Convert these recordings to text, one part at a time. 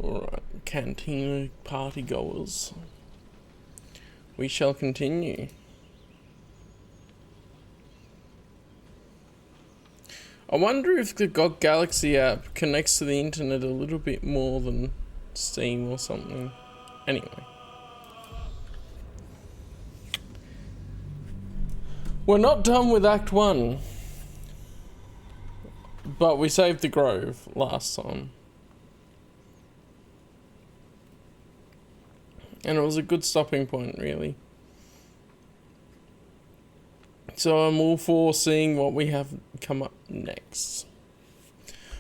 Alright, Cantina party goers. We shall continue. I wonder if the GOG Galaxy app connects to the internet a little bit more than Steam or something. Anyway. We're not done with Act 1. But we saved the Grove last time. And it was a good stopping point, really. So I'm all for seeing what we have come up next.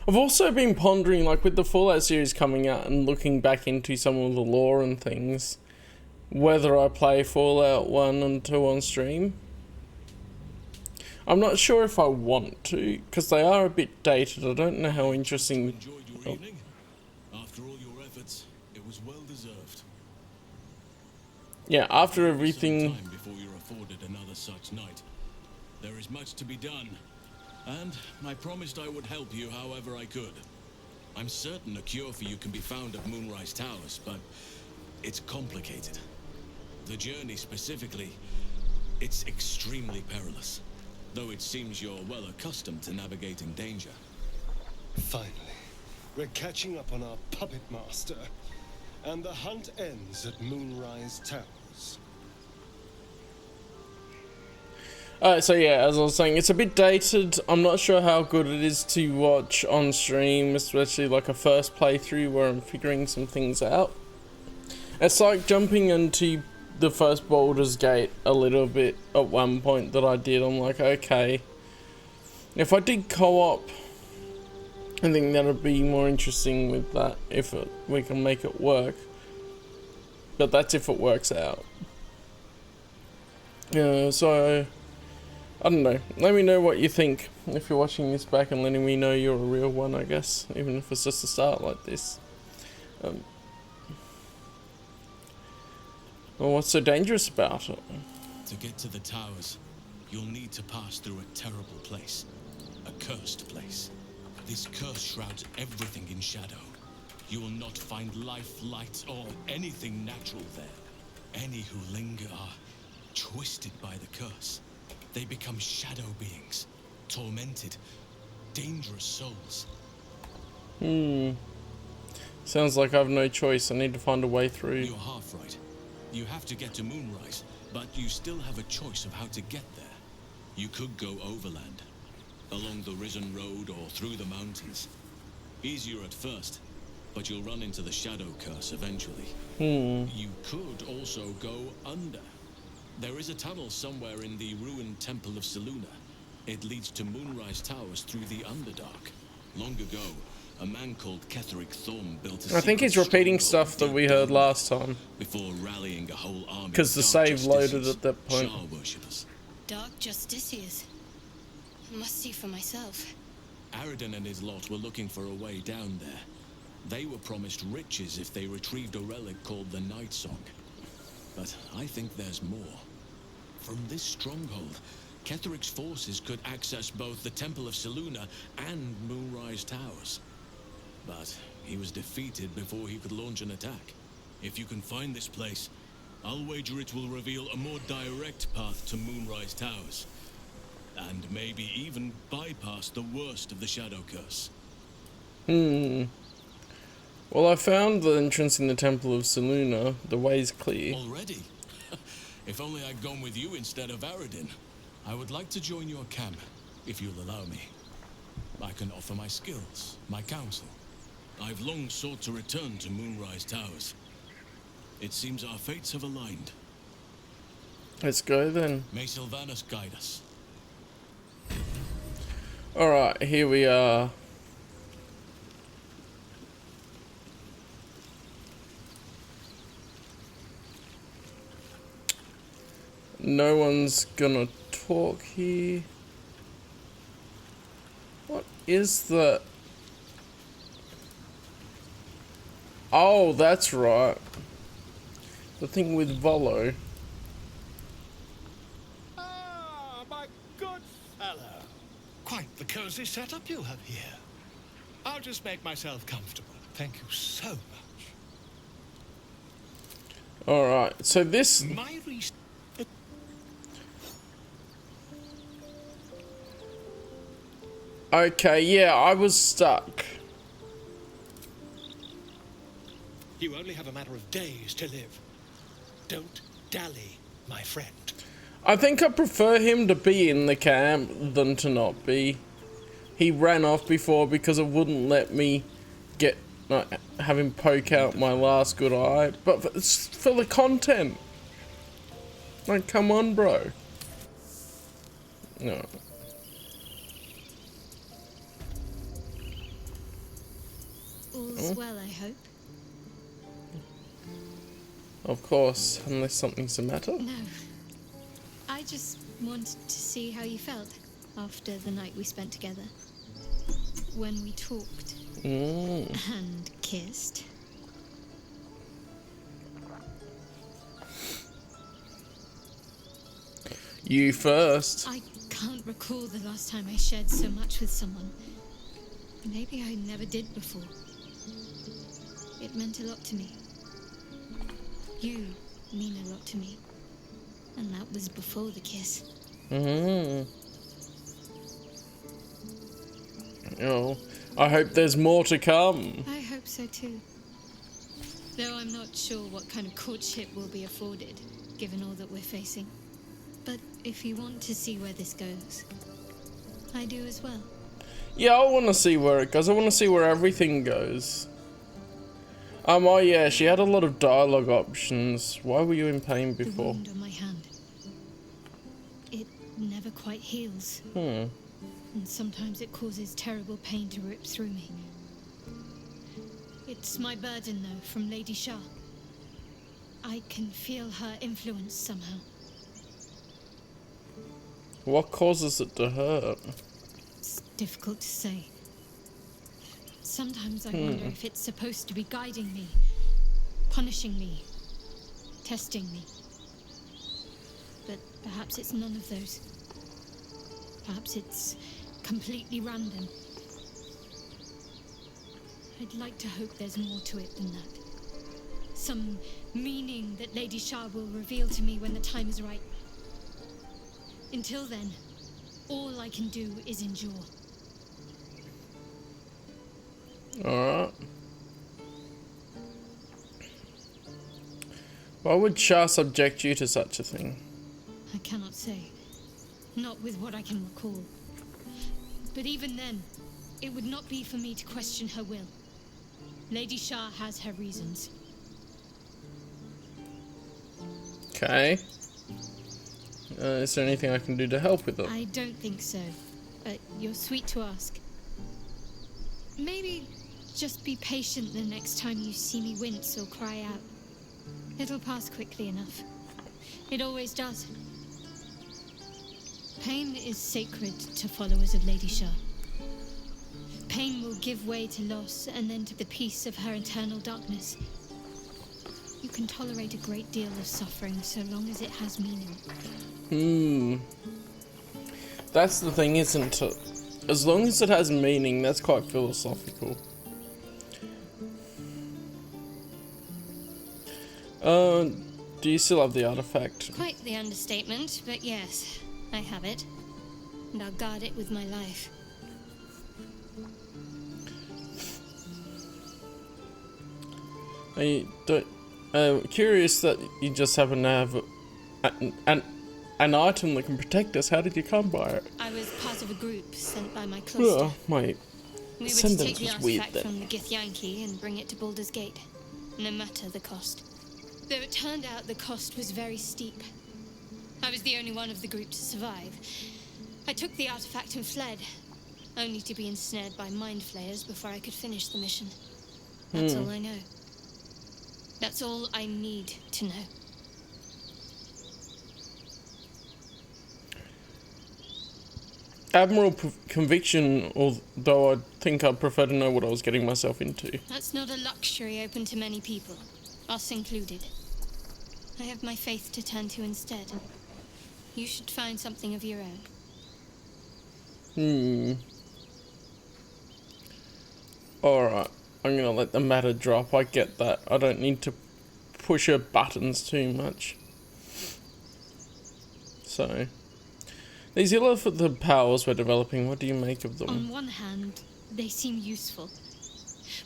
I've also been pondering, like with the Fallout series coming out and looking back into some of the lore and things, whether I play Fallout 1 and 2 on stream. I'm not sure if I want to, because they are a bit dated. I don't know how interesting... Enjoyed your evening? After all your efforts, it was well deserved. Yeah, after everything... Some time before you're afforded another such night. There is much to be done, and I promised I would help you however I could. I'm certain a cure for you can be found at Moonrise Towers, but it's complicated. The journey specifically, it's extremely perilous. Though it seems you're well accustomed to navigating danger. Finally, we're catching up on our puppet master, and the hunt ends at Moonrise Towers. So yeah, as I was saying, it's a bit dated. I'm not sure how good it is to watch on stream, especially like a first playthrough where I'm figuring some things out. It's like jumping into the first Baldur's Gate a little bit at one point that I did. I'm like, okay, if I did co-op, I think that would be more interesting with that if we can make it work. But that's if it works out. So I don't know. Let me know what you think if you're watching this back and letting me know you're a real one, I guess, even if it's just a start like this. Well, what's so dangerous about it? To get to the towers, you'll need to pass through a terrible place. A cursed place. This curse shrouds everything in shadow. You will not find life, light, or anything natural there. Any who linger are twisted by the curse. They become shadow beings, tormented, dangerous souls. Sounds like I have no choice. I need to find a way through. You're half right. You have to get to Moonrise, but you still have a choice of how to get there. You could go overland, along the Risen Road or through the mountains. Easier at first, but you'll run into the Shadow Curse eventually. You could also go under. There is a tunnel somewhere in the ruined Temple of Selûne. It leads to Moonrise Towers through the Underdark. Long ago, a man called Ketheric Thorm built a I think he's repeating stuff that we heard last time. Before rallying a whole army because the save loaded at that point. Dark Justiciars. Must see for myself. Aridin and his lot were looking for a way down there. They were promised riches if they retrieved a relic called the Night Song. But I think there's more. From this stronghold, Ketheric's forces could access both the Temple of Selûne and Moonrise Towers. But he was defeated before he could launch an attack. If you can find this place, I'll wager it will reveal a more direct path to Moonrise Towers. And maybe even bypass the worst of the Shadow Curse. Well, I found the entrance in the Temple of Selûne. The way's clear. Already? If only I'd gone with you instead of Aridin. I would like to join your camp, if you'll allow me. I can offer my skills, my counsel. I've long sought to return to Moonrise Towers. It seems our fates have aligned. Let's go then. May Sylvanas guide us. Alright, here we are. No one's gonna talk here. What is the... Oh, that's right. The thing with Volo. Ah, my good fellow. Quite the cozy setup you have here. I'll just make myself comfortable. Thank you so much. Alright, so this... My reason. Okay, yeah, I was stuck. You only have a matter of days to live. Don't dally, my friend. I think I prefer him to be in the camp than to not be. He ran off before because it wouldn't let me get... have him poke out my last good eye. But it's for the content. Like, come on, bro. No. All's well, I hope. Of course, unless something's the matter. No. I just wanted to see how you felt after the night we spent together. When we talked. And kissed. You first. I can't recall the last time I shared so much with someone. Maybe I never did before. It meant a lot to me. You mean a lot to me. And that was before the kiss. Oh, I hope there's more to come. I hope so too. Though I'm not sure what kind of courtship we'll be afforded, given all that we're facing. But if you want to see where this goes, I do as well. Yeah, I want to see where it goes. I want to see where everything goes. Oh yeah, she had a lot of dialogue options. Why were you in pain before? The wound on my hand. It never quite heals. And sometimes it causes terrible pain to rip through me. It's my burden, though, from Lady Shah. I can feel her influence somehow. What causes it to hurt? It's difficult to say. Sometimes I wonder if it's supposed to be guiding me, punishing me, testing me. But perhaps it's none of those. Perhaps it's completely random. I'd like to hope there's more to it than that. Some meaning that Lady Shah will reveal to me when the time is right. Until then, all I can do is endure. Alright. Why would Shah subject you to such a thing? I cannot say. Not with what I can recall. But even then, it would not be for me to question her will. Lady Shah has her reasons. Okay. Is there anything I can do to help with it? I don't think so. But you're sweet to ask. Maybe just be patient the next time you see me wince or cry out. It'll pass quickly enough. It always does. Pain is sacred to followers of Lady Shah. Pain will give way to loss and then to the peace of her eternal darkness. You can tolerate a great deal of suffering so long as it has meaning. That's the thing, isn't it? As long as it has meaning, that's quite philosophical. Do you still have the artifact? Quite the understatement, but yes, I have it. And I'll guard it with my life. Curious that you just happen to have an item that can protect us. How did you come by it? I was part of a group sent by my cloister. Oh, my We were to sentence take the was weird artifact then. from the Githyanki and bring it to Baldur's Gate, no matter the cost. Though it turned out the cost was very steep. I was the only one of the group to survive. I took the artifact and fled, only to be ensnared by mind flayers before I could finish the mission. That's all I know. That's all I need to know. Admirable conviction, although I think I'd prefer to know what I was getting myself into. That's not a luxury open to many people, us included. I have my faith to turn to instead. You should find something of your own. Alright, I'm gonna let the matter drop. I get that. I don't need to push her buttons too much. So, these illithid powers we're developing, what do you make of them? On one hand, they seem useful.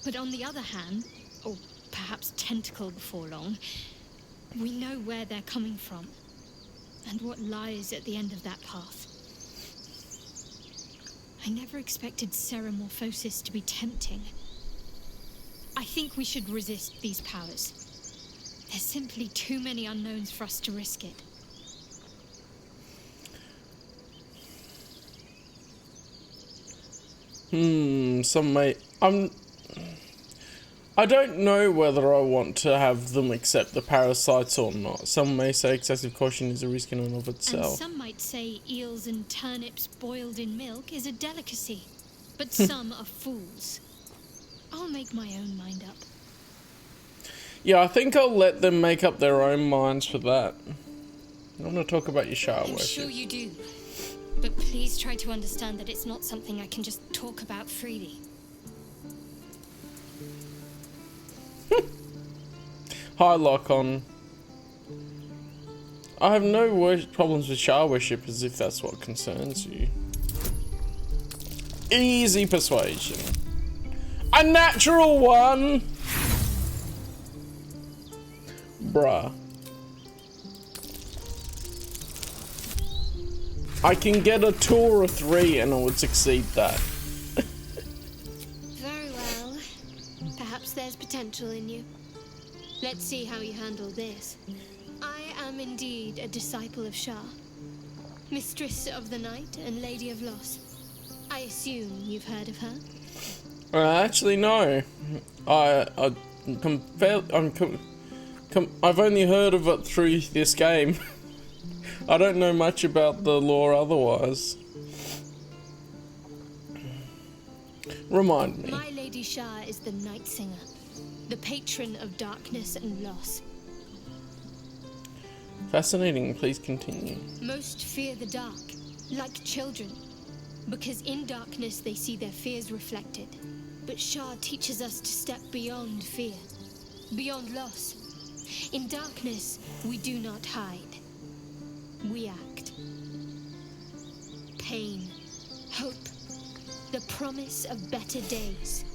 But on the other hand, or perhaps tentacle before long, we know where they're coming from and what lies at the end of that path. I never expected ceremorphosis to be tempting. I think we should resist these powers. There's simply too many unknowns for us to risk it. I don't know whether I want to have them accept the parasites or not. Some may say excessive caution is a risk in and of itself. And some might say eels and turnips boiled in milk is a delicacy. But some are fools. I'll make my own mind up. Yeah, I think I'll let them make up their own minds for that. I want to talk about your shower I'm worship. sure you do. But please try to understand that it's not something I can just talk about freely. Hi, Lock-On. I have no problems with shower worship, as if that's what concerns you. Easy persuasion. A natural one! Bruh. I can get a 2 or a 3 and I would succeed that. Very well. Perhaps there's potential in you. Let's see how you handle this. I am indeed a disciple of Shah, Mistress of the Night and Lady of Loss. I assume you've heard of her? Actually, no. I've only heard of it through this game. I don't know much about the lore otherwise. Remind me. My Lady Shah is the Night Singer, the patron of darkness and loss. Fascinating, please continue. Most fear the dark, like children, because in darkness they see their fears reflected. But Shah teaches us to step beyond fear, beyond loss. In darkness, we do not hide. We act. Pain, hope, the promise of better days.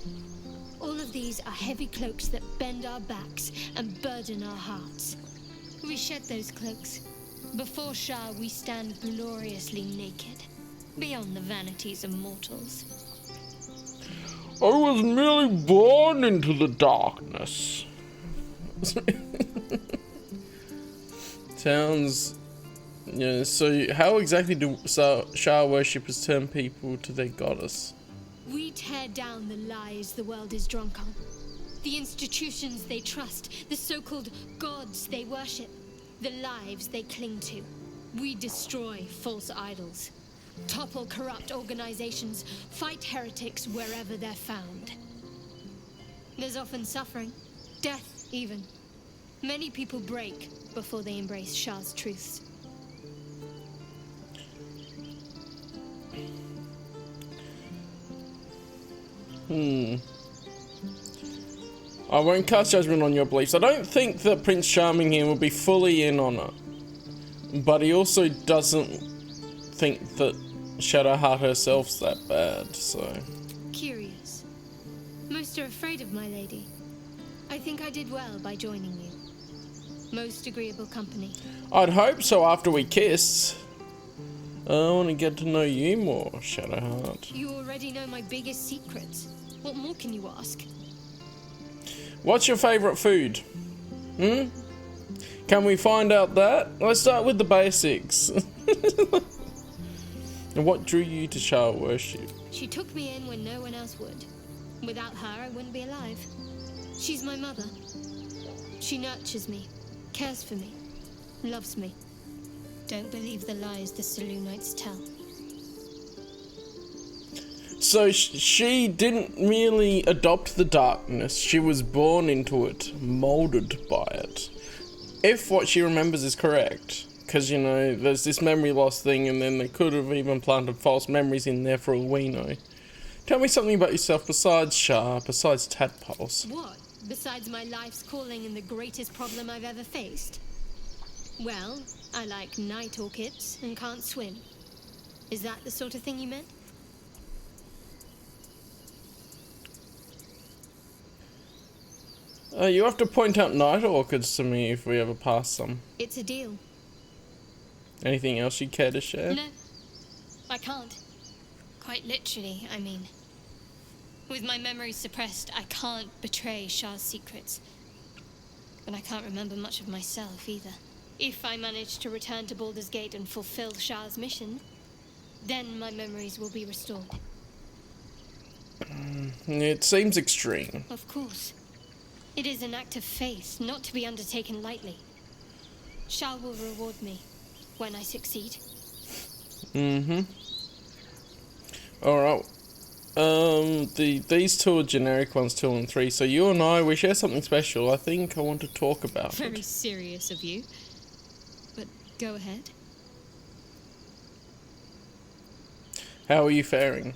All of these are heavy cloaks that bend our backs and burden our hearts. We shed those cloaks. Before Shah, we stand gloriously naked, beyond the vanities of mortals. I was merely born into the darkness. Sounds... Yeah, so how exactly do Shah worshippers turn people to their goddess? We tear down the lies the world is drunk on. The institutions they trust, the so-called gods they worship, the lives they cling to. We destroy false idols, topple corrupt organizations, fight heretics wherever they're found. There's often suffering, death even. Many people break before they embrace Shah's truths. I won't cast judgment on your beliefs. I don't think that Prince Charming here will be fully in on it. But he also doesn't think that Shadowheart herself's that bad, so... Curious. Most are afraid of my lady. I think I did well by joining you. Most agreeable company. I'd hope so after we kiss. I want to get to know you more, Shadowheart. You already know my biggest secrets. What more can you ask? What's your favourite food? Can we find out that? Let's start with the basics. And what drew you to Shah worship? She took me in when no one else would. Without her, I wouldn't be alive. She's my mother. She nurtures me, cares for me, loves me. Don't believe the lies the Selûnites tell. So she didn't really adopt the darkness. She was born into it, molded by it. If what she remembers is correct. Because, you know, there's this memory loss thing, and then they could have even planted false memories in there for all we know. Tell me something about yourself besides Shah, besides tadpoles. What? besides my life's calling and the greatest problem I've ever faced? Well, I like night orchids and can't swim. Is that the sort of thing you meant? You have to point out night orchids to me if we ever pass some. It's a deal. Anything else you care to share? No, I can't. Quite literally, I mean. With my memory suppressed, I can't betray Shah's secrets. But I can't remember much of myself either. If I manage to return to Baldur's Gate and fulfill Shah's mission, then my memories will be restored. It seems extreme. Of course. It is an act of faith, not to be undertaken lightly. Shah will reward me when I succeed. Alright. These two are generic ones, 2 and 3. So you and I, we share something special. I think I want to talk about Very it. serious of you. But go ahead. How are you faring?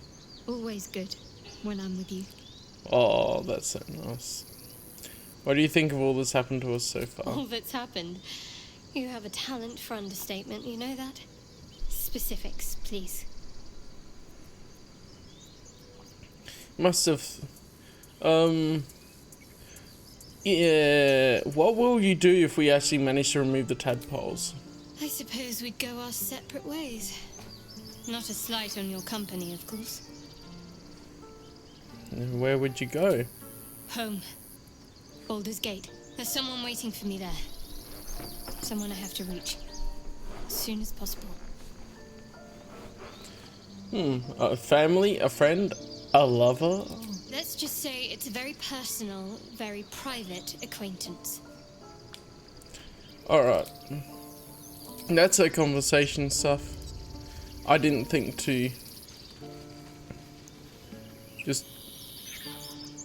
Always good when I'm with you. Oh, that's so nice. What do you think of all that's happened to us so far? All that's happened. You have a talent for understatement, you know that? Specifics, please. Must have... Yeah... What will you do if we actually manage to remove the tadpoles? I suppose we'd go our separate ways. Not a slight on your company, of course. And where would you go? Home. Baldur's Gate. There's someone waiting for me there. Someone I have to reach. As soon as possible. A family? A friend? A lover? Let's just say it's a very personal, very private acquaintance. Alright. That's a conversation stuff. I didn't think to... Just...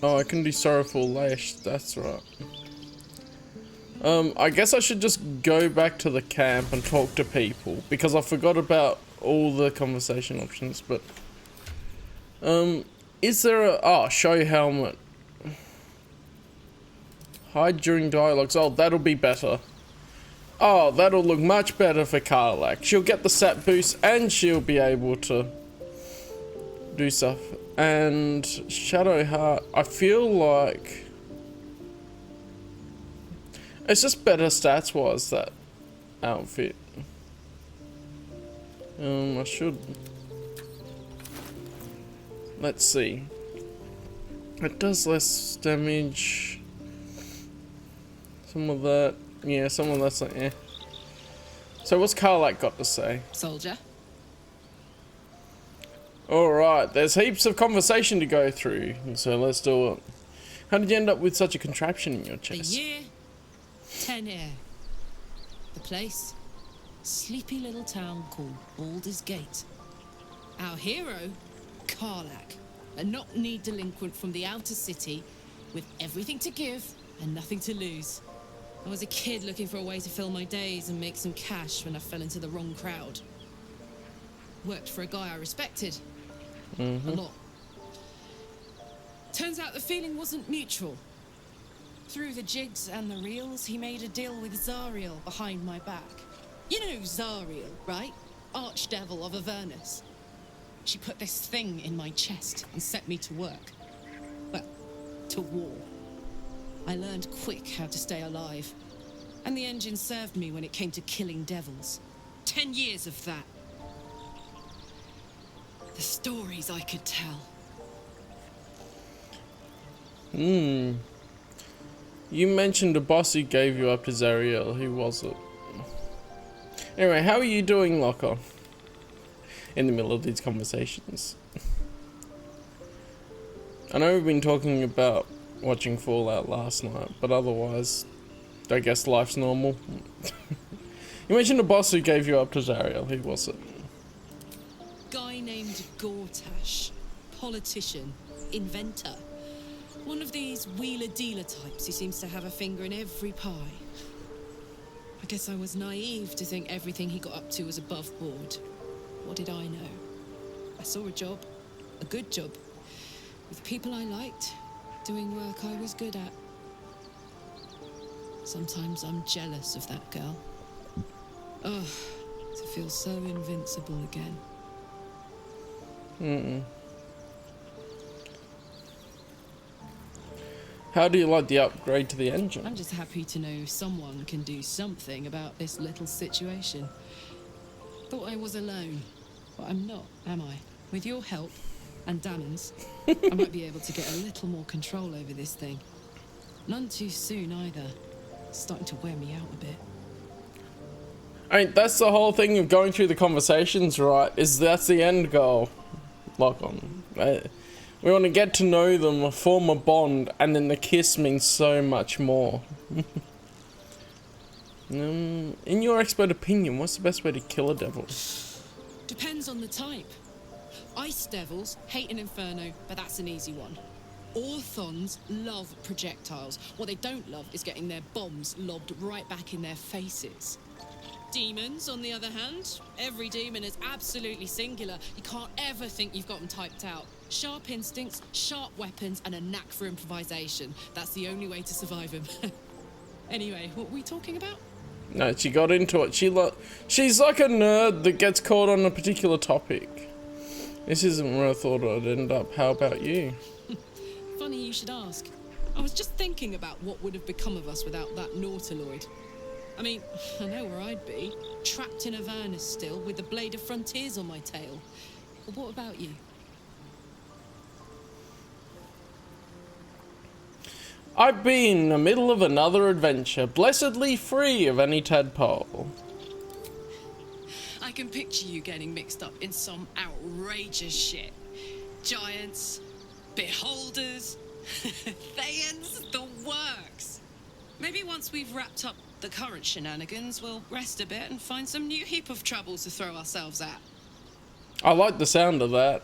Oh, I can do sorrowful lash. That's right. I guess I should just go back to the camp and talk to people, because I forgot about all the conversation options, but... Is there a... Oh, show helmet. Hide during dialogues. Oh, that'll be better. Oh, that'll look much better for Karlak. She'll get the stat boost and she'll be able to do stuff. And Shadowheart, I feel like it's just better stats wise, that outfit. I should. Let's see. It does less damage. Some of that. Yeah, some of that's like, eh. So what's Karlak got to say? Soldier. Alright, there's heaps of conversation to go through, so let's do it. How did you end up with such a contraption in your The chest? year, 10 air. The place, sleepy little town called Baldur's Gate. Our hero, Karlak, a knock-knee delinquent from the outer city with everything to give and nothing to lose. I was a kid looking for a way to fill my days and make some cash when I fell into the wrong crowd. Worked for a guy I respected. A lot. Turns out the feeling wasn't mutual. Through the jigs and the reels, he made a deal with Zariel behind my back. You know Zariel, right? Archdevil of Avernus. She put this thing in my chest and set me to work. Well, to war. I learned quick how to stay alive. And the engine served me when it came to killing devils. 10 years of that. The stories I could tell. You mentioned a boss who gave you up to Zariel. Who was it? Anyway, how are you doing, Locker? In the middle of these conversations. I know we've been talking about watching Fallout last night, but otherwise, I guess life's normal. You mentioned a boss who gave you up to Zariel. Who was it? Guy named Gortash. Politician. Inventor. One of these wheeler-dealer types who seems to have a finger in every pie. I guess I was naive to think everything he got up to was above board. What did I know? I saw a job. A good job. With people I liked. Doing work I was good at. Sometimes I'm jealous of that girl. Oh, to feel so invincible again. How do you like the upgrade to the engine? I'm just happy to know someone can do something about this little situation. Thought I was alone, but I'm not, am I? With your help, and Damon's, I might be able to get a little more control over this thing. None too soon either. It's starting to wear me out a bit. I mean, that's the whole thing of going through the conversations, right? Is that's the end goal. Lock on. We want to get to know them, form a bond, and then the kiss means so much more. In your expert opinion, what's the best way to kill a devil? Depends on the type. Ice devils hate an inferno, but that's an easy one. Orthons love projectiles. What they don't love is getting their bombs lobbed right back in their faces. Demons, on the other hand, every demon is absolutely singular. You can't ever think you've got them typed out. Sharp instincts, sharp weapons, and a knack for improvisation. That's the only way to survive them. Anyway, what were we talking about? No, she got into it. She's like a nerd that gets caught on a particular topic. This isn't where I thought I'd end up. How about you? Funny you should ask. I was just thinking about what would have become of us without that Nautiloid. I mean, I know where I'd be. Trapped in Avernus still, with the Blade of Frontiers on my tail. But what about you? I'd be in the middle of another adventure, blessedly free of any tadpole. I can picture you getting mixed up in some outrageous shit. Giants, beholders, Thayans, the works. Maybe once we've wrapped up the current shenanigans, we'll rest a bit and find some new heap of troubles to throw ourselves at. I like the sound of that.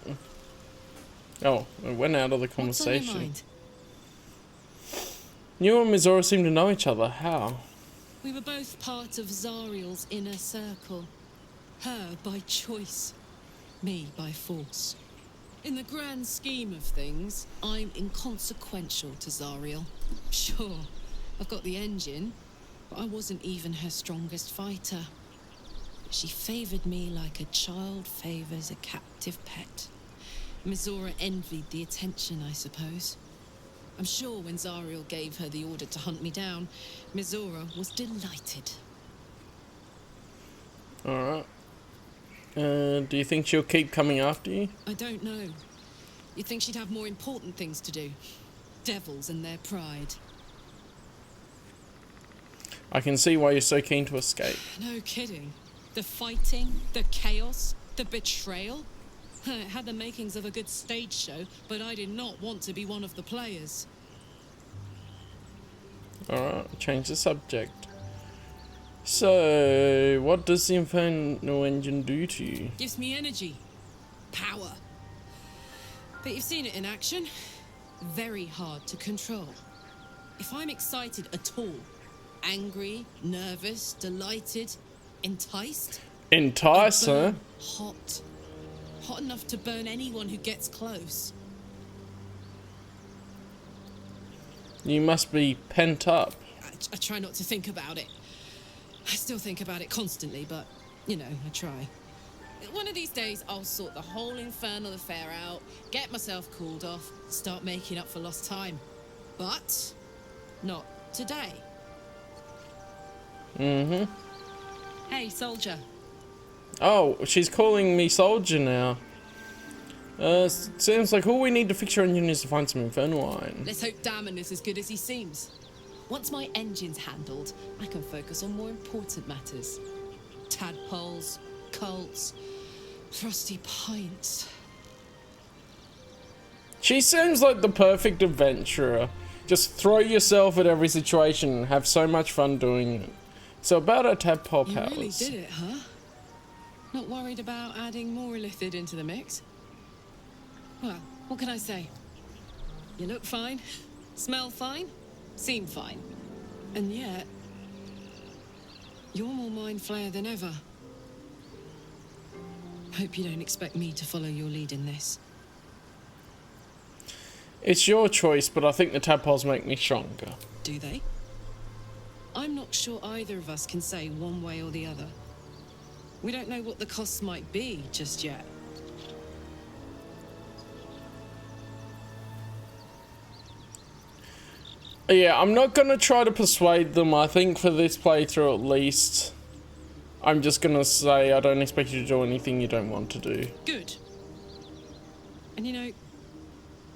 Oh, it went out of the conversation. What's on your mind? You and Mizora seem to know each other. How? We were both part of Zariel's inner circle. Her by choice, me by force. In the grand scheme of things, I'm inconsequential to Zariel. Sure, I've got the engine, but I wasn't even her strongest fighter. She favored me like a child favors a captive pet. Mizora envied the attention, I suppose. I'm sure when Zariel gave her the order to hunt me down, Mizora was delighted. Alright. Do you think she'll keep coming after you? I don't know. You'd think she'd have more important things to do. Devils and their pride. I can see why you're so keen to escape. No kidding. The fighting, the chaos, the betrayal. It had the makings of a good stage show, but I did not want to be one of the players. Alright, change the subject. So, what does the Inferno engine do to you? Gives me energy. Power. But you've seen it in action. Very hard to control. If I'm excited at all, angry, nervous, delighted, enticed... Entice, huh? Hot. Hot enough to burn anyone who gets close. You must be pent up. I try not to think about it. I still think about it constantly, but, you know, I try. One of these days, I'll sort the whole infernal affair out, get myself cooled off, start making up for lost time. But, not today. Mm-hmm. Hey, soldier. Oh, she's calling me soldier now. Seems like all we need to fix your engine is to find some Inferno iron. Let's hope Damon is as good as he seems. Once my engine's handled, I can focus on more important matters. Tadpoles, cults, frosty pints. She seems like the perfect adventurer. Just throw yourself at every situation and have so much fun doing it. So about her tadpole powers. You really did it, huh? Not worried about adding more illithid into the mix? Well, what can I say? You look fine, smell fine, seem fine. And yet, you're more mind flayer than ever. Hope you don't expect me to follow your lead in this. It's your choice, but I think the tadpoles make me stronger. Do they? I'm not sure either of us can say one way or the other. We don't know what the costs might be just yet. Yeah, I'm not gonna try to persuade them. I think for this playthrough at least, I'm just gonna say I don't expect you to do anything you don't want to do. Good. And you know,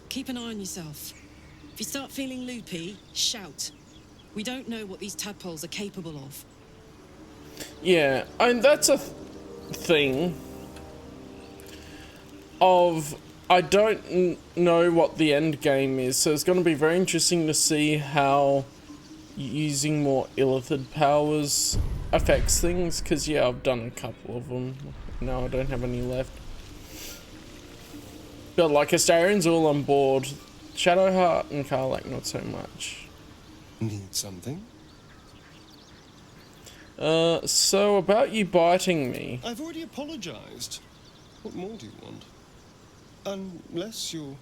keep an eye on yourself. If you start feeling loopy, shout. We don't know what these tadpoles are capable of. Yeah, and that's a thing of I don't know what the end game is, so it's going to be very interesting to see how using more illithid powers affects things, because yeah, I've done a couple of them. No, I don't have any left. But like Astarion's all on board. Shadowheart and Karlak not so much. Need something? So about you biting me. I've already apologized. What more do you want? Unless you're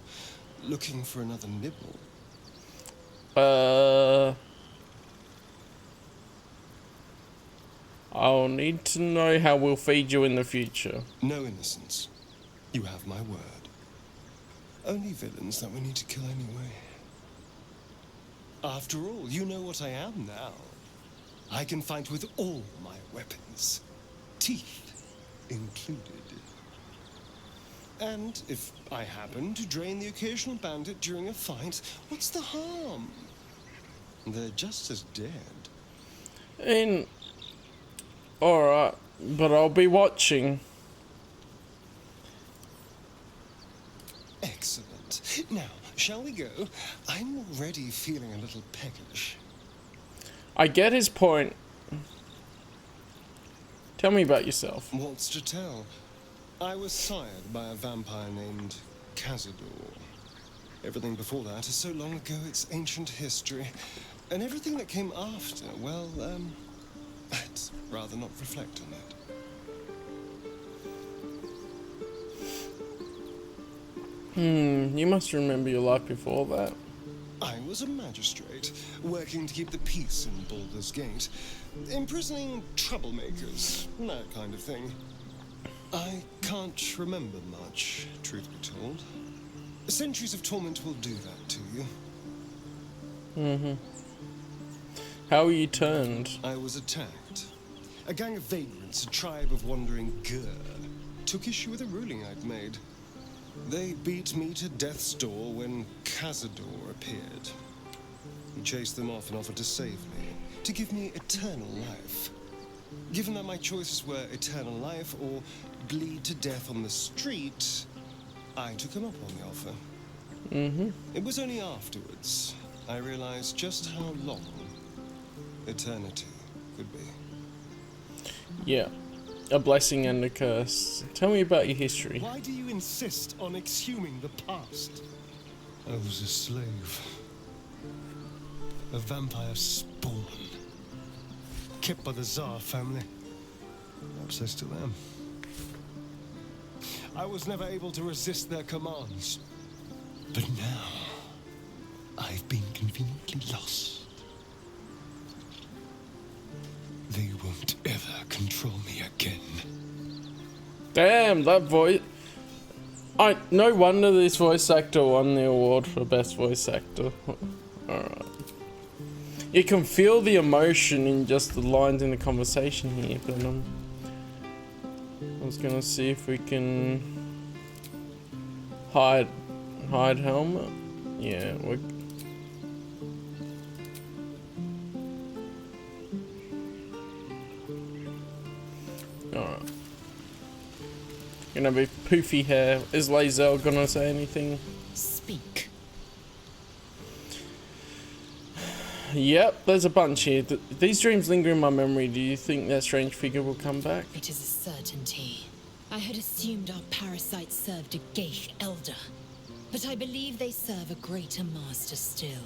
looking for another nibble. I'll need to know how we'll feed you in the future. No innocence. You have my word. Only villains that we need to kill anyway. After all, you know what I am now. I can fight with all my weapons. Teeth included. And if I happen to drain the occasional bandit during a fight, what's the harm? They're just as dead. And alright, but I'll be watching. Excellent. Now, shall we go? I'm already feeling a little peckish. I get his point. Tell me about yourself. What's to tell? I was sired by a vampire named Cazador. Everything before that is so long ago it's ancient history. And everything that came after, well, I'd rather not reflect on it. You must remember your life before that. I was a magistrate, working to keep the peace in Baldur's Gate, imprisoning troublemakers, that kind of thing. I can't remember much, truth be told. Centuries of torment will do that to you. How were you turned? I was attacked. A gang of vagrants, a tribe of wandering Gur, took issue with a ruling I'd made. They beat me to death's door when Cazador appeared. He chased them off and offered to save me, to give me eternal life. Given that my choices were eternal life or bleed to death on the street, I took him up on the offer. It was only afterwards I realized just how long eternity could be. Yeah. A blessing and a curse. Tell me about your history. Why do you insist on exhuming the past? I was a slave. A vampire spawn. Kept by the Tsar family. Perhaps I still am. I was never able to resist their commands. But now, I've been conveniently lost. They won't ever control me again. Damn, that voice. No wonder this voice actor won the award for best voice actor. Alright. You can feel the emotion in just the lines in the conversation here, but I was gonna see if we can hide helmet. Yeah, we're alright. Gonna be poofy hair. Is Lae'zel gonna say anything? Speak. Yep, there's a bunch here. These dreams linger in my memory. Do you think that strange figure will come back? It is a certainty. I had assumed our parasites served a Geich elder, but I believe they serve a greater master still.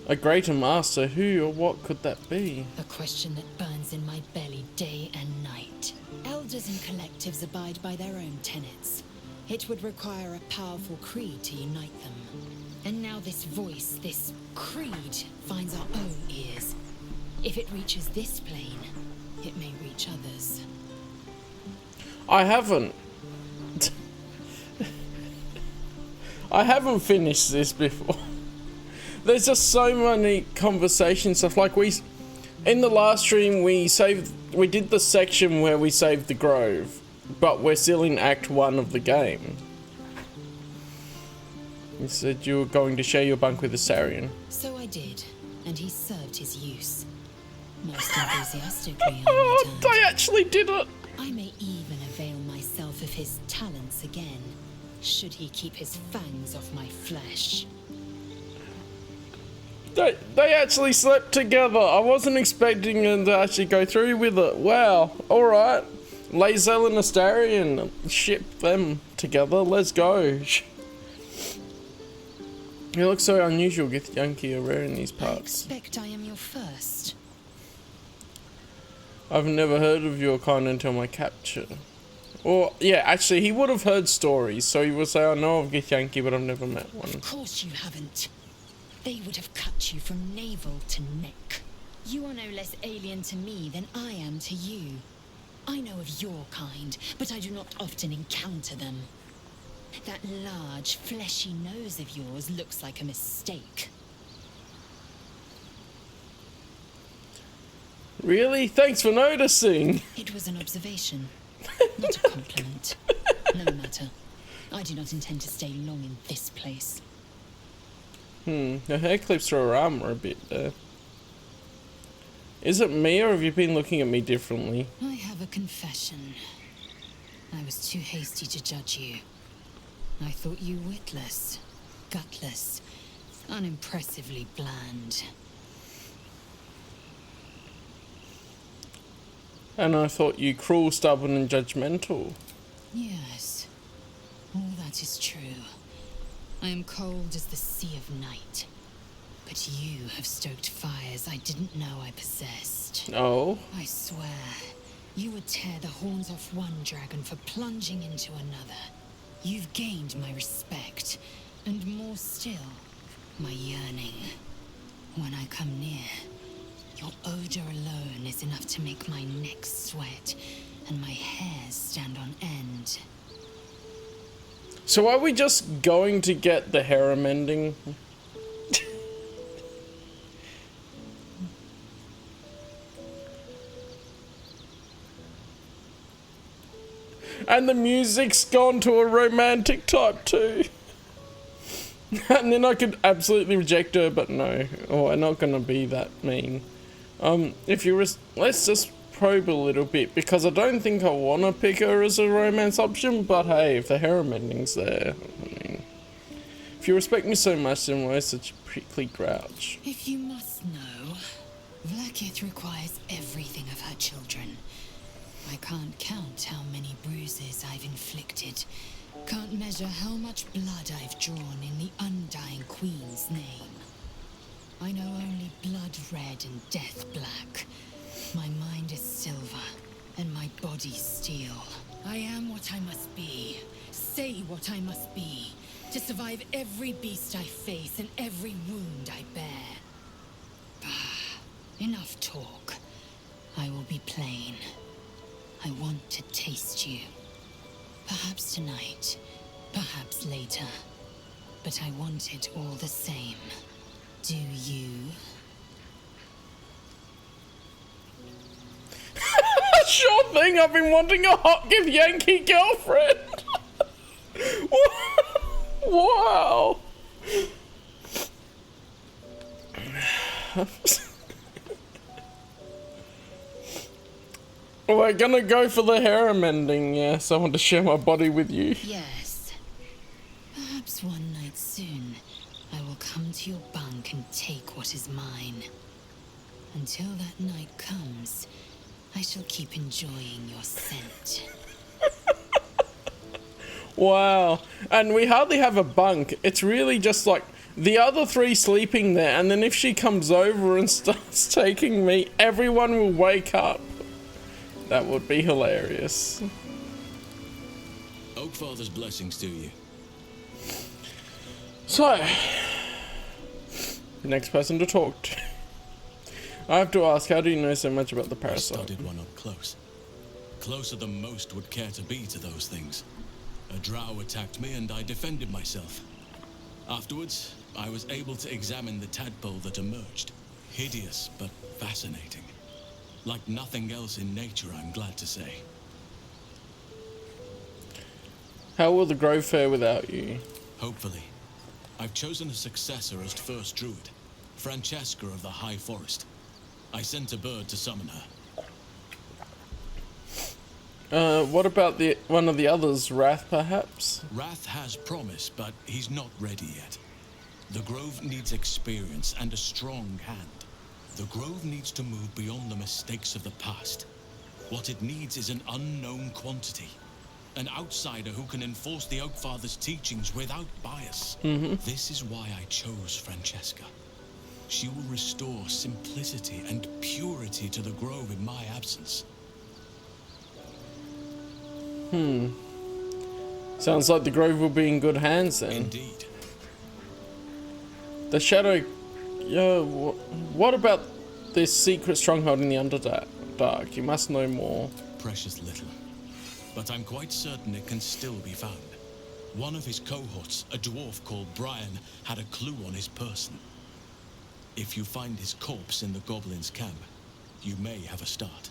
A greater master? Who or what could that be? A question that burns in my belly day and night. Elders and collectives abide by their own tenets. It would require a powerful creed to unite them. And now this voice, this creed, finds our own ears. If it reaches this plane, it may reach others. I haven't. I haven't finished this before. There's just so many conversation stuff. Like in the last stream, we did the section where we saved the grove, but we're still in Act 1 of the game. You said you were going to share your bunk with Asarian. So I did, and he served his use. Most enthusiastically, I returned. I actually did it! I may even avail myself of his talents again, should he keep his fangs off my flesh. They actually slept together. I wasn't expecting them to actually go through with it. Wow. Alright. Lae'zel and Astarion. Ship them together. Let's go. You look so unusual. Githyanki are rare in these parts. I expect I am your first. I've never heard of your kind until my capture. Or, yeah, actually, he would have heard stories, so he would say, I know of Githyanki, but I've never met one. Of course you haven't. They would have cut you from navel to neck. You are no less alien to me than I am to you. I know of your kind, but I do not often encounter them. That large, fleshy nose of yours looks like a mistake. Really? Thanks for noticing. It was an observation, not a compliment. No matter. I do not intend to stay long in this place. Her hair clips through her armor a bit there. Is it me, or have you been looking at me differently? I have a confession. I was too hasty to judge you. I thought you witless, gutless, unimpressively bland. And I thought you cruel, stubborn, and judgmental. Yes, all that is true. I am cold as the sea of night. But you have stoked fires I didn't know I possessed. Oh? I swear, you would tear the horns off one dragon for plunging into another. You've gained my respect, and more still, my yearning. When I come near, your odor alone is enough to make my neck sweat and my hairs stand on end. So are we just going to get the harem ending? And the music's gone to a romantic type too. And then I could absolutely reject her, but no. Oh, I'm not gonna be that mean. Let's just probe a little bit, because I don't think I want to pick her as a romance option, but hey, if the harem ending's there, I mean, if you respect me so much, then why such a prickly grouch? If you must know, Vlaakith requires everything of her children. I can't count how many bruises I've inflicted. Can't measure how much blood I've drawn in the undying Queen's name. I know only blood red and death black. My mind is silver, and my body steel. I am what I must be, say what I must be, to survive every beast I face and every wound I bear. Enough talk. I will be plain. I want to taste you. Perhaps tonight, perhaps later. But I want it all the same. Do you? Sure thing, I've been wanting a hot Githyanki girlfriend. Wow. We're gonna go for the harem ending, yes. I want to share my body with you. Yes. Perhaps one night soon, I will come to your bunk and take what is mine. Until that night comes, I shall keep enjoying your scent. Wow. And we hardly have a bunk. It's really just like the other three sleeping there, and then if she comes over and starts taking me, everyone will wake up. That would be hilarious. Oakfather's blessings to you. So, next person to talk to. I have to ask, how do you know so much about the I parasite? studied one up close. Closer than most would care to be to those things. A drow attacked me and I defended myself. Afterwards, I was able to examine the tadpole that emerged. Hideous, but fascinating. Like nothing else in nature, I'm glad to say. How will the Grove fare without you? Hopefully. I've chosen a successor as first druid, Francesca of the High Forest. I sent a bird to summon her. What about one of the others, Wrath perhaps? Wrath has promise, but he's not ready yet. The Grove needs experience and a strong hand. The Grove needs to move beyond the mistakes of the past. What it needs is an unknown quantity. An outsider who can enforce the Oakfather's teachings without bias. This is why I chose Francesca. She will restore simplicity and purity to the Grove in my absence. Sounds like the Grove will be in good hands then. Indeed. The Shadow... what about this secret stronghold in the Underdark? You must know more. Precious little. But I'm quite certain it can still be found. One of his cohorts, a dwarf called Brian, had a clue on his person. If you find his corpse in the goblins' camp, you may have a start.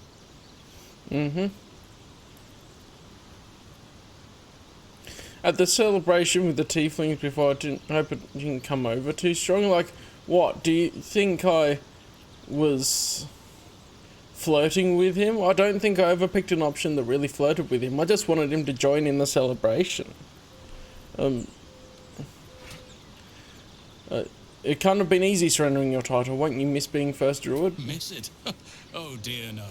At the celebration with the tieflings before, I hope it didn't come over too strong. Like, what? Do you think I was flirting with him? I don't think I ever picked an option that really flirted with him. I just wanted him to join in the celebration. It can't have been easy surrendering your title. Won't you miss being first druid? Miss it? Oh dear, no.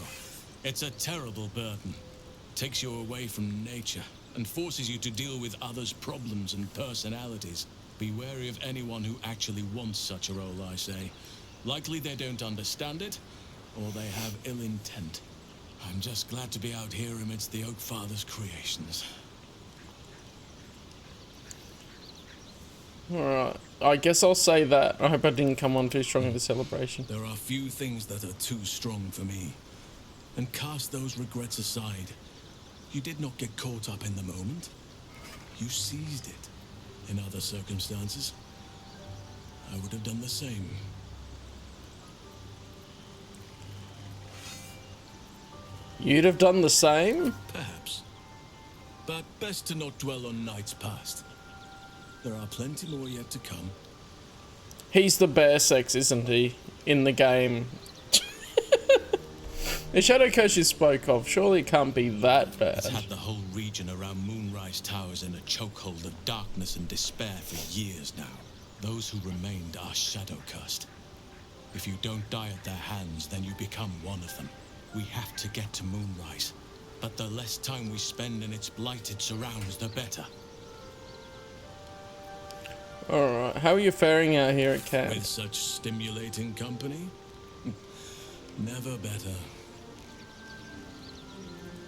It's a terrible burden. Takes you away from nature and forces you to deal with others' problems and personalities. Be wary of anyone who actually wants such a role, I say. Likely they don't understand it, or they have ill intent. I'm just glad to be out here amidst the Oakfather's creations. Alright, I guess I'll say that. I hope I didn't come on too strong at the celebration. There are few things that are too strong for me. And cast those regrets aside. You did not get caught up in the moment. You seized it. In other circumstances, I would have done the same. You'd have done the same? Perhaps. But best to not dwell on nights past. There are plenty more yet to come. He's the bear sex, isn't he? In the game. The Shadow Curse you spoke of, surely it can't be that bad. It's had the whole region around Moonrise Towers in a chokehold of darkness and despair for years now. Those who remained are shadow cursed. If you don't die at their hands, then you become one of them. We have to get to Moonrise, but the less time we spend in its blighted surrounds, the better. Alright, how are you faring out here at camp? With such stimulating company, never better.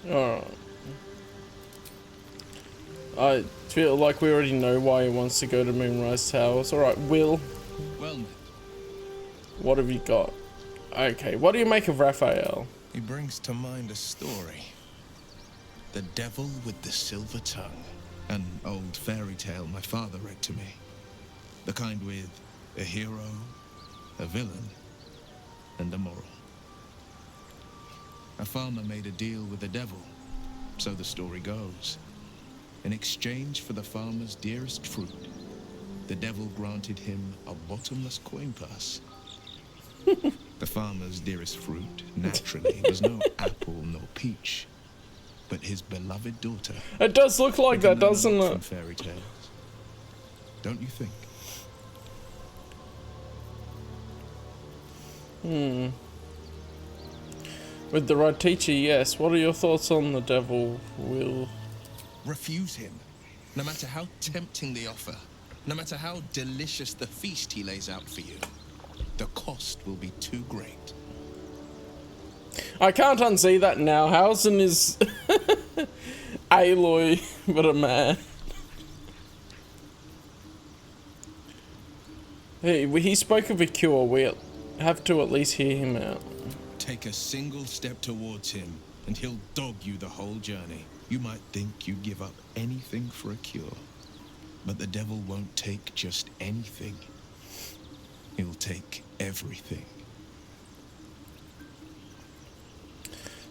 Alright. I feel like we already know why he wants to go to Moonrise Towers. Alright, Will, Well met. what have you got? Okay, what do you make of Raphael? He brings to mind a story. The Devil with the Silver Tongue. An old fairy tale my father read to me. The kind with a hero, a villain, and a moral. A farmer made a deal with the devil, so the story goes. In exchange for the farmer's dearest fruit, the devil granted him a bottomless coin purse. The farmer's dearest fruit, naturally, was no apple nor peach, but his beloved daughter. It does look like that, doesn't From it? fairy tales. Don't you think? With the right teacher, yes. What are your thoughts on the devil, Will? Refuse him, no matter how tempting the offer, no matter how delicious the feast he lays out for you. The cost will be too great. I can't unsee that now. Hausen is Aloy, but a man. Hey, he spoke of a cure. We have to at least hear him out. Take a single step towards him, and he'll dog you the whole journey. You might think you'd give up anything for a cure, but the devil won't take just anything. He'll take everything.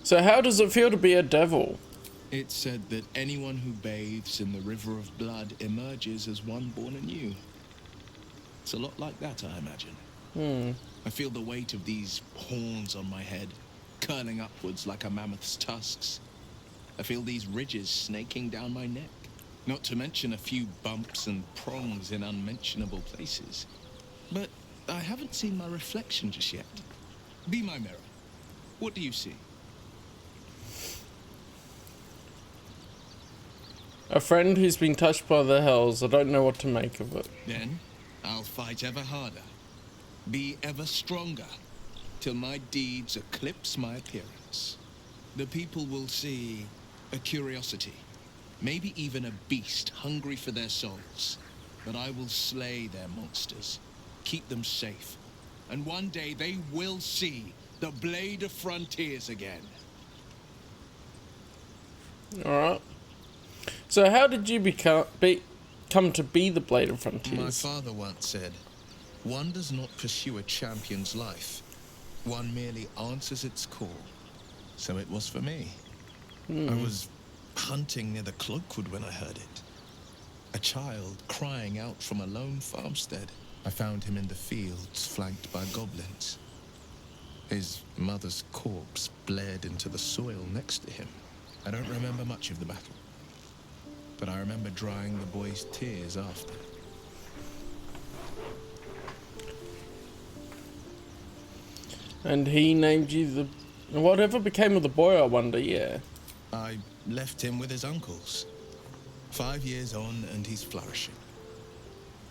So how does it feel to be a devil? It's said that anyone who bathes in the river of blood emerges as one born anew. It's a lot like that, I imagine. I feel the weight of these horns on my head, curling upwards like a mammoth's tusks. I feel these ridges snaking down my neck, not to mention a few bumps and prongs in unmentionable places. But I haven't seen my reflection just yet. Be my mirror. What do you see? A friend who's been touched by the hells. I don't know what to make of it. Then I'll fight ever harder, be ever stronger, till my deeds eclipse my appearance. The people will see a curiosity, maybe even a beast hungry for their souls. But I will slay their monsters, keep them safe, and one day they will see the Blade of Frontiers again. Alright. So how did you come to be the Blade of Frontiers? My father once said, one does not pursue a champion's life. One merely answers its call. So it was for me. I was hunting near the Cloakwood when I heard it. A child crying out from a lone farmstead. I found him in the fields, flanked by goblins. His mother's corpse bled into the soil next to him. I don't remember much of the battle, but I remember drying the boy's tears after. And he named you the... Whatever became of the boy, I wonder, yeah. I left him with his uncles. 5 years on, and he's flourishing.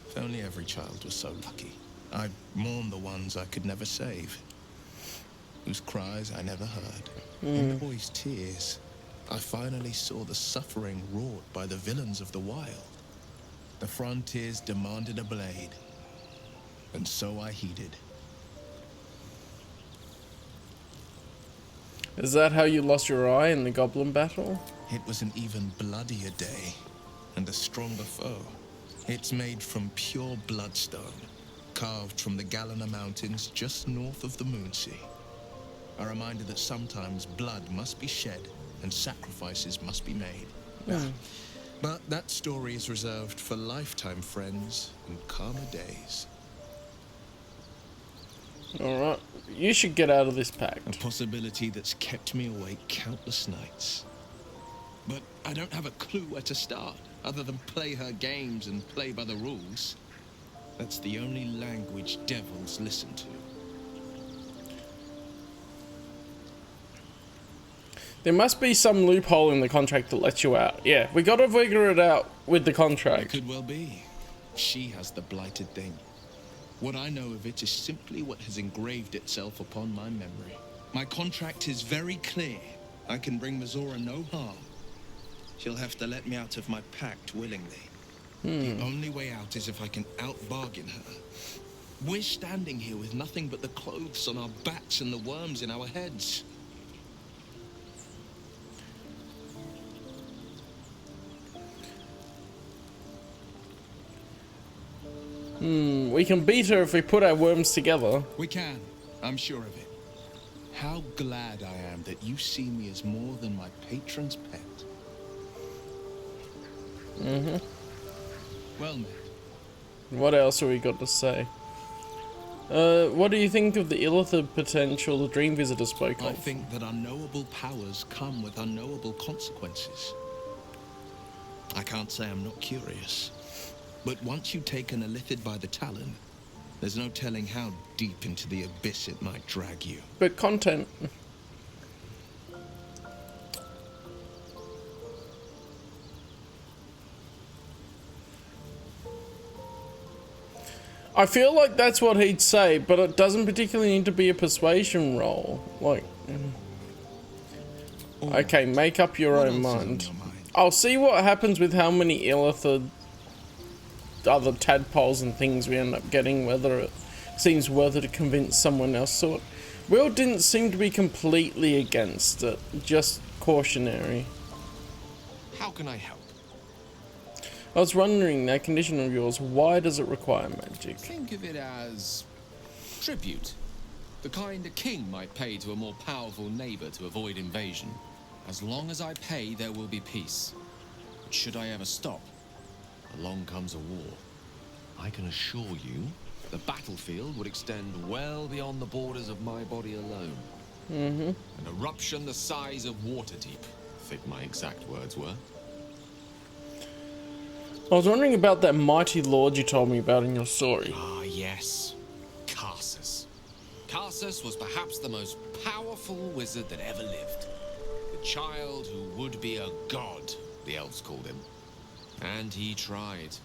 If only every child was so lucky. I mourn the ones I could never save, whose cries I never heard. In the boy's tears, I finally saw the suffering wrought by the villains of the wild. The frontiers demanded a blade, and so I heeded. Is that how you lost your eye in the goblin battle? It was an even bloodier day, and a stronger foe. It's made from pure bloodstone, carved from the Galena Mountains just north of the Moonsea. A reminder that sometimes blood must be shed and sacrifices must be made. But that story is reserved for lifetime friends and calmer days. Alright, you should get out of this pact. A possibility that's kept me awake countless nights. But I don't have a clue where to start, other than play her games and play by the rules. That's the only language devils listen to. There must be some loophole in the contract that lets you out. Yeah, we gotta figure it out with the contract. It could well be. She has the blighted thing. What I know of it is simply what has engraved itself upon my memory. My contract is very clear. I can bring Mizora no harm. She'll have to let me out of my pact willingly. The only way out is if I can out-bargain her. We're standing here with nothing but the clothes on our backs and the worms in our heads. We can beat her if we put our worms together. We can. I'm sure of it. How glad I am that you see me as more than my patron's pet. Well met. What else have we got to say? What do you think of the Illithid potential the Dream Visitor spoke I of? think that unknowable powers come with unknowable consequences. I can't say I'm not curious. But once you take an Illithid by the talon, there's no telling how deep into the abyss it might drag you. But content. I feel like that's what he'd say, but it doesn't particularly need to be a persuasion roll. Like, okay, make up your What own else is on mind. your mind? I'll see what happens with how many Illithid other tadpoles and things we end up getting, whether it seems worth it to convince someone else. So Will didn't seem to be completely against it, just cautionary. How can I help? I was wondering, that condition of yours, why does it require magic? Think of it as tribute. The kind a king might pay to a more powerful neighbor to avoid invasion. As long as I pay, there will be peace. But should I ever stop, along comes a war. I can assure you, the battlefield would extend well beyond the borders of my body alone. An eruption the size of Waterdeep, I think my exact words were. I was wondering about that mighty lord you told me about in your story. Ah, yes. Karsus. Karsus was perhaps the most powerful wizard that ever lived. The child who would be a god, the elves called him. And he tried.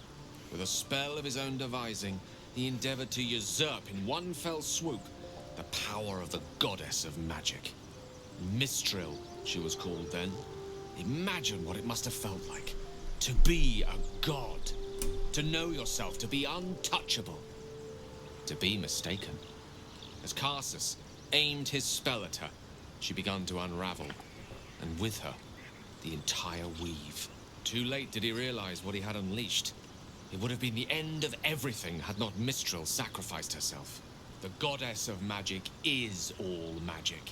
With a spell of his own devising, he endeavored to usurp in one fell swoop the power of the goddess of magic. Mistral, she was called then. Imagine what it must have felt like. To be a god. To know yourself, to be untouchable. To be mistaken. As Karsus aimed his spell at her, she began to unravel. And with her, the entire weave. Too late did he realize what he had unleashed. It would have been the end of everything had not Mistral sacrificed herself. The goddess of magic is all magic.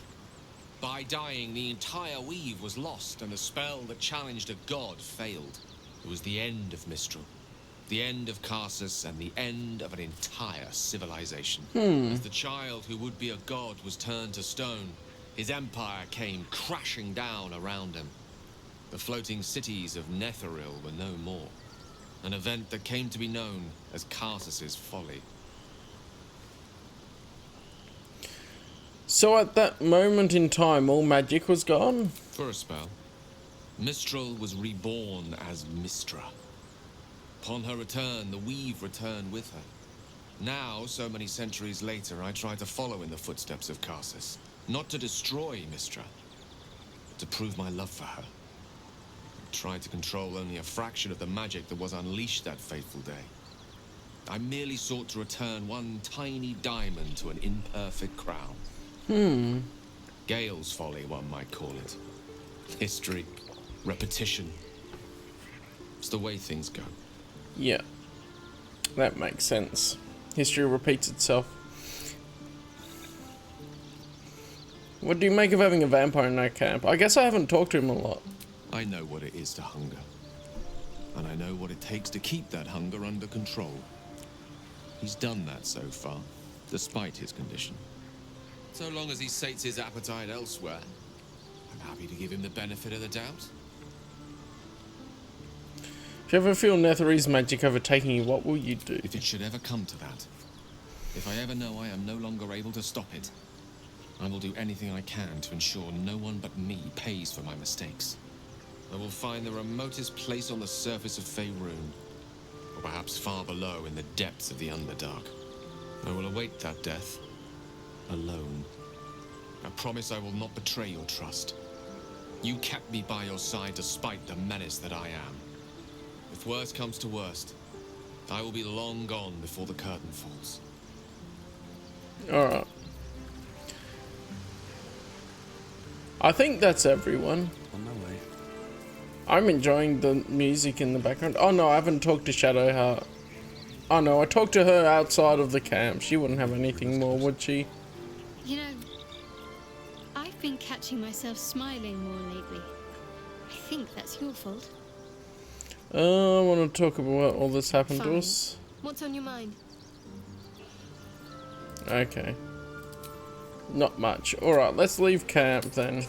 By dying, the entire weave was lost, and the spell that challenged a god failed. It was the end of Mistral, the end of Karsus, and the end of an entire civilization. As the child who would be a god was turned to stone, his empire came crashing down around him. The floating cities of Netheril were no more. An event that came to be known as Karsus's folly. So at that moment in time, all magic was gone? For a spell, Mistral was reborn as Mistra. Upon her return, the weave returned with her. Now, so many centuries later, I try to follow in the footsteps of Karsus. Not to destroy Mistra, but to prove my love for her. I tried to control only a fraction of the magic that was unleashed that fateful day. I merely sought to return one tiny diamond to an imperfect crown. Gale's folly, one might call it. History, repetition. It's the way things go. Yeah, that makes sense. History repeats itself. What do you make of having a vampire in that camp? I guess I haven't talked to him a lot. I know what it is to hunger. And I know what it takes to keep that hunger under control. He's done that so far, despite his condition. So long as he sates his appetite elsewhere, I'm happy to give him the benefit of the doubt. If you ever feel Netherese magic overtaking you, what will you do? If it should ever come to that, if I ever know I am no longer able to stop it, I will do anything I can to ensure no one but me pays for my mistakes. I will find the remotest place on the surface of Faerun, or perhaps far below in the depths of the Underdark. I will await that death, alone. I promise I will not betray your trust. You kept me by your side despite the menace that I am. If worst comes to worst, I will be long gone before the curtain falls. Alright. I think that's everyone. On my way. I'm enjoying the music in the background. Oh no, I haven't talked to Shadowheart. Oh no, I talked to her outside of the camp. She wouldn't have anything more, would she? You know, I've been catching myself smiling more lately. I think that's your fault. I want to talk about all this happened to Fine. us. What's on your mind? Okay. Not much. Alright, let's leave camp then.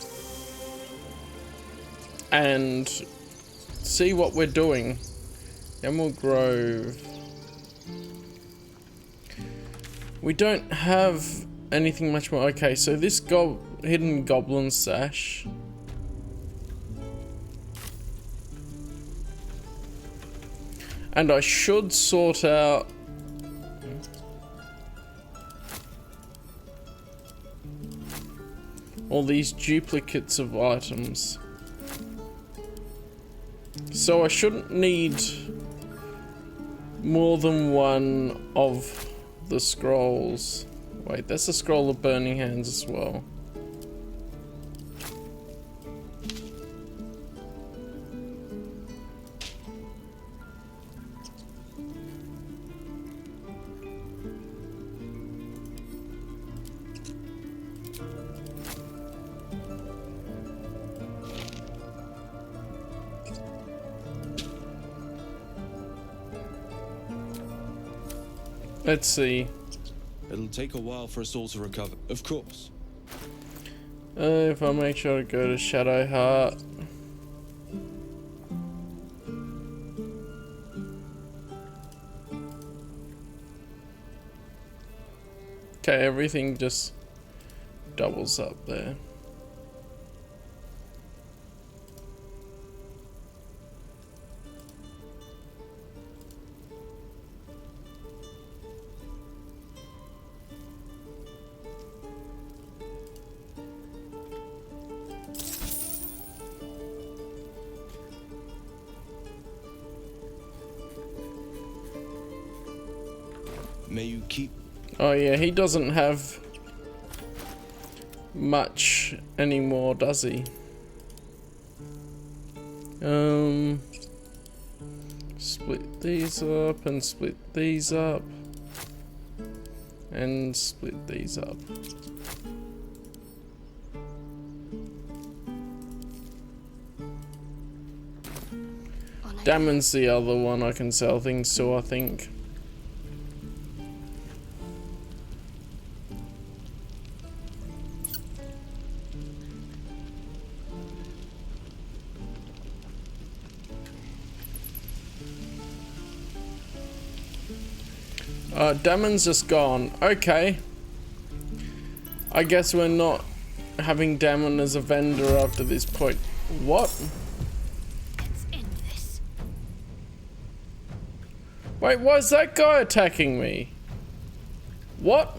And see what we're doing. Emerald Grove. We don't have anything much more. Okay, so this hidden goblin sash. And I should sort out all these duplicates of items. So I shouldn't need more than one of the scrolls. Wait, that's a scroll of burning hands as well. Let's see. It'll take a while for us all to recover. Of course. If I make sure to go to Shadow Heart. Okay, everything just doubles up there. May you keep... Oh yeah, he doesn't have much anymore, does he? Split these up and split these up and split these up. Damon's the other one I can sell things to, I think. Damon's just gone. Okay. I guess we're not having Damon as a vendor after this point. What? Let's end this. Wait, why is that guy attacking me? What?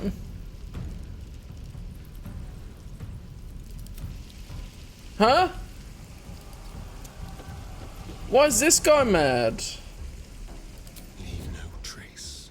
Huh? Why is this guy mad? Leave no trace.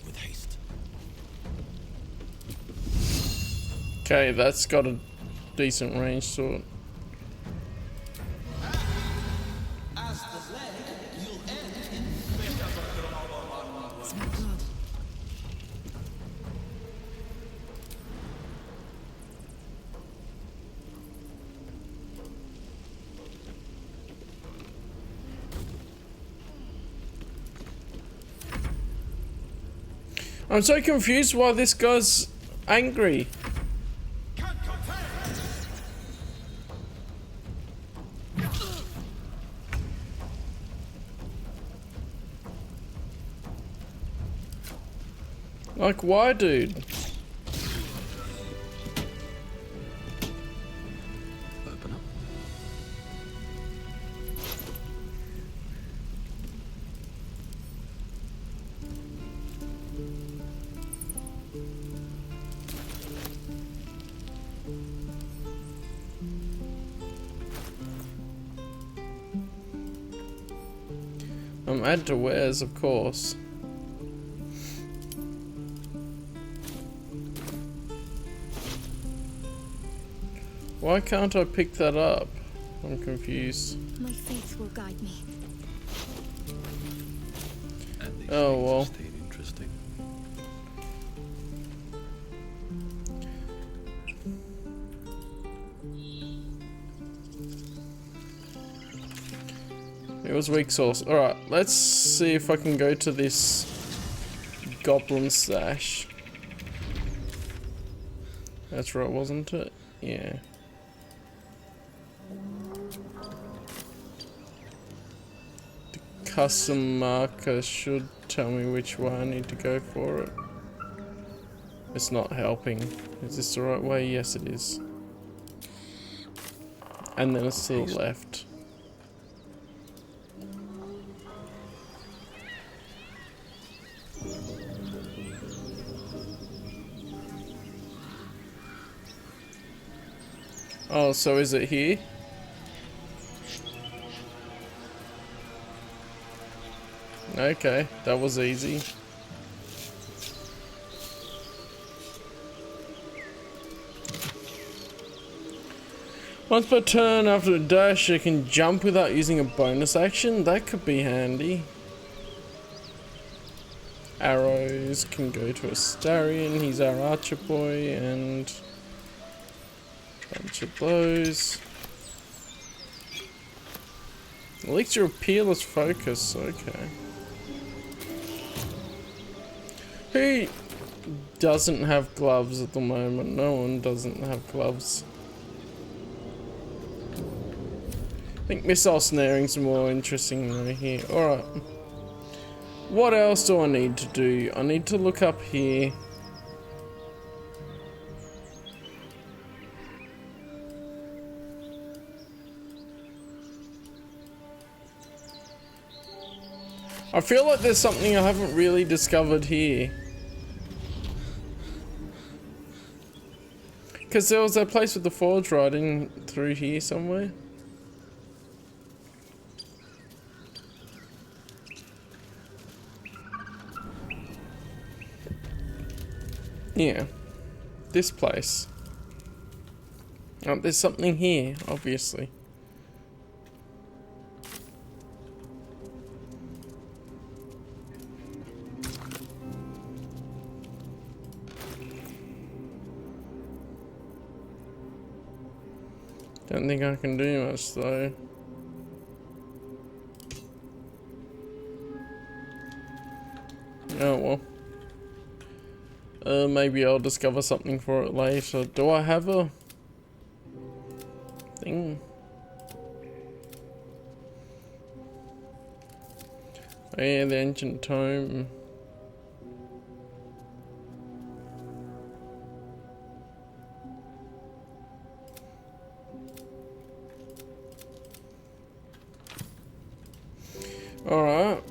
With haste. Okay, that's got a decent range to it. Smell blood. I'm so confused why this guy's angry. Like, why, dude? Open up. Add to wares, of course. Why can't I pick that up? I'm confused. My faith will guide me. Oh well. Stayed interesting. It was weak sauce. Alright, let's see if I can go to this goblin stash. That's right, wasn't it? Yeah. The custom marker should tell me which way I need to go for it. It's not helping. Is this the right way? Yes, it is. And then it's to the left. Oh, so is it here? Okay, that was easy. Once per turn after a dash, you can jump without using a bonus action. That could be handy. Arrows can go to Astarion. He's our archer boy, and a bunch of those. Elixir of Peerless Focus. Okay. Who doesn't have gloves at the moment? No one doesn't have gloves. I think missile snaring's more interesting though here. Alright. What else do I need to do? I need to look up here. I feel like there's something I haven't really discovered here. Because there was that place with the forge right in through here somewhere. Yeah, this place. Oh, there's something here, obviously. Don't think I can do much though. Oh well. Maybe I'll discover something for it later. Do I have a thing? Oh yeah, the ancient tome. Alright.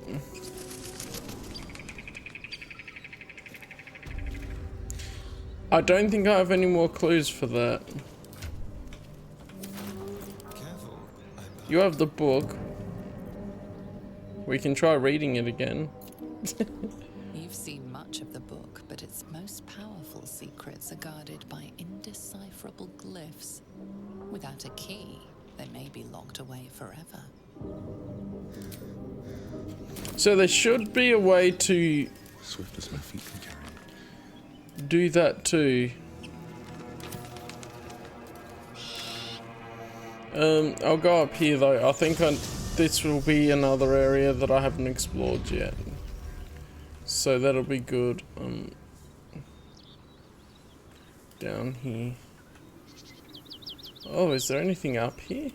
I don't think I have any more clues for that. Careful. You have the book. We can try reading it again. You've seen much of the book, but its most powerful secrets are guarded by indecipherable glyphs. Without a key, they may be locked away forever. So there should be a way to Swift as my feet can carry. do that too. I'll go up here though. I think this will be another area that I haven't explored yet. So that'll be good. Down here. Oh, is there anything up here?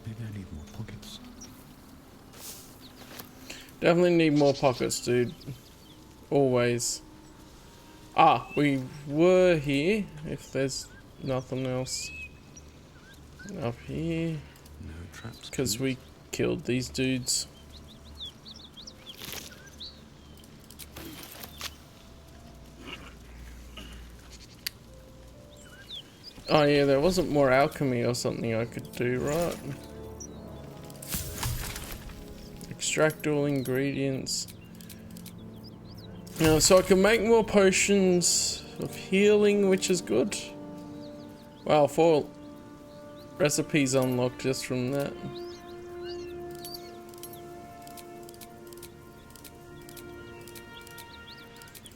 Maybe I need more pockets. Definitely need more pockets, dude. Always. Ah, we were here, if there's nothing else up here. No traps. Because we killed these dudes. Oh yeah, there wasn't more alchemy or something I could do, right? Extract all ingredients. So I can make more potions of healing, which is good. Wow, 4 recipes unlocked just from that.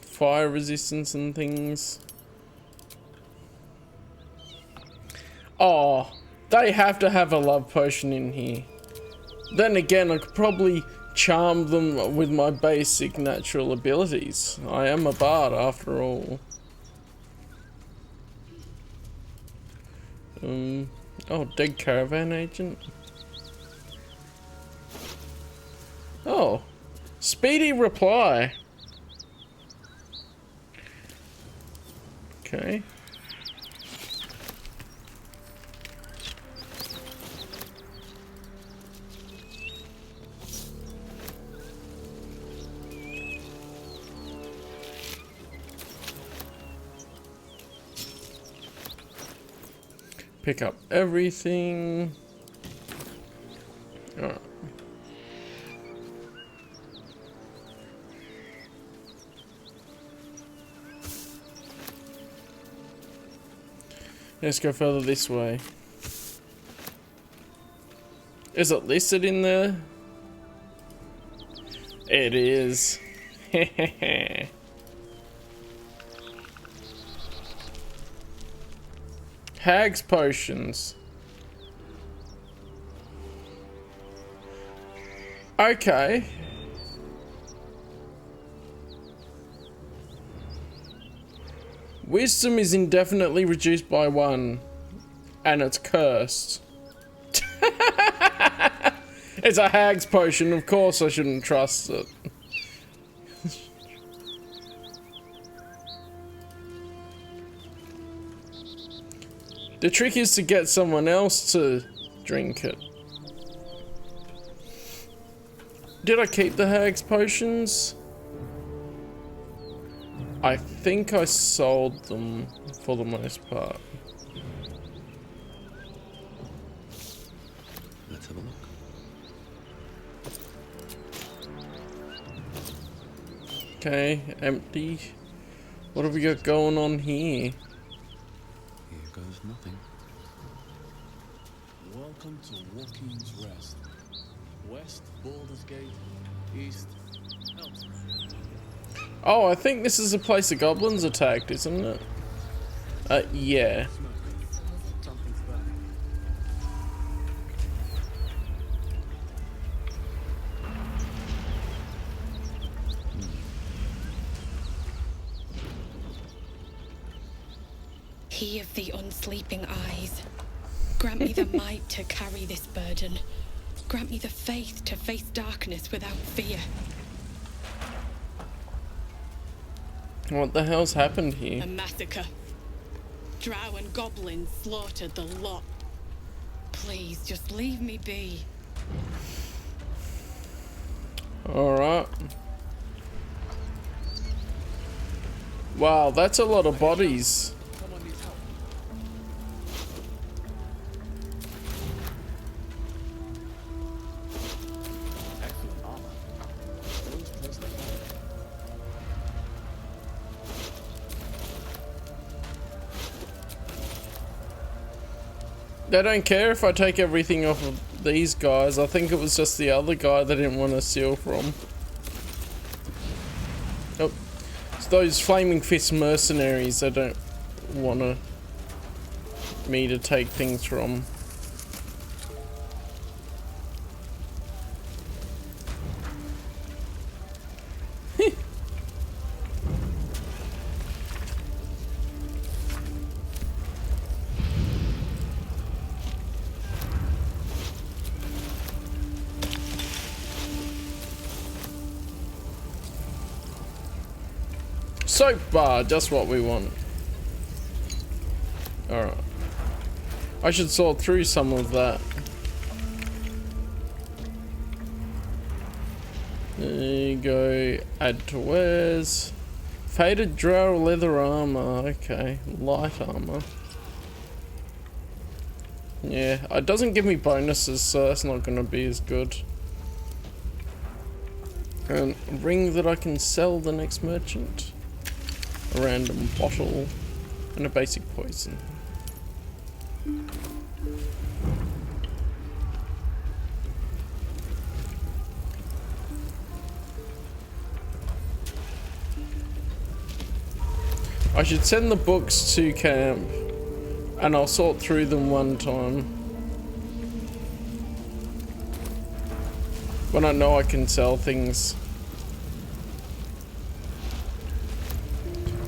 Fire resistance and things. Oh, they have to have a love potion in here. Then again, I could probably charm them with my basic natural abilities. I am a bard after all. Oh, dead caravan agent. Oh, speedy reply. Okay. Pick up everything. Alright. Let's go further this way. Is it listed in there? It is. Hehehe. Hag's potions. Okay. Wisdom is indefinitely reduced by 1. And it's cursed. It's a hag's potion, of course I shouldn't trust it. The trick is to get someone else to drink it. Did I keep the hag's potions? I think I sold them for the most part. Let's have a look. Okay, empty. What have we got going on here? Here goes nothing. Welcome to Walking's Rest. West, Baldur's Gate. East, Elsewhere. Oh, I think this is the place the goblins attacked, isn't it? Yeah. Something's burning. He of the unsleeping eyes, grant me the might to carry this burden. Grant me the faith to face darkness without fear. What the hell's happened here? A massacre. Drow and goblins slaughtered the lot. Please, just leave me be. Alright. Wow, that's a lot of bodies. Someone needs help. Excellent armor. Those trust the fire. They don't care if I take everything off of these guys. I think it was just the other guy they didn't want to steal from. Oh, it's those Flaming Fist mercenaries they don't want me to take things from. Soap bar, just what we want. Alright. I should sort through some of that. There you go. Add to wares. Faded drow leather armor. Okay. Light armor. Yeah, it doesn't give me bonuses, so that's not going to be as good. A ring that I can sell the next merchant. A random bottle. And a basic poison. I should send the books to camp. And I'll sort through them one time. When I know I can sell things.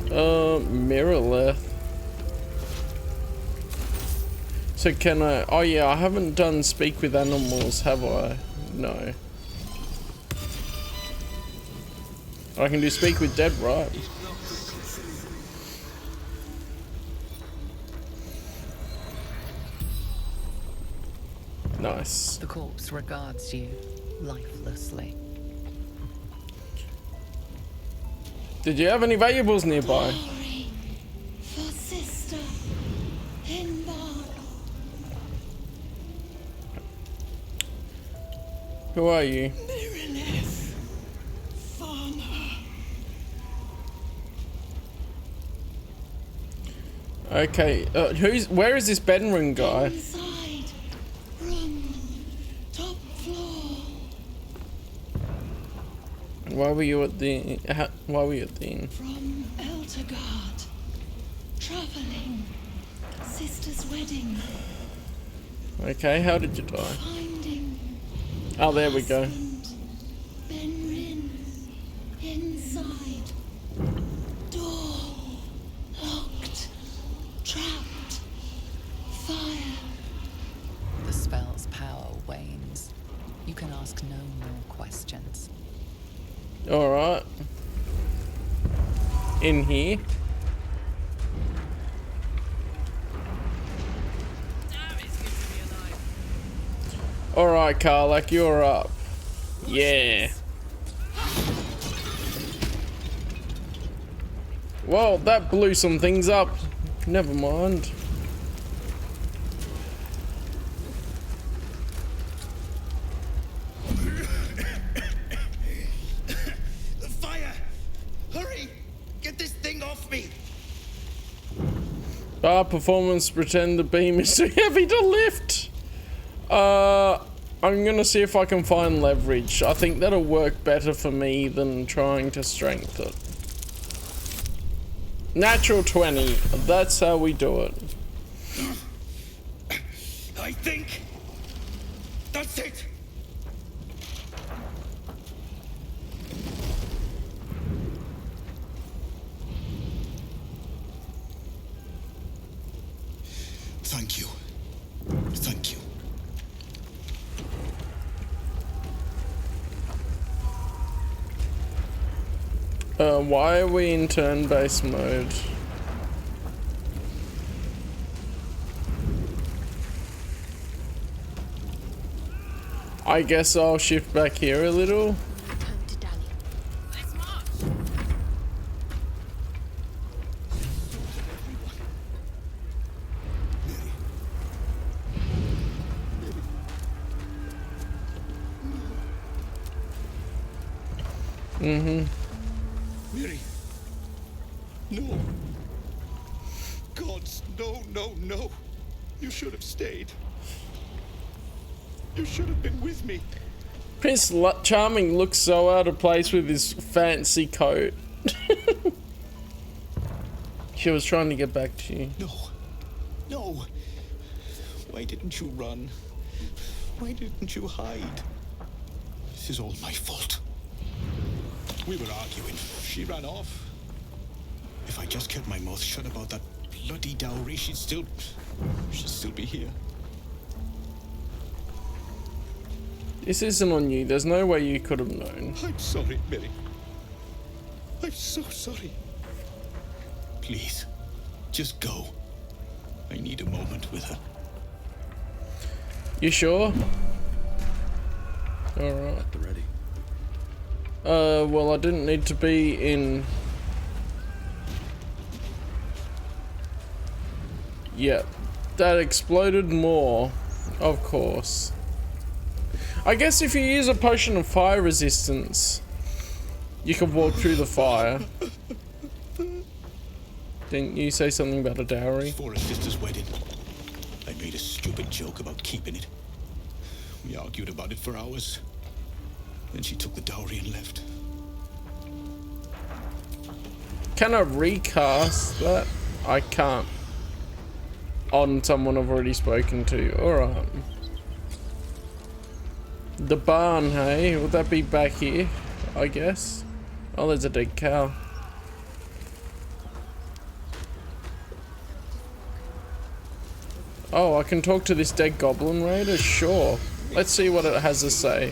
Mirrorlith. So can I... Oh yeah, I haven't done speak with animals, have I? No. I can do speak with dead, right? Nice. The corpse regards you lifelessly. Did you have any valuables nearby? Glory for sister in Baldur. Who are you? Mirrorlith, farmer. Okay, where is this bedroom guy? Inside room, top floor. Why were you at the inn? From Eltergard, traveling, sister's wedding. Okay, how did you die? Finding Oh, there we go. husband, Benrin, inside, door locked, trapped, fire. The spell's power wanes. You can ask no more questions. Alright. In here. Alright, Karlak, you're up. Yeah. Well, that blew some things up. Never mind. Fire! Hurry! Get this thing off me! Bar performance, pretend the beam is too heavy to lift. I'm gonna see if I can find leverage. I think that'll work better for me than trying to strength it. Natural 20. That's how we do it. I think that's it. Thank you. Thank you. Why are we in turn-based mode? I guess I'll shift back here a little. Mary. No. Gods, no, no, no. You should have stayed. You should have been with me. Prince Charming looks so out of place with his fancy coat. She was trying to get back to you. No. No. Why didn't you run? Why didn't you hide? This is all my fault. We were arguing. She ran off. If I just kept my mouth shut about that bloody dowry, she'd still be here. This isn't on you. There's no way you could have known. I'm sorry, Mary. I'm so sorry. Please, just go. I need a moment with her. You sure? Alright. At the ready. Well, I didn't need to be in... Yeah, that exploded more, of course. I guess if you use a potion of fire resistance, you can walk through the fire. Didn't you say something about a dowry? For a sister's wedding, I made a stupid joke about keeping it. We argued about it for hours. Then she took the dowry and left. Can I recast that? I can't. On someone I've already spoken to. Alright. The barn, hey? Would that be back here? I guess. Oh, there's a dead cow. Oh, I can talk to this dead goblin raider? Sure. Let's see what it has to say.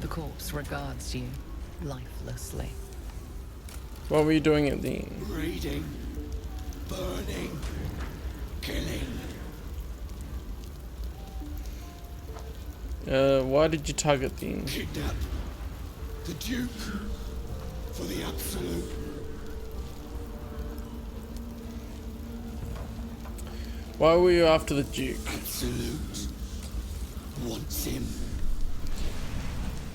The corpse regards you lifelessly. What were you doing at the end? Raiding, burning, killing. Why did you target the end? Kidnap the Duke for the Absolute. Why were you after the Duke? Absolute wants him.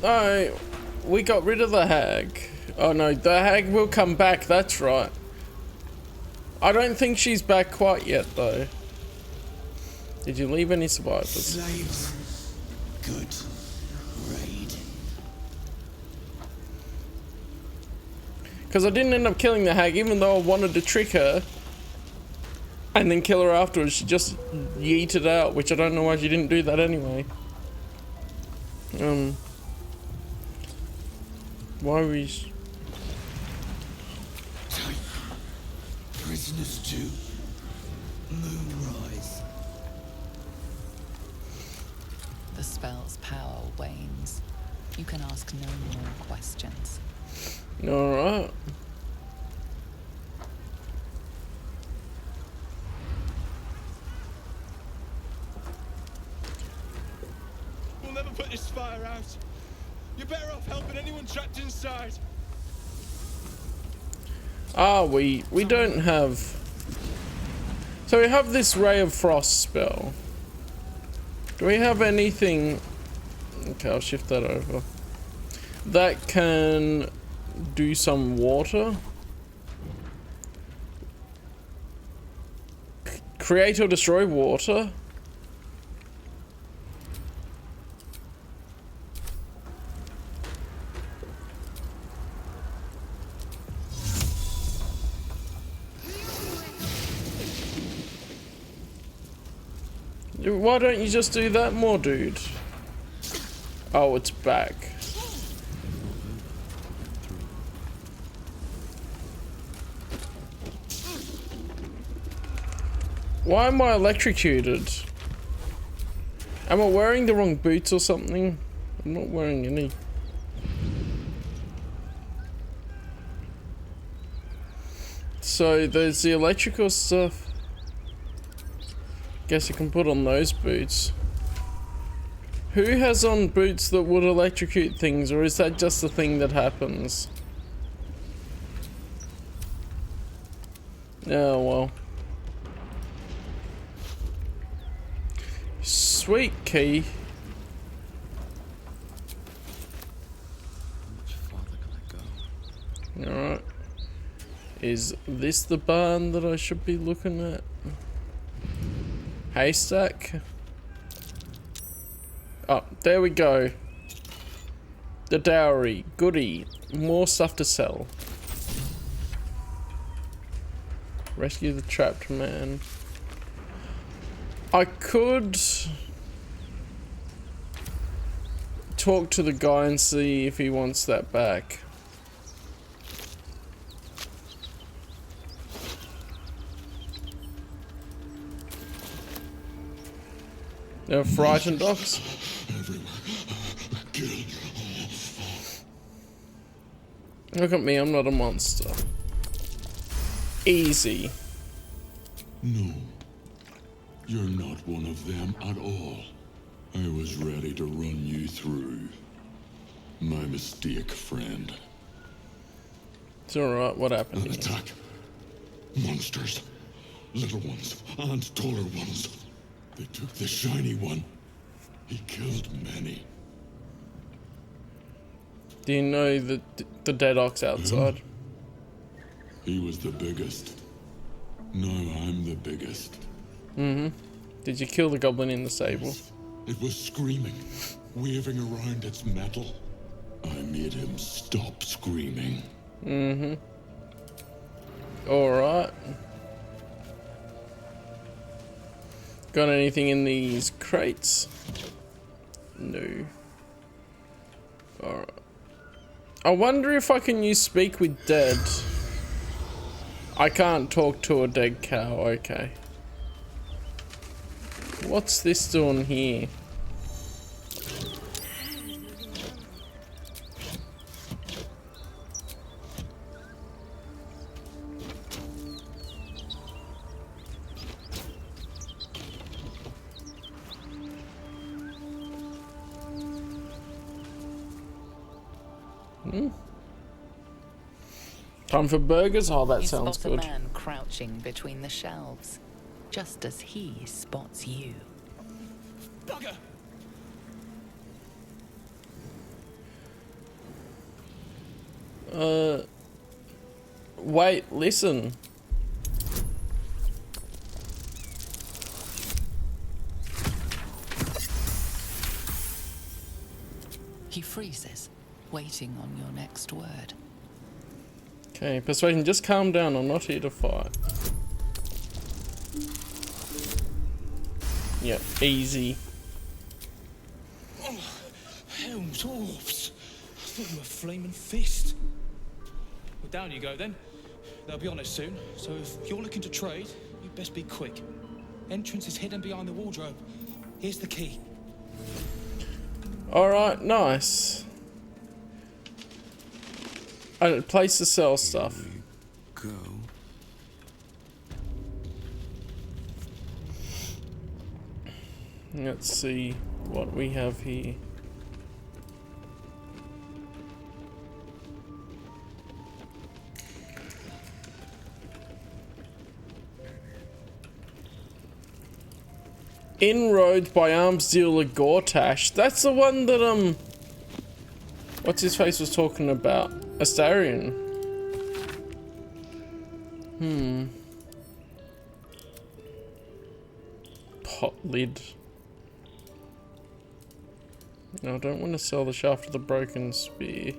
No, we got rid of the hag. Oh no, the hag will come back, that's right. I don't think she's back quite yet though. Did you leave any survivors? Slaves. Good raid. Because I didn't end up killing the hag, even though I wanted to trick her and then kill her afterwards. She just yeeted out, which I don't know why she didn't do that anyway. Why are we... Take prisoners to Moonrise. The spell's power wanes. You can ask no more questions. Alright. We'll never put this fire out. You're better off helping anyone trapped inside. Ah, we don't have... So we have this Ray of Frost spell. Do we have anything... Okay, I'll shift that over. That can do some water. Create or destroy water. Why don't you just do that more, dude? Oh, it's back. Why am I electrocuted? Am I wearing the wrong boots or something? I'm not wearing any. So there's the electrical stuff. Guess you can put on those boots. Who has on boots that would electrocute things, or is that just a thing that happens? Oh well. Sweet key. How much farther can I go? Alright. Is this the barn that I should be looking at? Haystack? Oh, there we go. The dowry. Goody. More stuff to sell. Rescue the trapped man. I could talk to the guy and see if he wants that back. They're frightened dogs. Look at me, I'm not a monster. Easy. No, you're not one of them at all. I was ready to run you through. My mistake, friend. It's alright, what happened? An attack. Monsters. Little ones and taller ones. They took the shiny one. He killed many. Do you know the dead ox outside? He was the biggest. Now I'm the biggest. Mm-hmm. Did you kill the goblin in the stable? It was screaming, waving around its metal. I made him stop screaming. Mm-hmm. Alright. Got anything in these crates? No. Alright. I wonder if I can use speak with dead. I can't talk to a dead cow, okay. What's this doing here? Time for burgers? Oh, that sounds good. You spot a man crouching between the shelves, just as he spots you. Bugger! Wait, listen. He freezes, waiting on your next word. Okay, persuasion, just calm down. I'm not here to fight. Yep, easy. Oh, helms, orbs. I thought you were a flaming fist. Well, down you go then. They'll be on it soon, so if you're looking to trade, you'd best be quick. Entrance is hidden behind the wardrobe. Here's the key. Alright, nice. A place to sell stuff. Go. Let's see what we have here. Inroads by arms dealer Gortash. That's the one that what's his face was talking about. Astarion. Pot lid. No, I don't want to sell the shaft of the broken spear.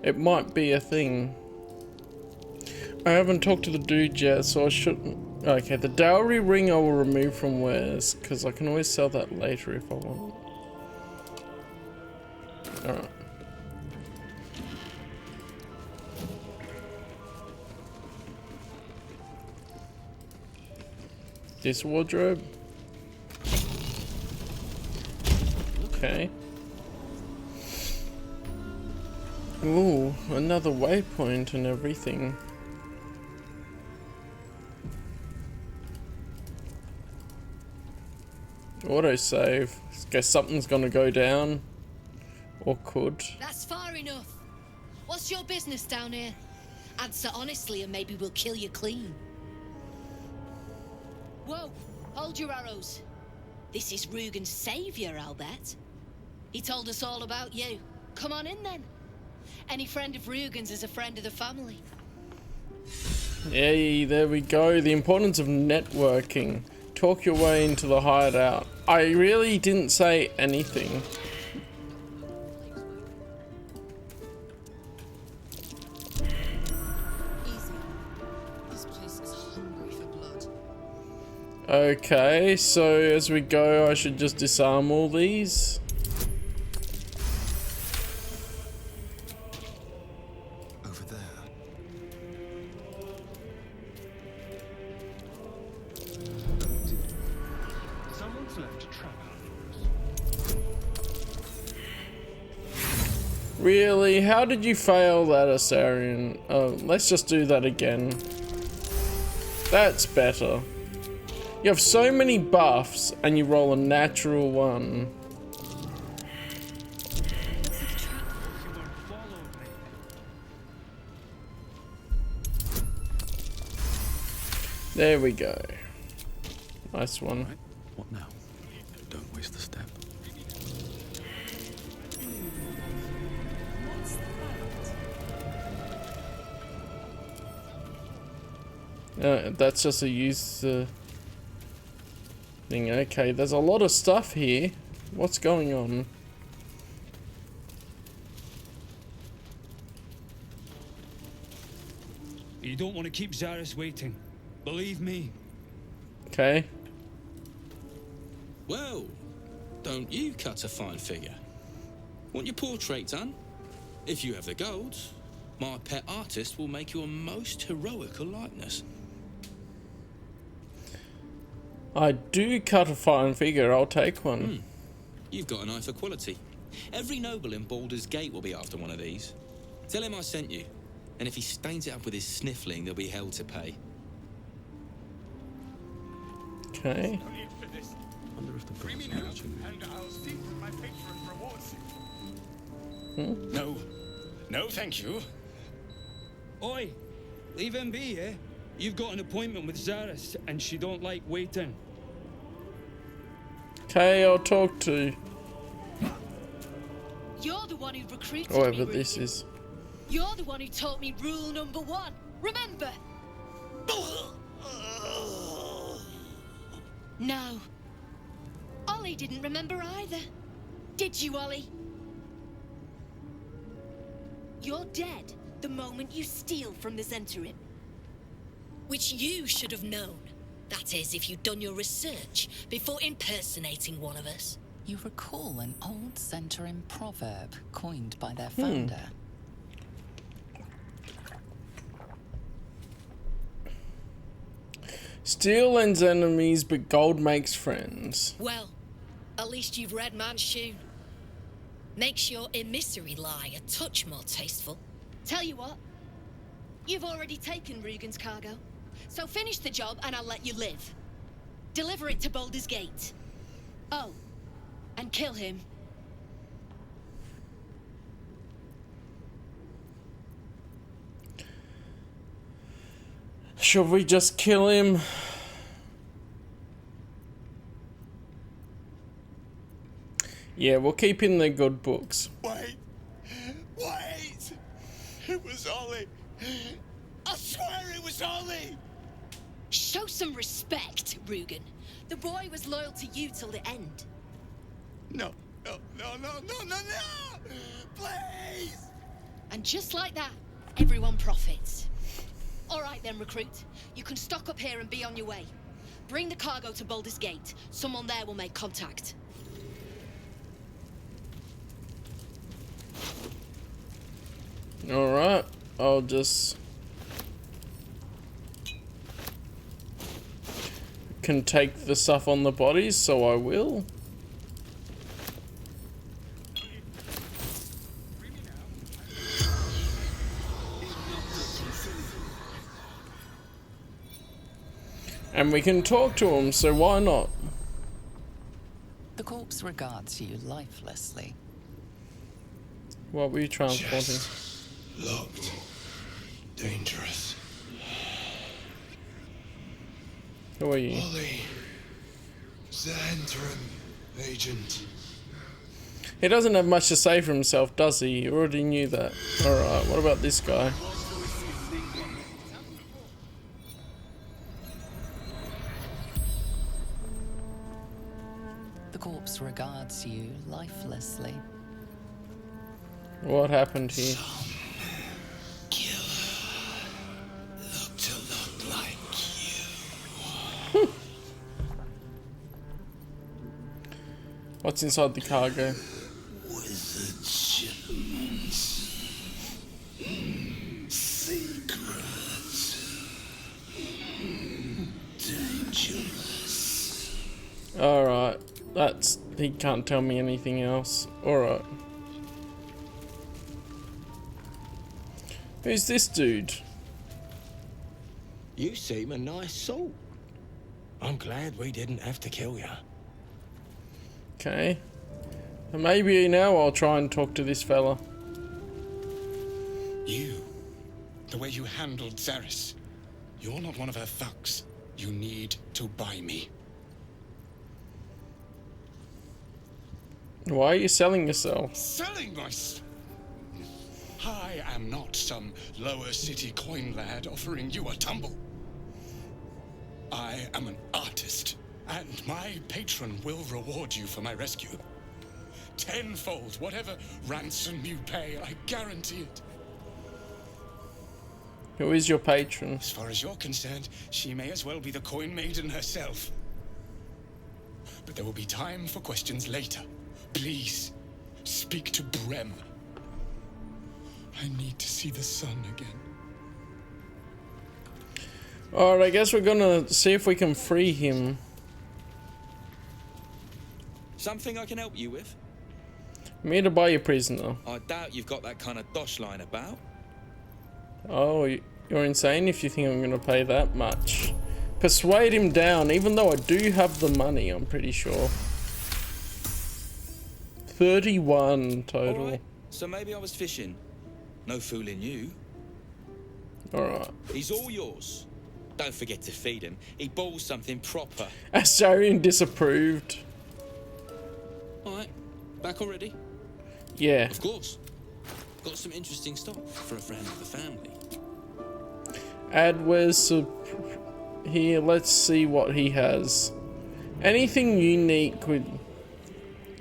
It might be a thing. I haven't talked to the dude yet, so I shouldn't. Okay, the dowry ring I will remove from wares, because I can always sell that later if I want. Alright. This wardrobe? Okay. Ooh, another waypoint and everything. Autosave. Guess something's gonna go down. Or could. That's far enough. What's your business down here? Answer honestly and maybe we'll kill you clean. Whoa, hold your arrows. This is Rugen's savior, I'll bet. He told us all about you. Come on in then. Any friend of Rugen's is a friend of the family. Yay, there we go. The importance of networking. Talk your way into the hideout. I really didn't say anything. Okay, so as we go, I should just disarm all these. Over there. Someone's left a trap. Really? How did you fail that, Astarion? Let's just do that again. That's better. You have so many buffs, and you roll a natural one. There we go. Nice one. Right. What now? Don't waste the step. That's just a use thing. Okay, there's a lot of stuff here. What's going on? You don't want to keep Zaris waiting. Believe me. Okay. Well, don't you cut a fine figure? Want your portrait done? If you have the gold, my pet artist will make you a most heroical likeness. I do cut a fine figure, I'll take one. You've got an eye for quality. Every noble in Baldur's Gate will be after one of these. Tell him I sent you, and if he stains it up with his sniffling, there'll be hell to pay. Okay. Wonder if the gods are watching me. And I'll see what my patron rewards you. No. No, thank you. Oi! Leave him be, eh? You've got an appointment with Zaris, and she don't like waiting. Okay, I'll talk to You're the one who recruited whoever me, this Ruben. is. You're the one who taught me rule number 1. Remember? No. Ollie didn't remember either. Did you, Ollie? You're dead the moment you steal from the Zentarim. Which you should have known. That is, if you'd done your research before impersonating one of us. You recall an old Zentarim proverb coined by their founder. Steel ends enemies, but gold makes friends. Well, at least you've read Manchun. Makes your emissary lie a touch more tasteful. Tell you what, you've already taken Rugen's cargo. So finish the job and I'll let you live. Deliver it to Baldur's Gate. Oh, and kill him. Should we just kill him? Yeah, we'll keep in the good books. Wait! Wait! It was Ollie! I swear it was Ollie! Show some respect, Rugen. The boy was loyal to you till the end. No, no, no, no, no, no, no! Please! And just like that, everyone profits. All right then, recruit. You can stock up here and be on your way. Bring the cargo to Baldur's Gate. Someone there will make contact. Alright, I'll just... can take the stuff on the bodies, so I will. And we can talk to him, so why not? The corpse regards you lifelessly. What were you transporting? Locked. Dangerous. Who are you? Ollie. Zantrum agent. He doesn't have much to say for himself, does he? You already knew that. Alright, what about this guy? The corpse regards you lifelessly. What happened here? Looked a lot like What's inside the cargo? wizard shipments. Secrets. Dangerous. Alright, he can't tell me anything else. Alright. Who's this dude? You seem a nice soul. I'm glad we didn't have to kill you. Okay. Maybe now I'll try and talk to this fella. You. The way you handled Zaris. You're not one of her thugs. You need to buy me. Why are you selling yourself? Selling myself? I am not some lower city coin lad offering you a tumble. I am an artist, and my patron will reward you for my rescue. Tenfold, whatever ransom you pay, I guarantee it. Who is your patron? As far as you're concerned, she may as well be the coin maiden herself. but there will be time for questions later. Please, speak to Brem. I need to see the sun again. Alright, I guess we're gonna see if we can free him. Something I can help you with? I'm here to buy you prisoner. I doubt you've got that kind of dosh line about. Oh, you're insane if you think I'm gonna pay that much. Persuade him down, even though I do have the money, I'm pretty sure. 31 total. Alright, so maybe I was fishing. No fooling you. Alright. He's all yours. Don't forget to feed him. He balls something proper. Astarion disapproved. Alright, back already? Yeah. Of course. Got some interesting stuff for a friend of the family. Add where's here, let's see what he has. Anything unique with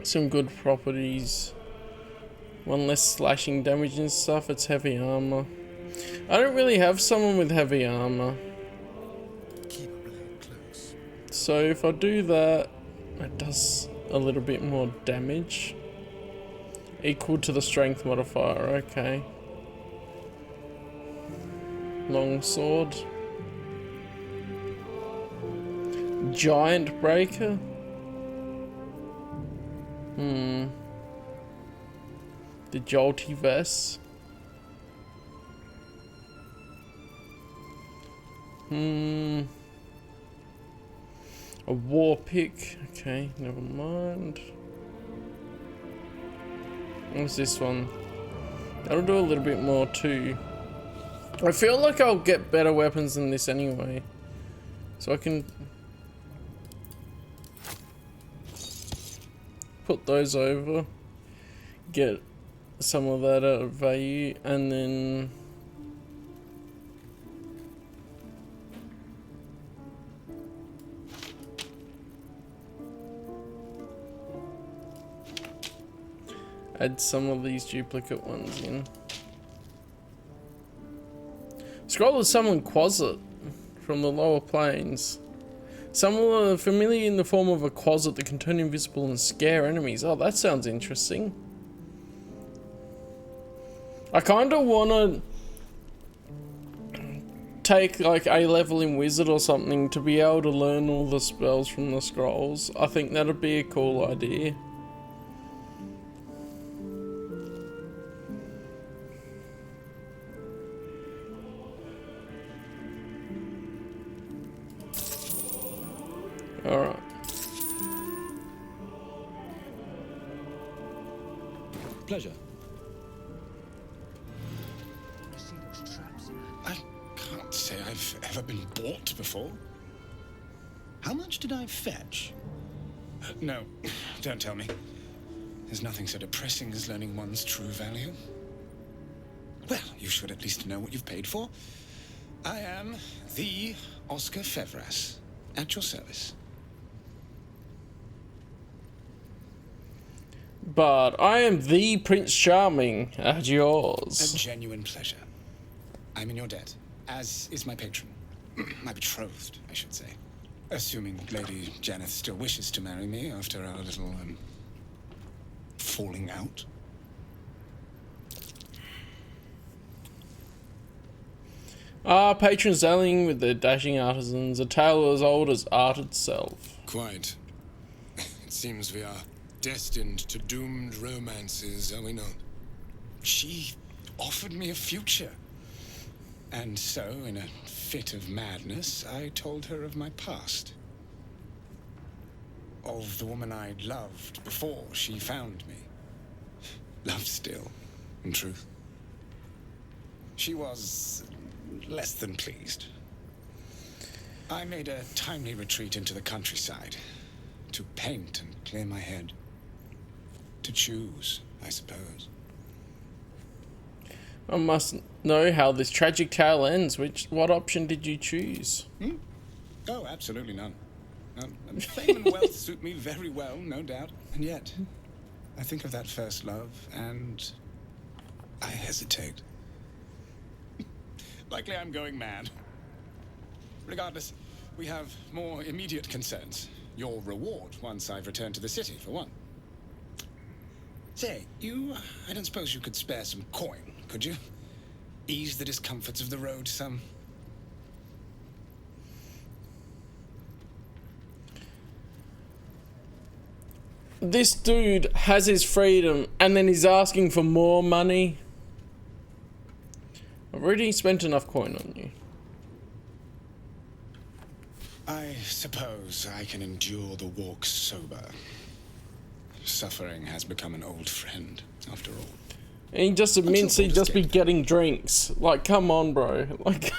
some good properties. One less slashing damage and stuff, it's heavy armor. I don't really have someone with heavy armor. So if I do that, it does a little bit more damage. Equal to the strength modifier, okay. Longsword. Giant breaker. The jolty vest. A war pick. Okay, never mind. What's this one? That'll do a little bit more too. I feel like I'll get better weapons than this anyway. So I can put those over. Get some of that out of value and then add some of these duplicate ones in. Scroll of Summon Quasit from the lower planes. Summon a familiar in the form of a Quasit that can turn invisible and scare enemies. Oh, that sounds interesting. I kind of want to take like a level in Wizard or something to be able to learn all the spells from the scrolls. I think that'd be a cool idea. Alright. Pleasure. I can't say I've ever been bought before. How much did I fetch? No, don't tell me. There's nothing so depressing as learning one's true value. Well, you should at least know what you've paid for. I am the Oscar Fevras, at your service. But I am the Prince Charming at yours. A genuine pleasure. I'm in your debt, as is my patron. My betrothed, I should say. Assuming Lady Janeth still wishes to marry me after our little, falling out. Patrons dallying with their dashing artisans, a tale as old as art itself. Quite. It seems we are destined to doomed romances, are we not? She offered me a future. And so, in a fit of madness, I told her of my past. Of the woman I'd loved before she found me. Love still, in truth. She was less than pleased. I made a timely retreat into the countryside. To paint and clear my head. To choose, I suppose. I must know how this tragic tale ends. What option did you choose? Oh, absolutely none. Fame and wealth suit me very well, no doubt. And yet, I think of that first love, and I hesitate. Likely I'm going mad. Regardless, we have more immediate concerns. your reward once I've returned to the city, for one. Say, I don't suppose you could spare some coin, could you? Ease the discomforts of the road some. This dude has his freedom and then he's asking for more money. I've already spent enough coin on you. I suppose I can endure the walk sober. Suffering has become an old friend, after all. And he just admits he'd just be getting drinks. Like, come on, bro. Like...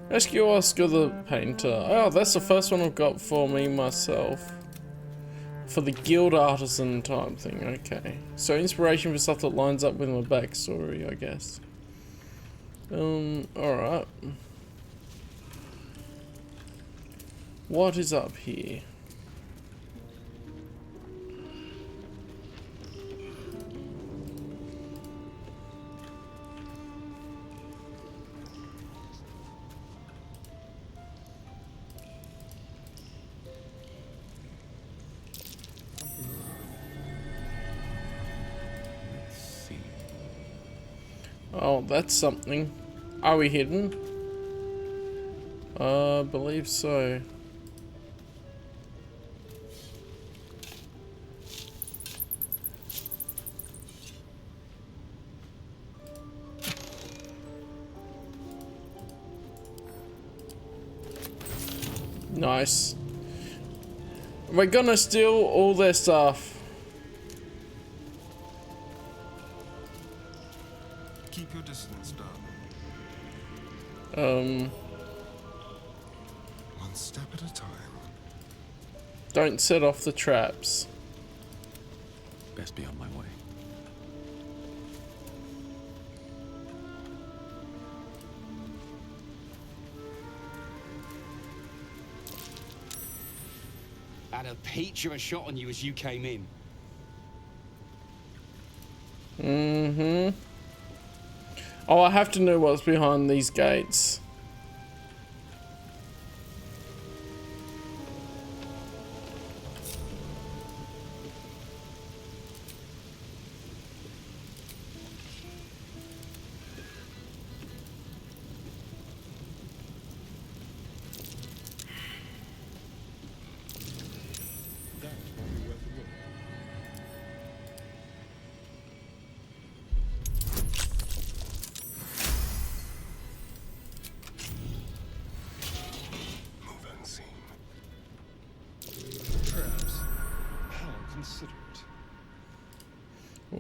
Rescue Oscar the Painter. Oh, that's the first one I've got for me myself. For the guild artisan type thing, okay. So inspiration for stuff that lines up with my backstory, I guess. Alright. What is up here? Oh, that's something. Are we hidden? I believe so. Nice. We're gonna steal all their stuff. Keep your distance, darling. One step at a time. Don't set off the traps. Best be on my way. Had a peach of a shot on you as you came in. Mm-hmm. Oh, I have to know what's behind these gates.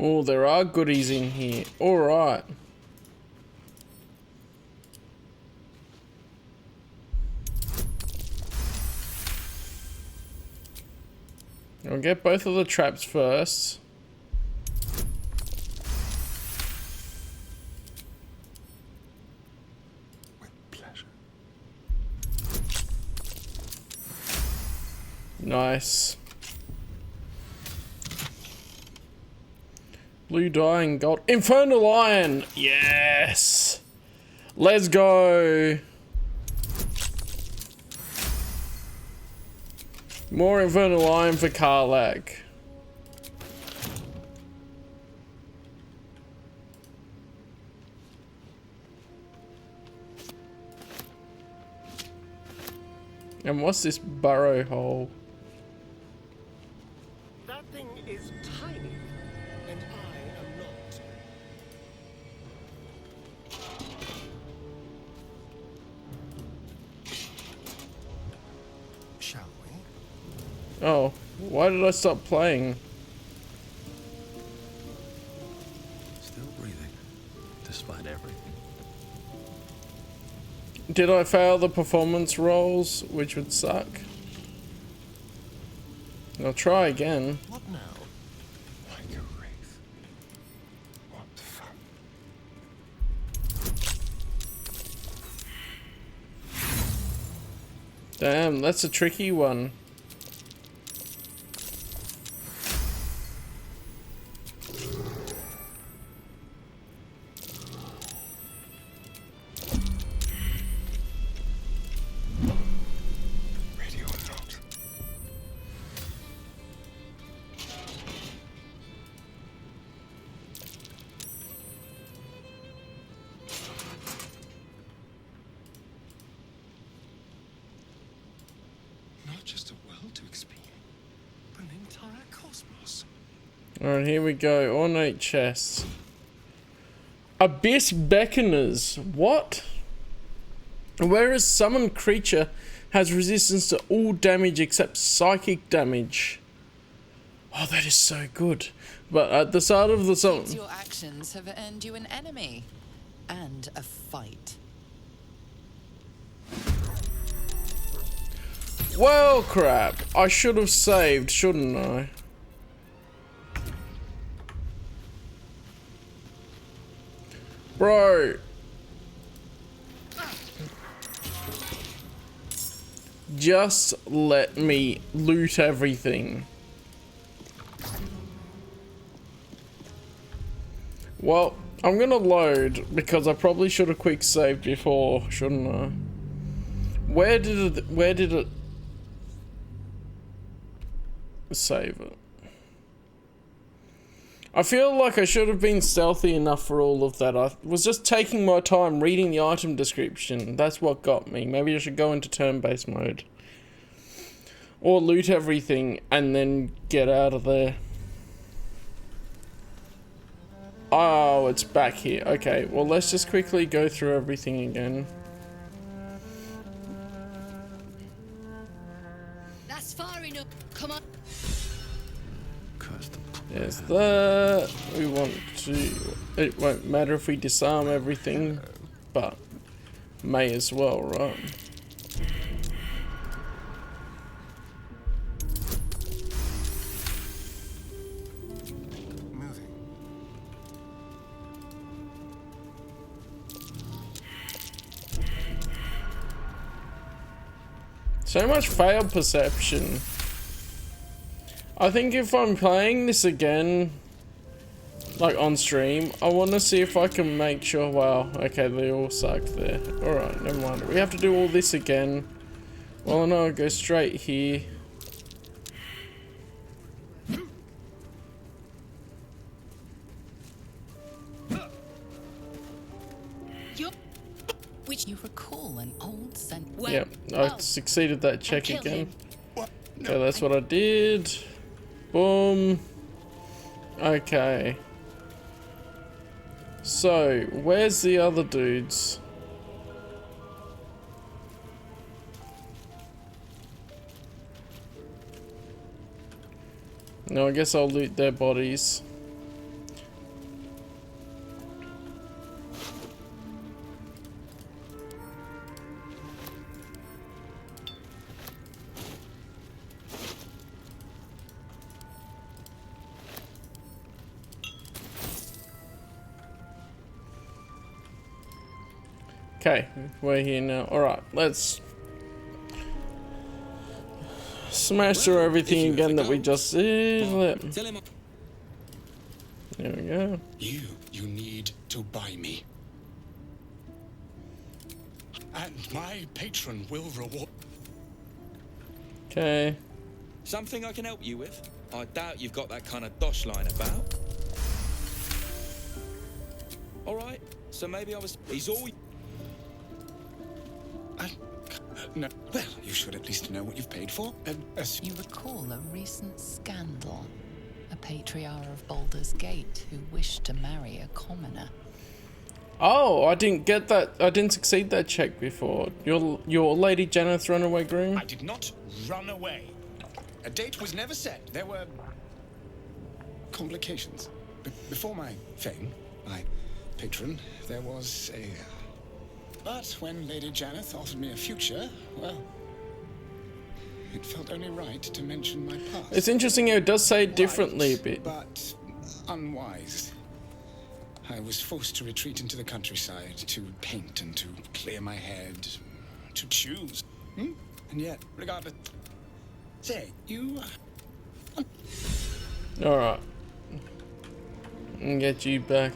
Oh, there are goodies in here. Alright. I'll get both of the traps first. With pleasure. Nice. Blue dye and gold. Infernal Iron! Yes! Let's go! More Infernal Iron for Callum. And what's this burrow hole? That thing is tiny, and I am not. Shall we? Oh, why did I stop playing? Still breathing, despite everything. Did I fail the performance rolls, which would suck? I'll try again. What now? Like a wraith. What fun. Damn, that's a tricky one. just a world to explore, but an entire cosmos. Alright, here we go. Ornate chest. Abyss Beckoners. What? Whereas summoned creature has resistance to all damage except psychic damage. Oh, that is so good. But at the start of the song... Your actions have earned you an enemy. And a fight. Well, crap. I should have saved, shouldn't I? Bro. Just let me loot everything. Well, I'm gonna load because I probably should have quick saved before, shouldn't I? Where did it save it? I feel like I should have been stealthy enough for all of that. I was just taking my time reading the item description. That's what got me. Maybe I should go into turn-based mode. Or loot everything and then get out of there. Oh, it's back here. Okay, well, let's just quickly go through everything again. That's far enough. Come on. There's that. We want to... It won't matter if we disarm everything, but may as well, right? So much failed perception. I think if I'm playing this again, like on stream, I want to see if I can make sure, wow, okay, they all sucked there. Alright, never mind. We have to do all this again. Well, no, I'll go straight here. Which you recall an old scent. Yep, I succeeded that check again. Okay, that's what I did. Boom. Okay. So, where's the other dudes? No, I guess I'll loot their bodies. Okay, we're here now. Alright, let's smash through everything again that we just did. There we go. You need to buy me. And my patron will reward. Okay. Something I can help you with? I doubt you've got that kind of dosh line about. Alright, so maybe he's all... No. Well, you should at least know what you've paid for. You recall a recent scandal. A patriarch of Baldur's Gate who wished to marry a commoner. Oh, I didn't get that. I didn't succeed that check before. Your Lady Janeth's runaway groom? I did not run away. A date was never set. There were complications. Before my fame, my patron, there was a... But when Lady Janeth offered me a future, well, it felt only right to mention my past. It's interesting how it does say it differently a bit. But unwise. I was forced to retreat into the countryside, to paint and to clear my head, to choose. And yet, regardless... Say, you... Alright. Get you back.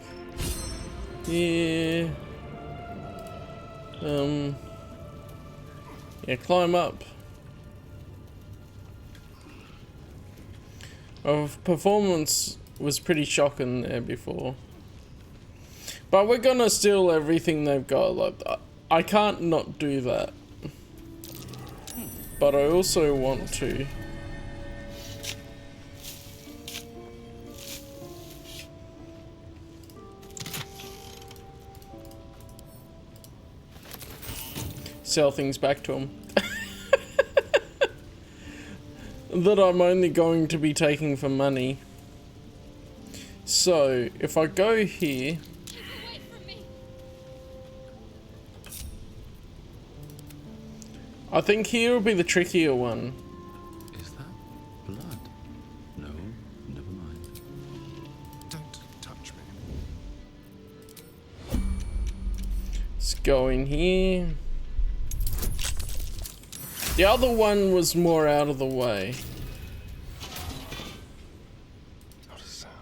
Yeah. Yeah, climb up. Our performance was pretty shocking there before. But we're gonna steal everything they've got. Like, I can't not do that. but I also want to sell things back to him that I'm only going to be taking for money. So if I go here, I think here will be the trickier one. Is that blood? No, never mind. Don't touch me. Let's go in here. The other one was more out of the way. Not a sound.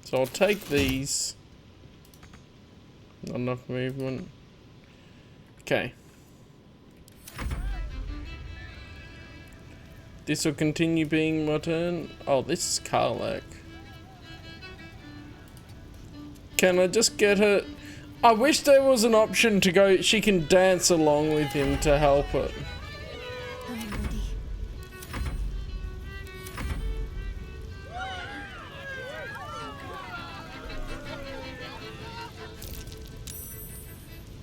So I'll take these. Not enough movement. Okay. This will continue being my turn. Oh, this is Karlak. Can I just get her? I wish there was an option to go. She can dance along with him to help it.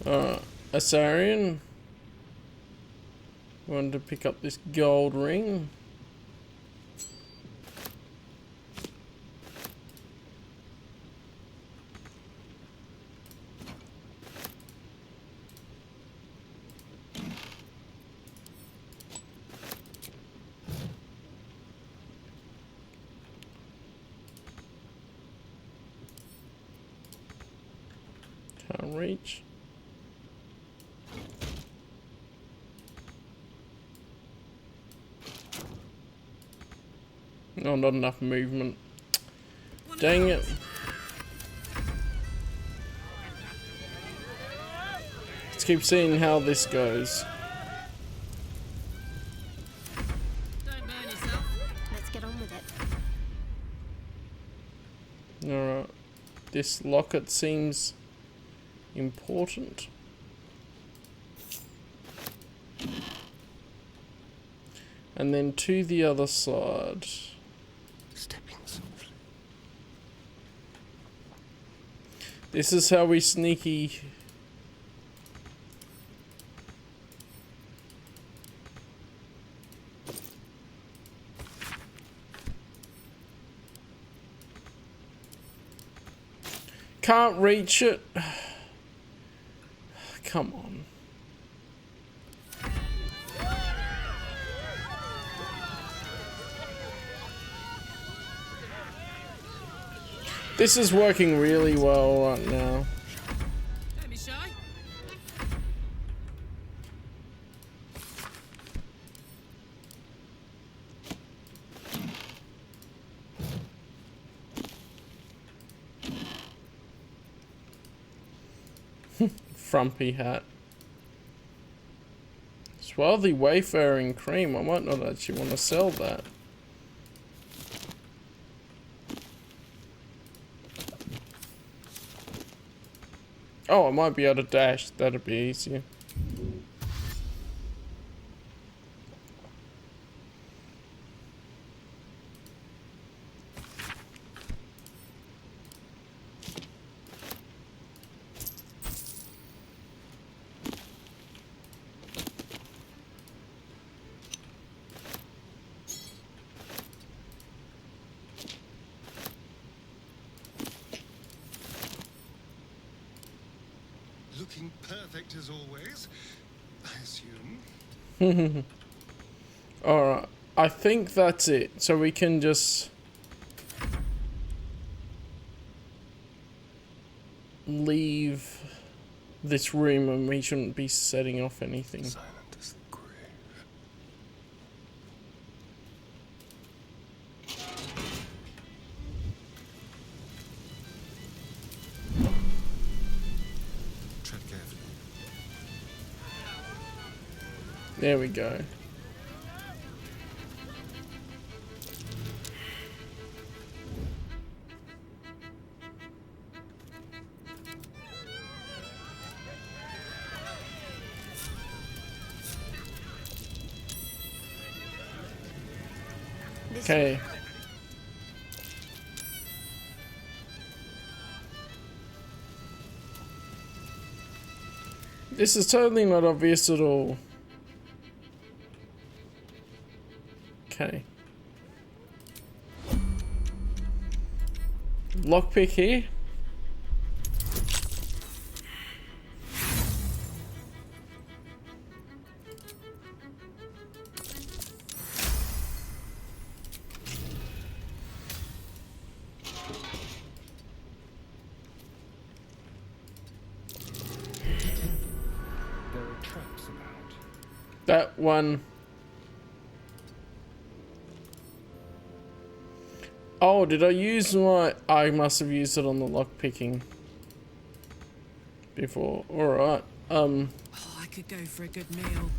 Alright, Asarian. Wanted to pick up this gold ring. Can't reach. No, not enough movement. Dang it. Let's keep seeing how this goes. Don't burn yourself. Let's get on with it. Alright. This locket seems important. And then to the other side. Stepping softly. This is how we sneaky. Can't reach it. Come on. This is working really well right now. Don't be shy. Frumpy hat. Swarthy wayfaring cream. I might not actually want to sell that. Oh, I might be able to dash. That'd be easier. Looking perfect as always, I assume. Alright, I think that's it. So we can just leave this room and we shouldn't be setting off anything. Silent as the grave. Tread carefully. There we go. Okay. This is totally not obvious at all. Okay. Lockpick here. There are traps about. That one. Oh, did I use my... I must have used it on the lockpicking before. Alright. Oh, I could go for a good meal.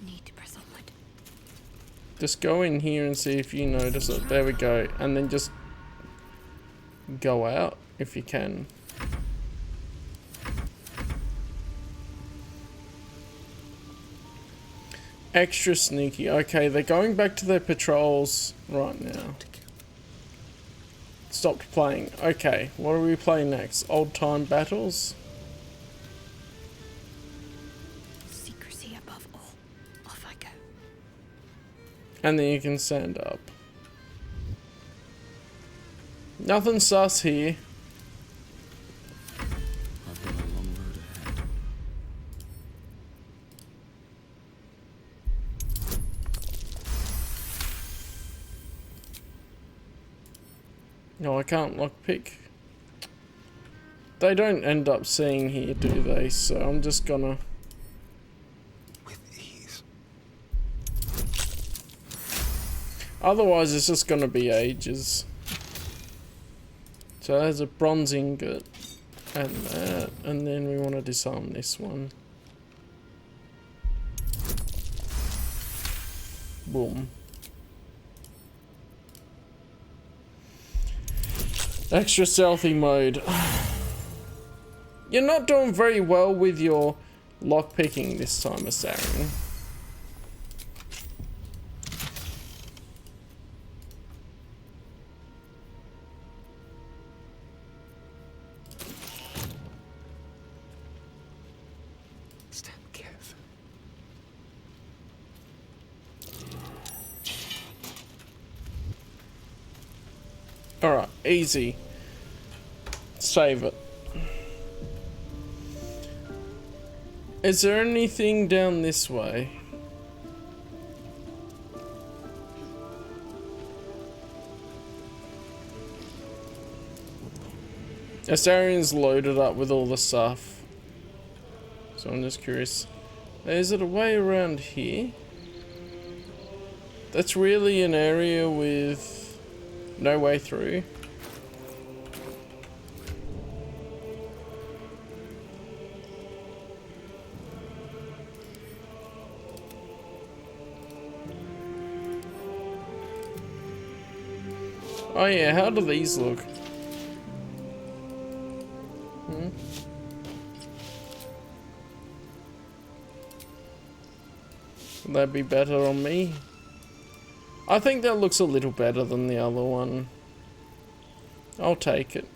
Need to press onward. Just go in here and see if you notice it. There we go. And then just go out if you can. Extra sneaky. Okay, they're going back to their patrols right now. Stopped playing. Okay, what do we play next? Old time battles? Secrecy above all. Off I go. And then you can stand up. Nothing sus here. I've got a long road ahead. No, I can't lockpick. They don't end up seeing here, do they? So I'm just gonna... With ease. Otherwise it's just gonna be ages. So there's a bronze ingot. And that. And then we want to disarm this one. Boom. Extra stealthy mode. You're not doing very well with your lockpicking this time, Astarion. Stand careful. Alright, easy. Save it. Is there anything down this way? Astarion's loaded up with all the stuff. So I'm just curious. Is it a way around here? That's really an area with no way through. Oh yeah, how do these look? Would that be better on me? I think that looks a little better than the other one. I'll take it.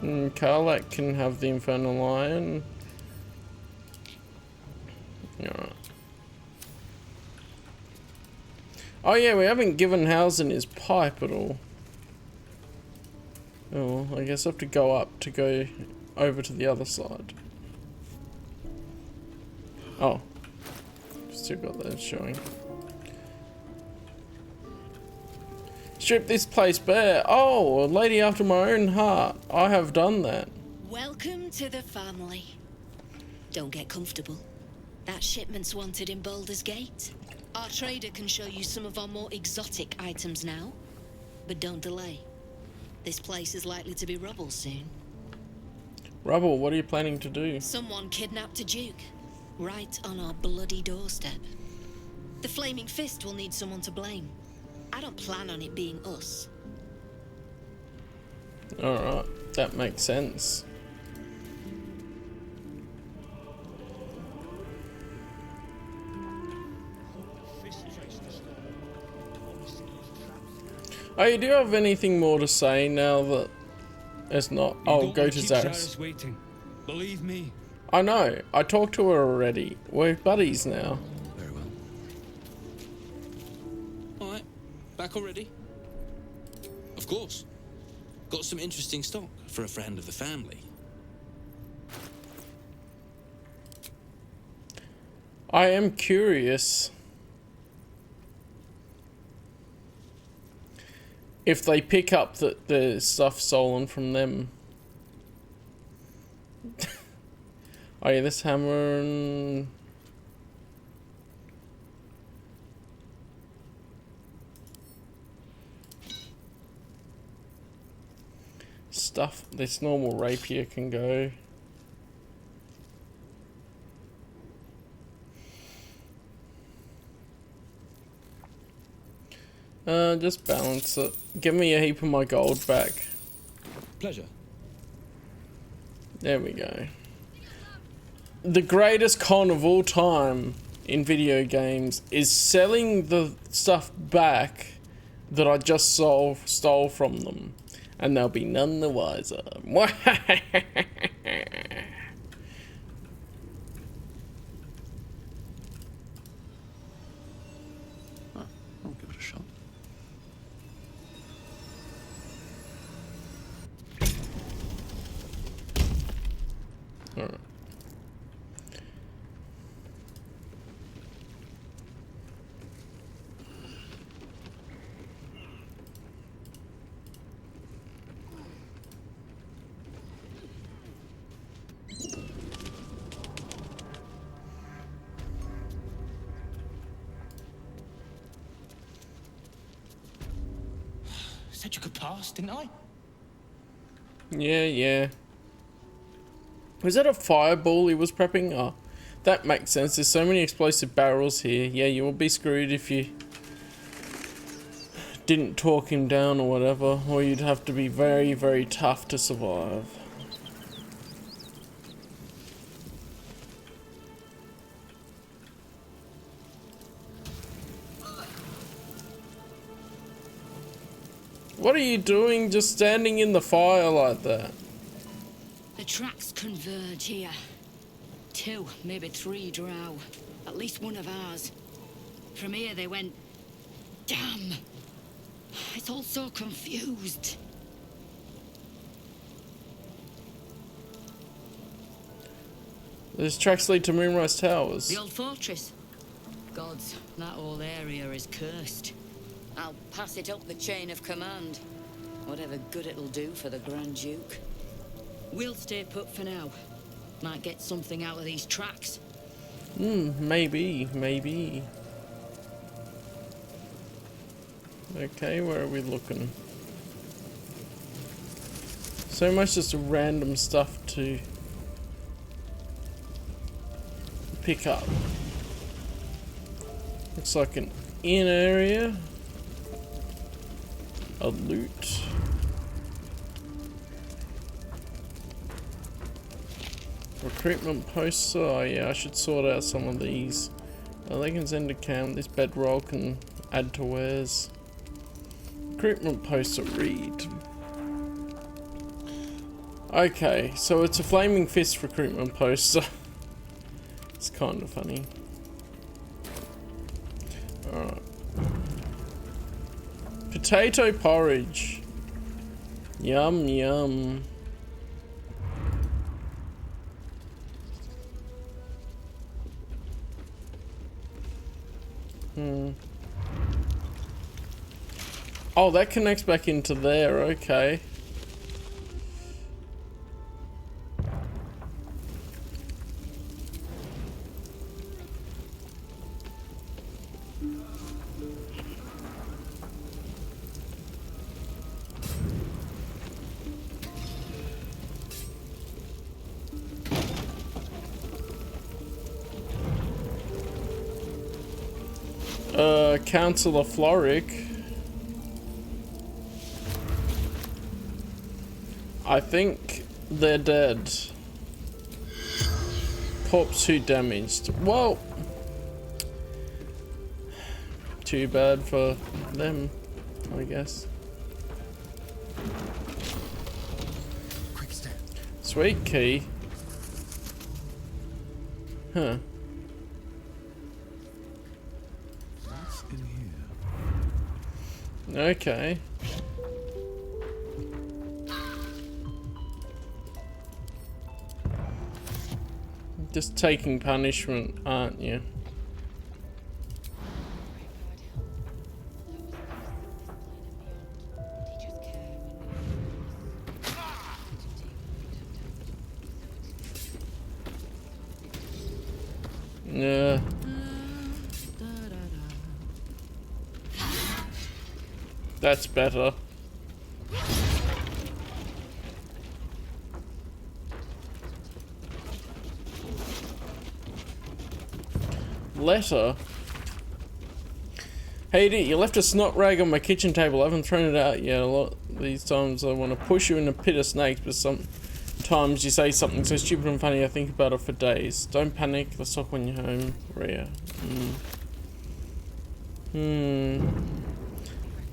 Karlak can have the Infernal Iron. Alright. Oh yeah, we haven't given Hausen his pipe at all. Oh, I guess I have to go up to go over to the other side. Oh. Still got that showing. Strip this place bare. Oh, a lady after my own heart. I have done that. Welcome to the family. Don't get comfortable. That shipment's wanted in Baldur's Gate. Our trader can show you some of our more exotic items now. But don't delay. This place is likely to be rubble soon. Rubble, what are you planning to do? Someone kidnapped a duke. Right on our bloody doorstep. The Flaming Fist will need someone to blame. I don't plan on it being us. Alright, that makes sense. Oh, you do have anything more to say now that it's not? I'll go to Zaris. Waiting. Believe me. I know. I talked to her already. We're buddies now. Very well. Alright, back already? Of course. Got some interesting stock for a friend of the family. I am curious if they pick up that the stuff stolen from them. Oh yeah, this hammer and... stuff. This normal rapier can go. Just balance it. Give me a heap of my gold back. Pleasure. There we go. The greatest con of all time in video games is selling the stuff back that I just stole from them. And they'll be none the wiser. I'll give it a shot. Alright. Said you could pass, didn't I? Yeah. Was that a fireball he was prepping? Oh, that makes sense. There's so many explosive barrels here. Yeah, you will be screwed if you didn't talk him down or whatever. Or you'd have to be very, very tough to survive. What are you doing just standing in the fire like that? The tracks converge here. 2, maybe 3 drow. At least one of ours. From here they went... Damn! It's all so confused. These tracks lead to Moonrise Towers. The old fortress. Gods, that whole area is cursed. I'll pass it up the chain of command. Whatever good it'll do for the Grand Duke. We'll stay put for now. Might get something out of these tracks. Maybe. Okay, where are we looking? So much just random stuff to pick up. Looks like an inn area. A loot. Recruitment posts. Oh yeah, I should sort out some of these. They can send to camp. This bedroll can add to wares. Recruitment posts are read. Okay, so it's a flaming fist recruitment poster. It's kind of funny. Alright. Potato porridge. Yum yum. Oh, that connects back into there, okay. Councillor Floric. I think they're dead. Corpse 2 damaged. Well, too bad for them, I guess. Quick step. Sweet key. Huh. What's in here? Okay. Just taking punishment, aren't you? Yeah. That's better. Letter. Hey, dude, you left a snot rag on my kitchen table. I haven't thrown it out yet. A lot of these times I want to push you in a pit of snakes, but sometimes you say something so stupid and funny I think about it for days. Don't panic. Let's talk when you're home. Rhea.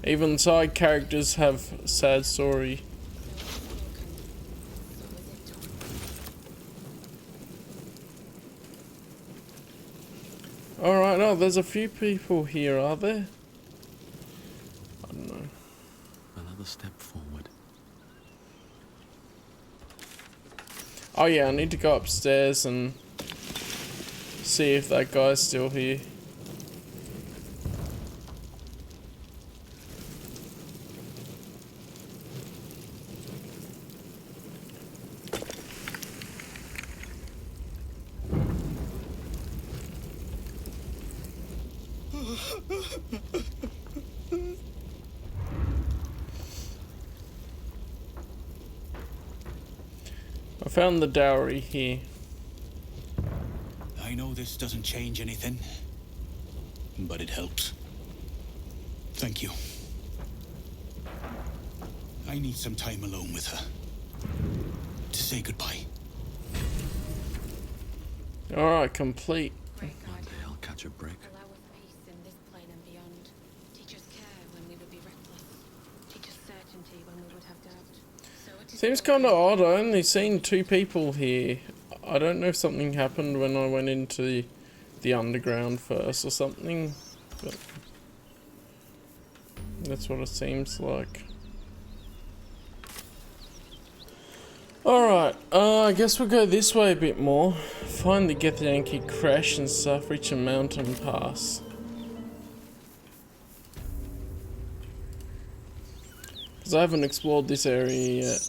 Even side characters have sad story. Alright, oh, there's a few people here, are there? I don't know. Another step forward. Oh yeah, I need to go upstairs and see if that guy's still here. I found the dowry here. I know this doesn't change anything, but it helps. Thank you. I need some time alone with her to say goodbye. Alright, complete. One day I'll catch a break. Allow us peace in this plane and beyond. Teach us care when we would be reckless. Teach us certainty when we would have doubt. So it is Seems kind of odd. I only seen 2 people here. I don't know if something happened when I went into the underground first or something, but that's what it seems like. Alright, I guess we'll go this way a bit more. Finally get the Yankee crash and stuff, reach a mountain pass. Because I haven't explored this area yet.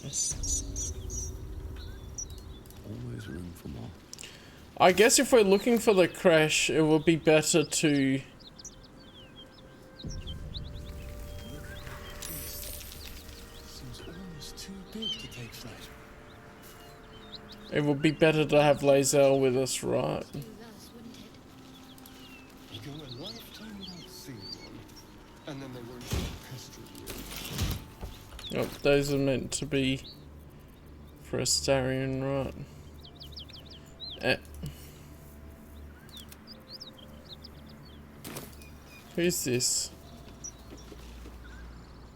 Always room for more. I guess if we're looking for the crash, it would be better to... Seems almost too big to take flight. It would be better to have Lae'zel with us, right? You go a lifetime without seeing one, and then they won't stop pestering you. Oh, those are meant to be for Astarion, right? Who's this?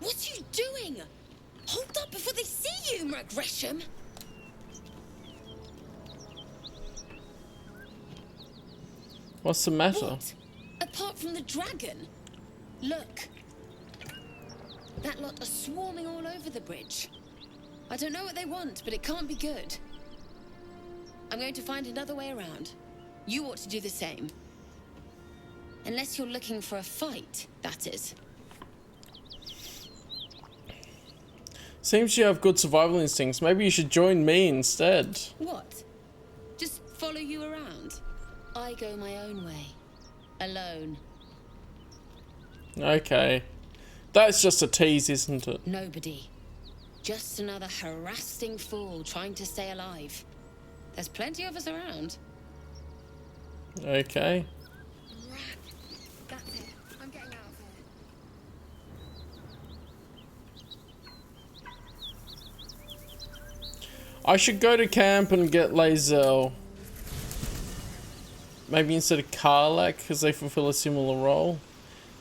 What are you doing? Hold up before they see you, Gresham. What's the matter? What? Apart from the dragon? Look. That lot are swarming all over the bridge. I don't know what they want, but it can't be good. I'm going to find another way around. You ought to do the same. Unless you're looking for a fight, that is. Seems you have good survival instincts. Maybe you should join me instead. What? Just follow you around? I go my own way. Alone. Okay. That's just a tease, isn't it? Nobody. Just another harassing fool trying to stay alive. There's plenty of us around. Okay. That's it. I'm getting out of here. I should go to camp and get Lae'zel. Maybe instead of Karlak, because they fulfill a similar role.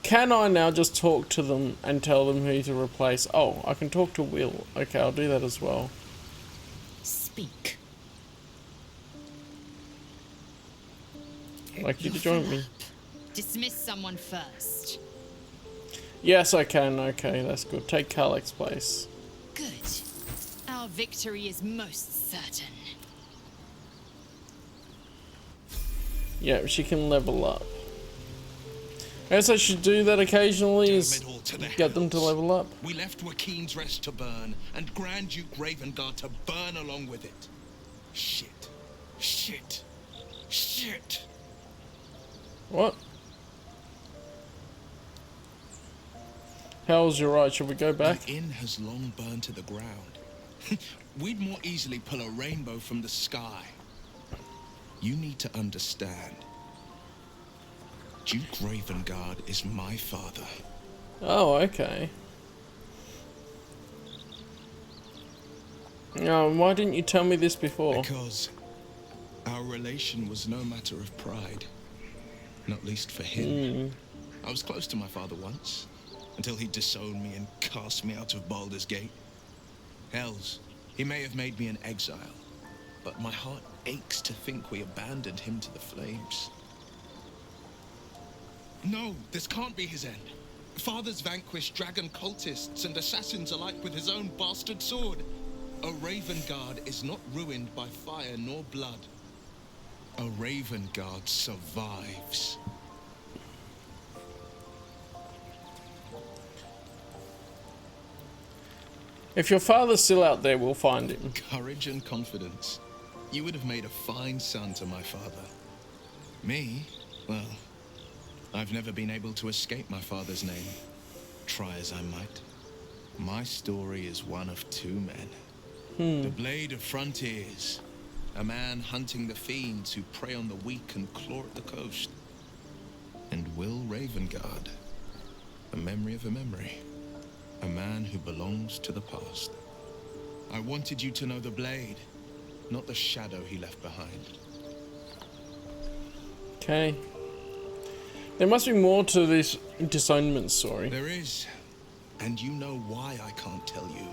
Can I now just talk to them and tell them who to replace? Oh, I can talk to Will. Okay, I'll do that as well. Speak. I'd like you to join me. Dismiss someone first. Yes, I can. Okay, that's good. Take Karlak's place. Good. Our victory is most certain. Yeah, she can level up. I guess I should do that occasionally, is get them to level up. We left Joaquin's Rest to burn, and Grand Duke Ravengard to burn along with it. Shit. Shit. Shit. What? Hell's you're right, should we go back? The inn has long burned to the ground. We'd more easily pull a rainbow from the sky. You need to understand. Duke Ravengard is my father. Oh, okay. Why didn't you tell me this before? Because our relation was no matter of pride. Not least for him. I was close to my father once, until he disowned me and cast me out of Baldur's Gate. Hells, he may have made me an exile, but my heart aches to think we abandoned him to the flames. No, this can't be his end. Father's vanquished dragon cultists and assassins alike with his own bastard sword. A Ravengard is not ruined by fire nor blood. A Ravengard survives. If your father's still out there, we'll find him. Courage and confidence. You would have made a fine son to my father. Me? Well, I've never been able to escape my father's name, try as I might. My story is one of two men. The Blade of Frontiers, a man hunting the fiends who prey on the weak and claw at the coast. And Will Ravengard, a memory of a memory, a man who belongs to the past. I wanted you to know the Blade, not the shadow he left behind. Okay. There must be more to this disownment story. There is. And you know why I can't tell you.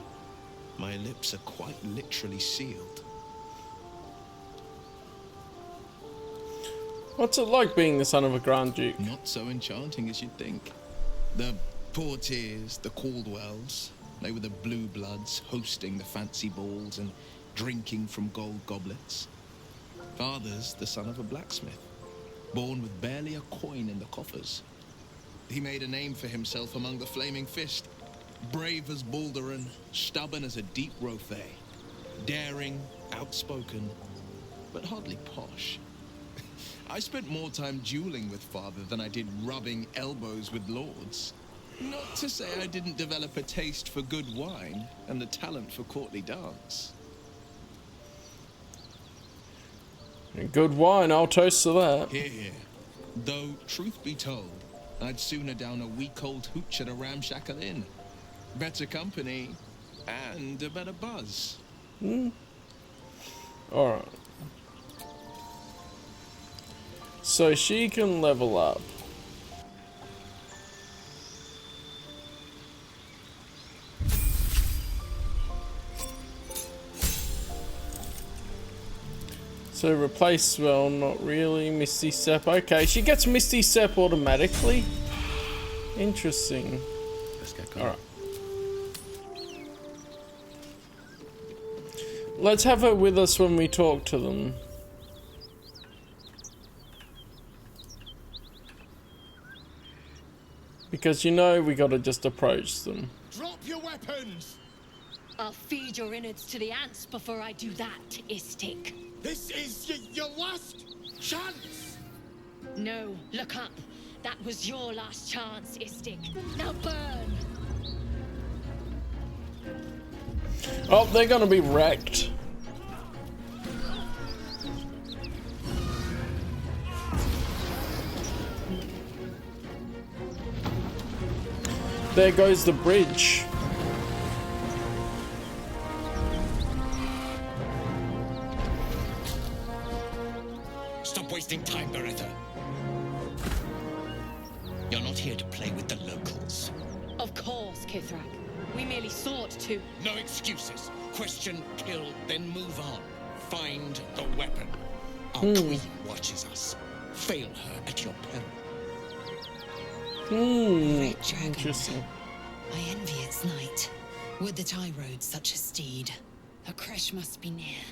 My lips are quite literally sealed. What's it like being the son of a Grand Duke? Not so enchanting as you'd think. The Portiers, the Caldwells, they were the blue bloods hosting the fancy balls and drinking from gold goblets. Father's the son of a blacksmith, born with barely a coin in the coffers. He made a name for himself among the Flaming Fist. Brave as Baldur and stubborn as a deep Rothe. Daring, outspoken, but hardly posh. I spent more time dueling with father than I did rubbing elbows with lords. Not to say I didn't develop a taste for good wine and the talent for courtly dance. Good wine, I'll toast to that. Hear, hear. Though, truth be told, I'd sooner down a week-old hooch at a ramshackle inn. Better company, and a better buzz. Alright. So she can level up. So replace, well, not really. Misty Step. Okay, she gets Misty Step automatically. Interesting. Let's get going. Alright. Let's have her with us when we talk to them. Because you know we gotta just approach them. Drop your weapons! I'll feed your innards to the ants before I do that, Istik. This is your last chance! No, look up. That was your last chance, Istik. Now burn! Oh, they're gonna be wrecked. There goes the bridge. Stop wasting time, Beretta. You're not here to play with the locals. Of course, Kithrak. We merely sought to... No excuses. Question, kill, then move on. Find the weapon. Our queen watches us. Fail her at your peril. Red dragon. Interesting. I envy its knight. Would that I rode such a steed. A crash must be near.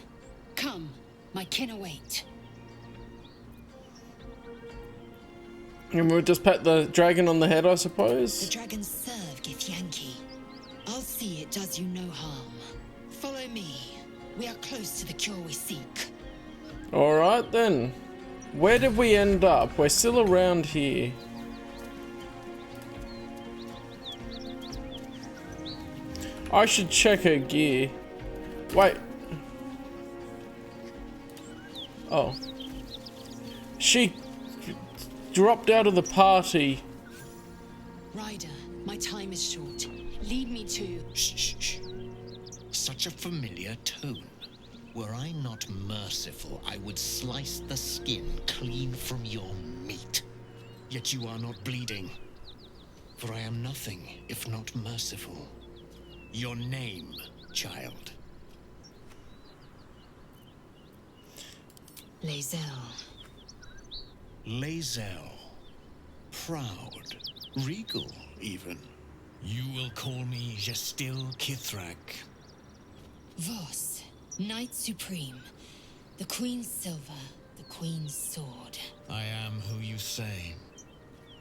Come, my kin await. And we'll just pat the dragon on the head, I suppose? The dragons serve Githyanki. I'll see it does you no harm. Follow me. We are close to the cure we seek. Alright then. Where did we end up? We're still around here. I should check her gear. Wait. Oh. She dropped out of the party. Ryder, my time is short. Lead me to... Shh. Such a familiar tone. Were I not merciful, I would slice the skin clean from your meat. Yet you are not bleeding. For I am nothing if not merciful. Your name, child. Lae'zel. Lae'zel. Proud. Regal, even. You will call me Gestil Kithrak. Voss, Knight Supreme. The Queen's silver, the Queen's sword. I am who you say.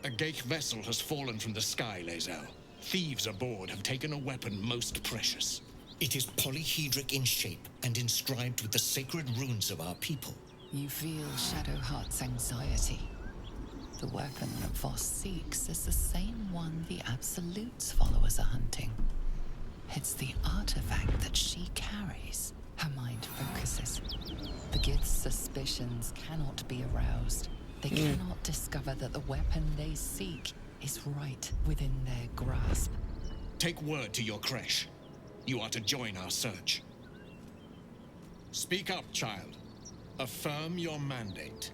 A Geich vessel has fallen from the sky, Lae'zel. Thieves aboard have taken a weapon most precious. It is polyhedric in shape and inscribed with the sacred runes of our people. You feel Shadowheart's anxiety. The weapon that Voss seeks is the same one the Absolute's followers are hunting. It's the artifact that she carries. Her mind focuses. The Gith's suspicions cannot be aroused. They cannot discover that the weapon they seek is right within their grasp. Take word to your creche. You are to join our search. Speak up, child. Affirm your mandate.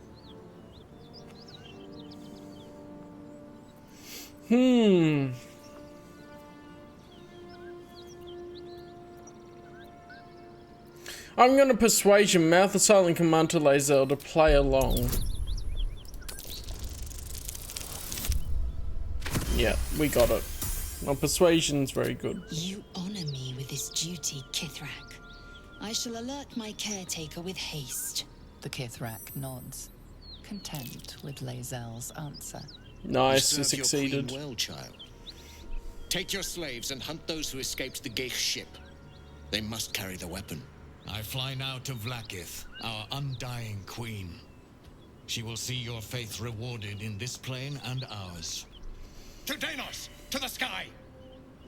I'm gonna persuasion mouth a silent command to Lae'zel to play along. Yeah, we got it. My persuasion's very good. You honor me with this duty, Kithrak. I shall alert my caretaker with haste. The Kithrak nods, content with Lae'zel's answer. Nice, You you serve your succeeded. queen well, child. Take your slaves and hunt those who escaped the Geich ship. They must carry the weapon. I fly now to Vlaakith, our undying queen. She will see your faith rewarded in this plane and ours. To Danos! To the sky!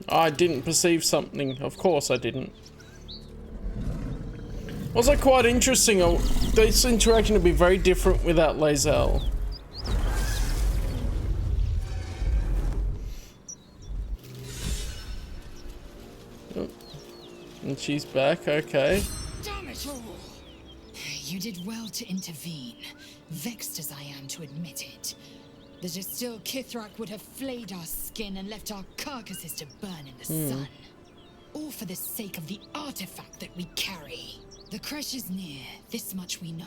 I didn't perceive something. Of course I didn't. Was it quite interesting? This interaction would be very different without Lae'zel. Oh. And she's back, okay. Damn it all! You did well to intervene, vexed as I am to admit it. The Gestil Kithrak would have flayed our skin and left our carcasses to burn in the sun. All for the sake of the artifact that we carry. The crash is near, this much we know.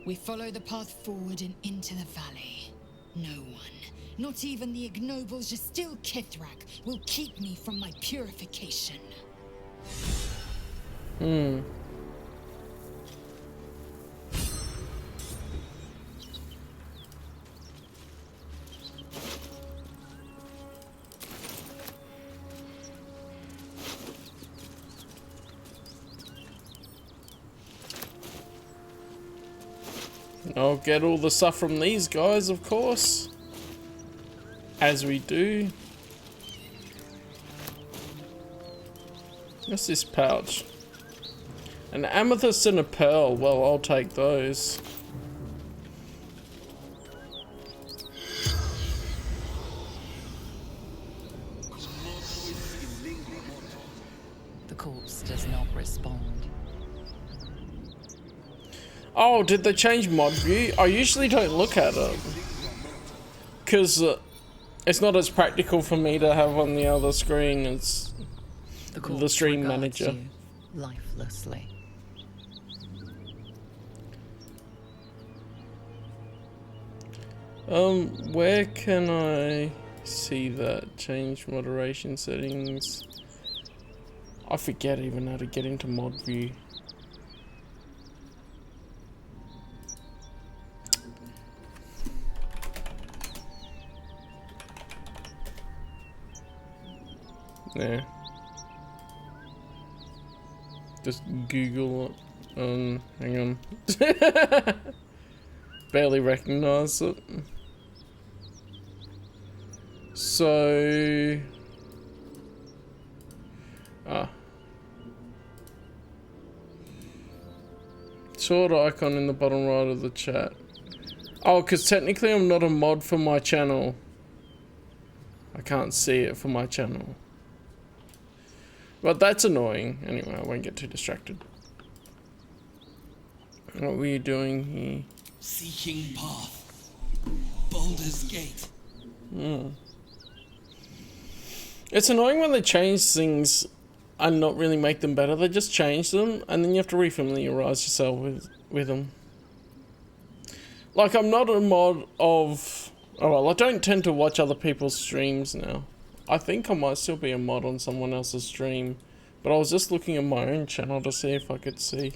We follow the path forward and into the valley. No one, not even the ignoble Gestil Kithrak, will keep me from my purification. I'll get all the stuff from these guys, of course. As we do. What's this pouch? An amethyst and a pearl. Well, I'll take those. The corpse does not respond. Oh, did they change mod view? I usually don't look at it. Because it's not as practical for me to have on the other screen as the stream regards manager. you lifelessly. Where can I see that? Change moderation settings. I forget even how to get into mod view. Yeah. Just Google it. Hang on. Barely recognize it. So... Sword icon in the bottom right of the chat. Oh, because technically I'm not a mod for my channel. I can't see it for my channel. But that's annoying. Anyway, I won't get too distracted. What were you doing here? Seeking path. Baldur's Gate. It's annoying when they change things and not really make them better. They just change them and then you have to refamiliarize yourself with them. Like, I'm not a mod of... Oh, well, I don't tend to watch other people's streams now. I think I might still be a mod on someone else's stream, but I was just looking at my own channel to see if I could see.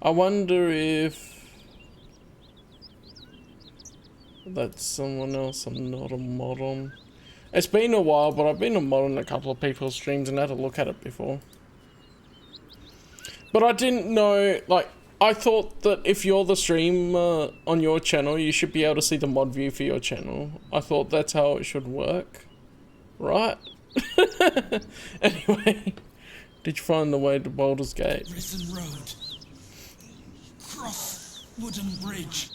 I wonder if that's someone else I'm not a mod on. It's been a while, but I've been a mod on a couple of people's streams and had to look at it before. But I didn't know, like, I thought that if you're the streamer on your channel, you should be able to see the mod view for your channel. I thought that's how it should work. Right? Anyway, did you find the way to Baldur's Gate? Risen Road. Cross wooden bridge.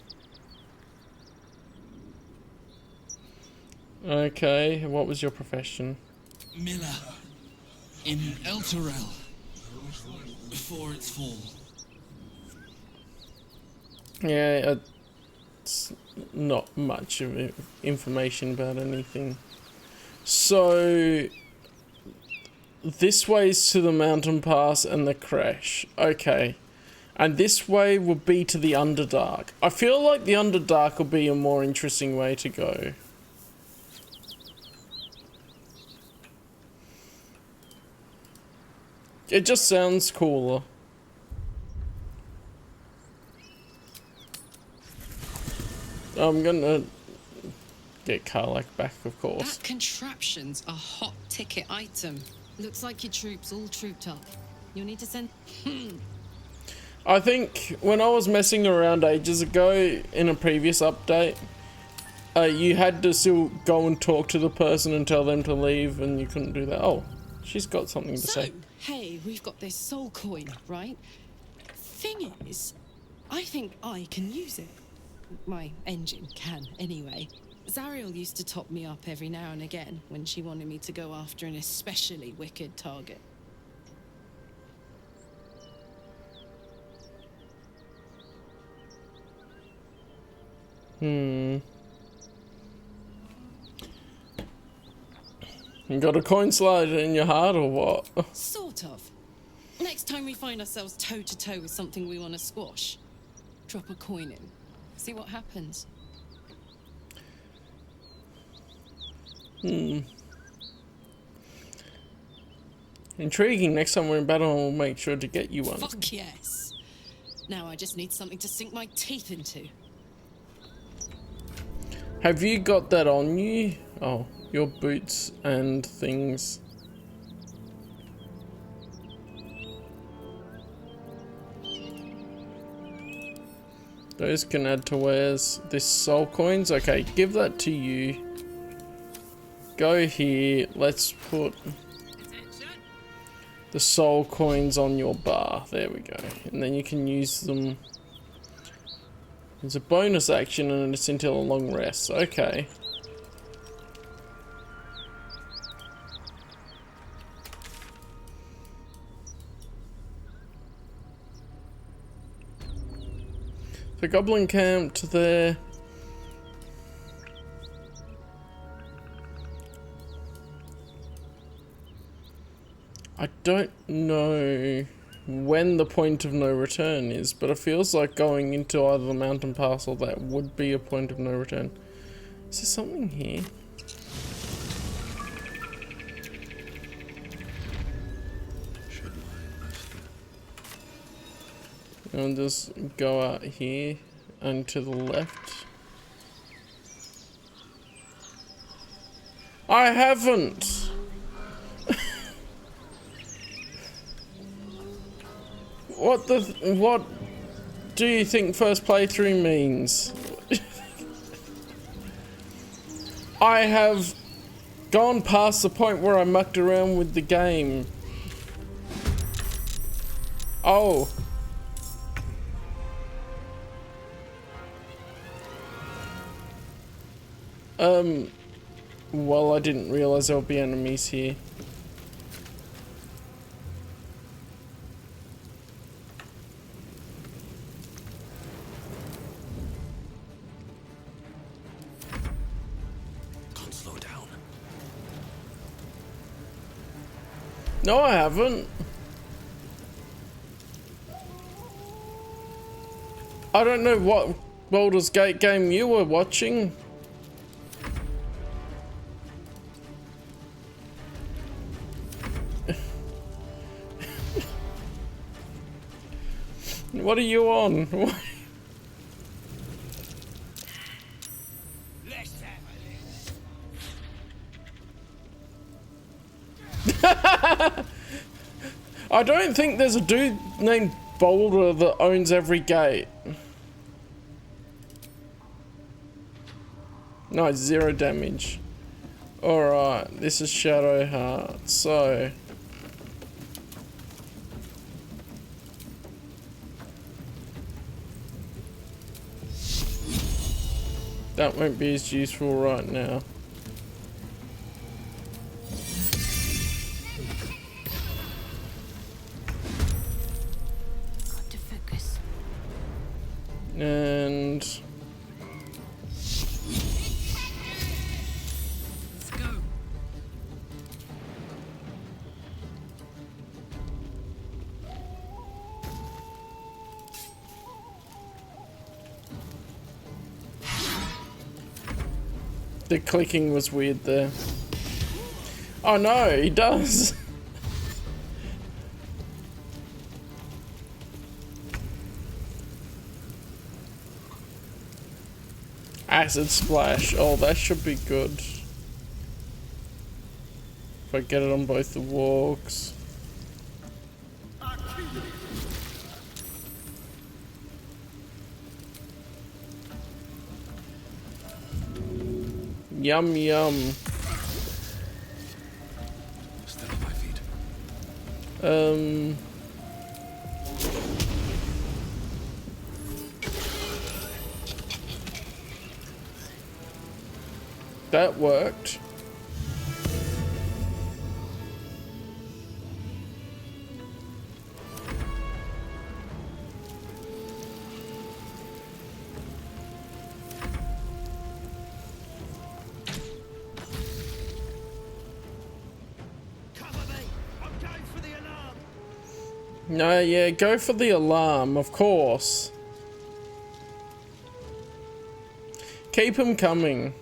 Okay, what was your profession? Miller. In Elturel. Before its fall. Yeah, it's not much of information about anything. So, this way's to the mountain pass and the crash. Okay. And this way would be to the Underdark. I feel like the Underdark will be a more interesting way to go. It just sounds cooler. I'm gonna get Karlak back, of course. That contraption's a hot ticket item. Looks like your troops all trooped up. You'll need to send... I think when I was messing around ages ago in a previous update, you had to still go and talk to the person and tell them to leave, and you couldn't do that. Oh, she's got something to say. Hey, we've got this soul coin, right? Thing is, I think I can use it. My engine can, anyway. Zariel used to top me up every now and again when she wanted me to go after an especially wicked target. You got a coin slider in your heart or what? Sort of. Next time we find ourselves toe-to-toe with something we want to squash, drop a coin in. See what happens. Intriguing. Next time we're in battle, we'll make sure to get you one. Fuck yes. Now I just need something to sink my teeth into. Have you got that on you? Oh, your boots and things. Those can add to wares. This soul coins. Okay, give that to you. Go here. Let's put the soul coins on your bar. There we go. And then you can use them. It's a bonus action and it's until a long rest. Okay. The goblin camped there. I don't know when the point of no return is, but it feels like going into either the mountain pass or that would be a point of no return. Is there something here? I'll just go out here and to the left. I haven't! What do you think first playthrough means? I have gone past the point where I mucked around with the game. Oh. Well, I didn't realize there'll be enemies here. Can't slow down. No, I haven't. I don't know what Baldur's Gate game you were watching. What are you on? I don't think there's a dude named Baldur that owns every gate. No, it's 0 damage. Alright, this is Shadowheart, so... that won't be as useful right now. Got to focus. And... Let's go. the clicking was weird there. Oh no, he does. Acid splash. Oh, that should be good. If I get it on both the walks. Yum yum. Still on my feet. That worked. No, yeah, go for the alarm, of course. Keep him coming.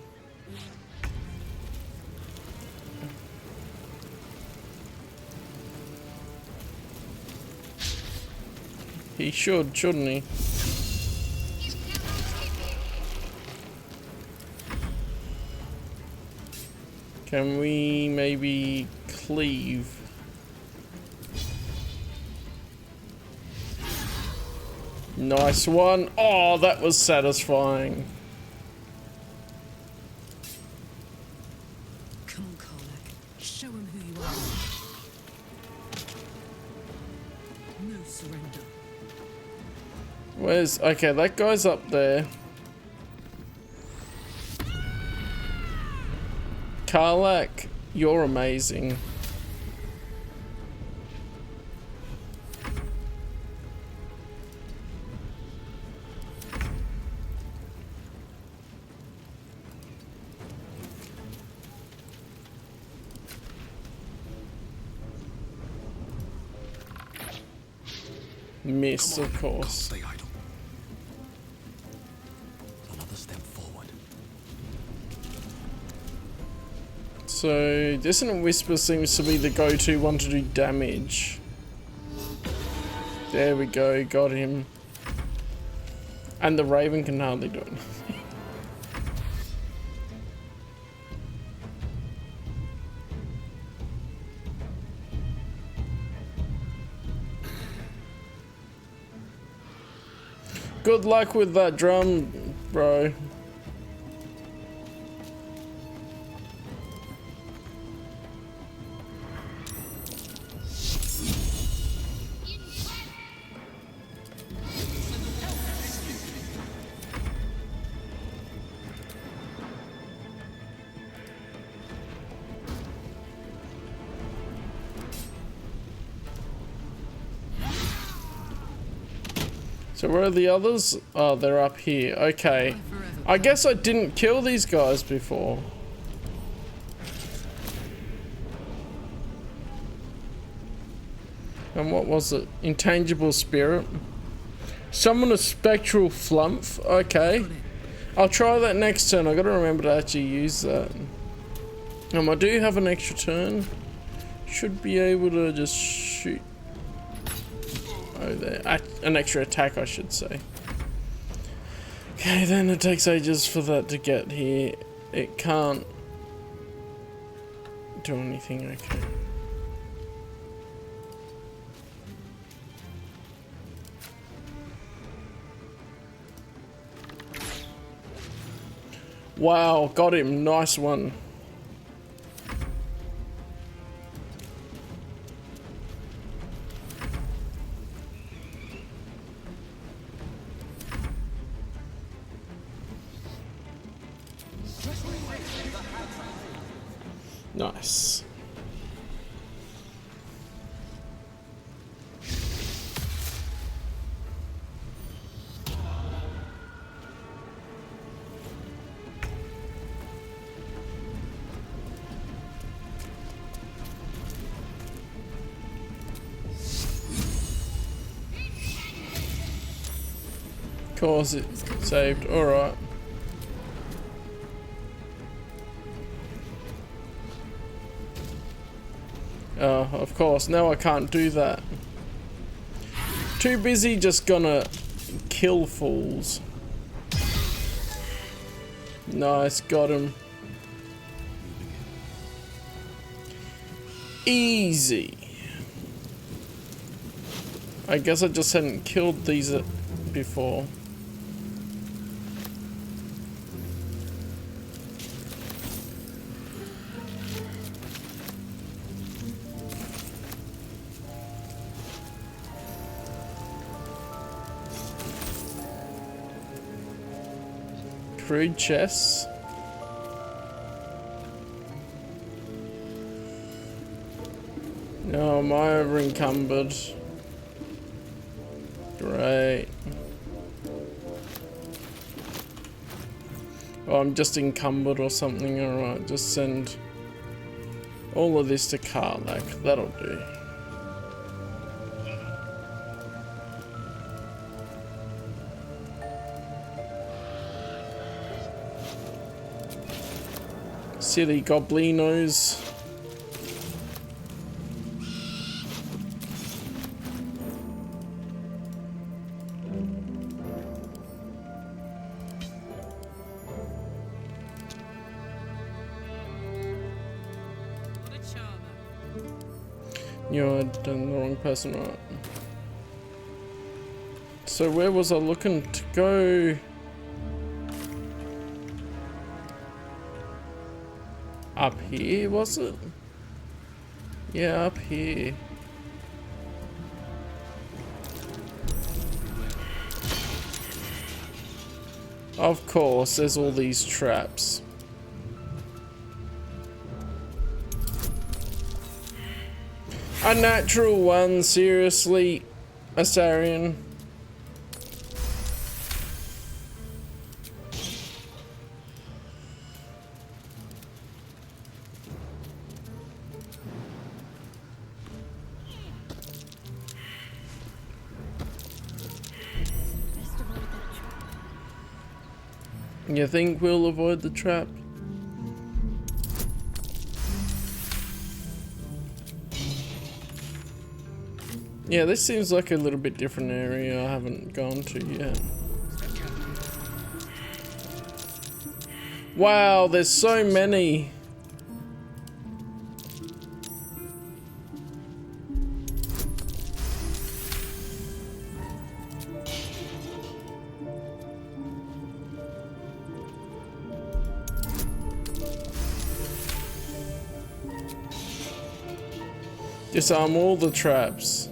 He should, shouldn't he? Can we maybe cleave? Nice one. Oh, that was satisfying. Come on, Karlach. Show him who you are. No surrender. Where's... okay, that guy's up there. Karlach, you're amazing. Miss, of course. Stay idle. Another step forward. So, Dissonant Whisper seems to be the go-to one to do damage. There we go, got him. And the Raven can hardly do it. Good luck with that drum, bro. So where are the others? Oh, they're up here. Okay. I guess I didn't kill these guys before. And what was it? Intangible Spirit. Summon a Spectral Flump. Okay. I'll try that next turn. I gotta remember to actually use that. I do have an extra turn. Should be able to just shoot. Oh, there. An extra attack, I should say. Okay, then it takes ages for that to get here. It can't do anything, okay. Wow, got him. Nice one. Nice. Of course it saved. Alright. Oh, of course. Now I can't do that. Too busy just gonna kill fools. Nice, got him. Easy. I guess I just hadn't killed these before. Crude chests. No, am I over encumbered? Great. Oh, I'm just encumbered or something. Alright, just send all of this to Karlak. That'll do. Silly goblinos. You're done the wrong person, right? So where was I looking to go? Up here, was it? Yeah, up here. Of course, there's all these traps. A natural one, seriously, Asarian. You think we'll avoid the trap? Yeah, this seems like a little bit different area I haven't gone to yet. Wow, there's so many. Disarm all the traps.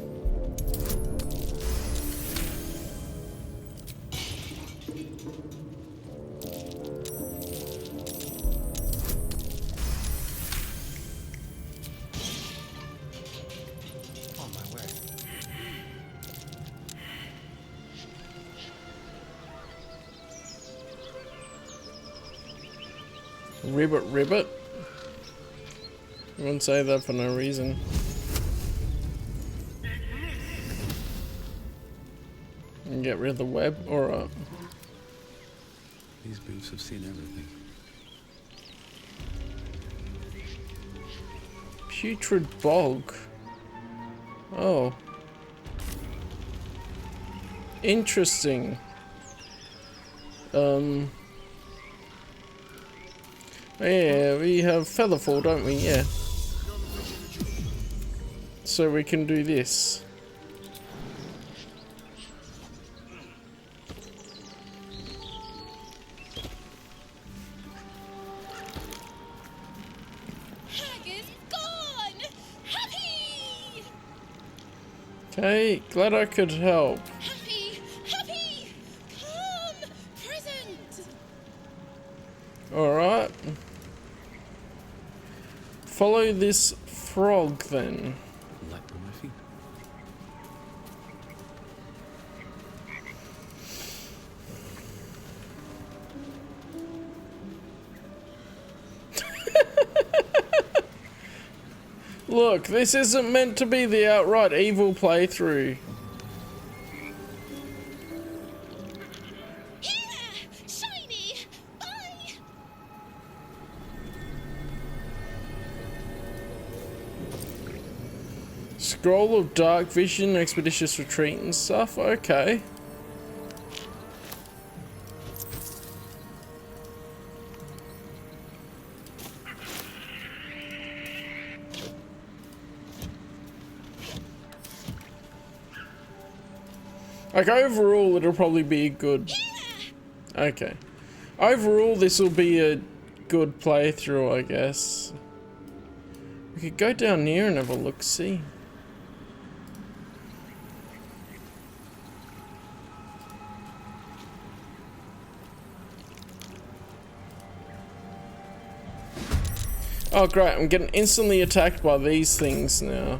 On my way. Ribbit, ribbit. You wouldn't say that for no reason. And get rid of the web, or These boots have seen everything. putrid bog. Oh. Interesting. Yeah, we have Featherfall, don't we? Yeah. So we can do this. Okay, glad I could help. Happy! Come! Present! Alright. Follow this frog then. Light on my feet. Look, this isn't meant to be the outright evil playthrough. Shiny! Bye! Scroll of dark vision, expeditious retreat and stuff. Okay. Like, overall, it'll probably be a good... Okay. Overall, this will be a good playthrough, I guess. We could go down here and have a look-see. Oh, great. I'm getting instantly attacked by these things now.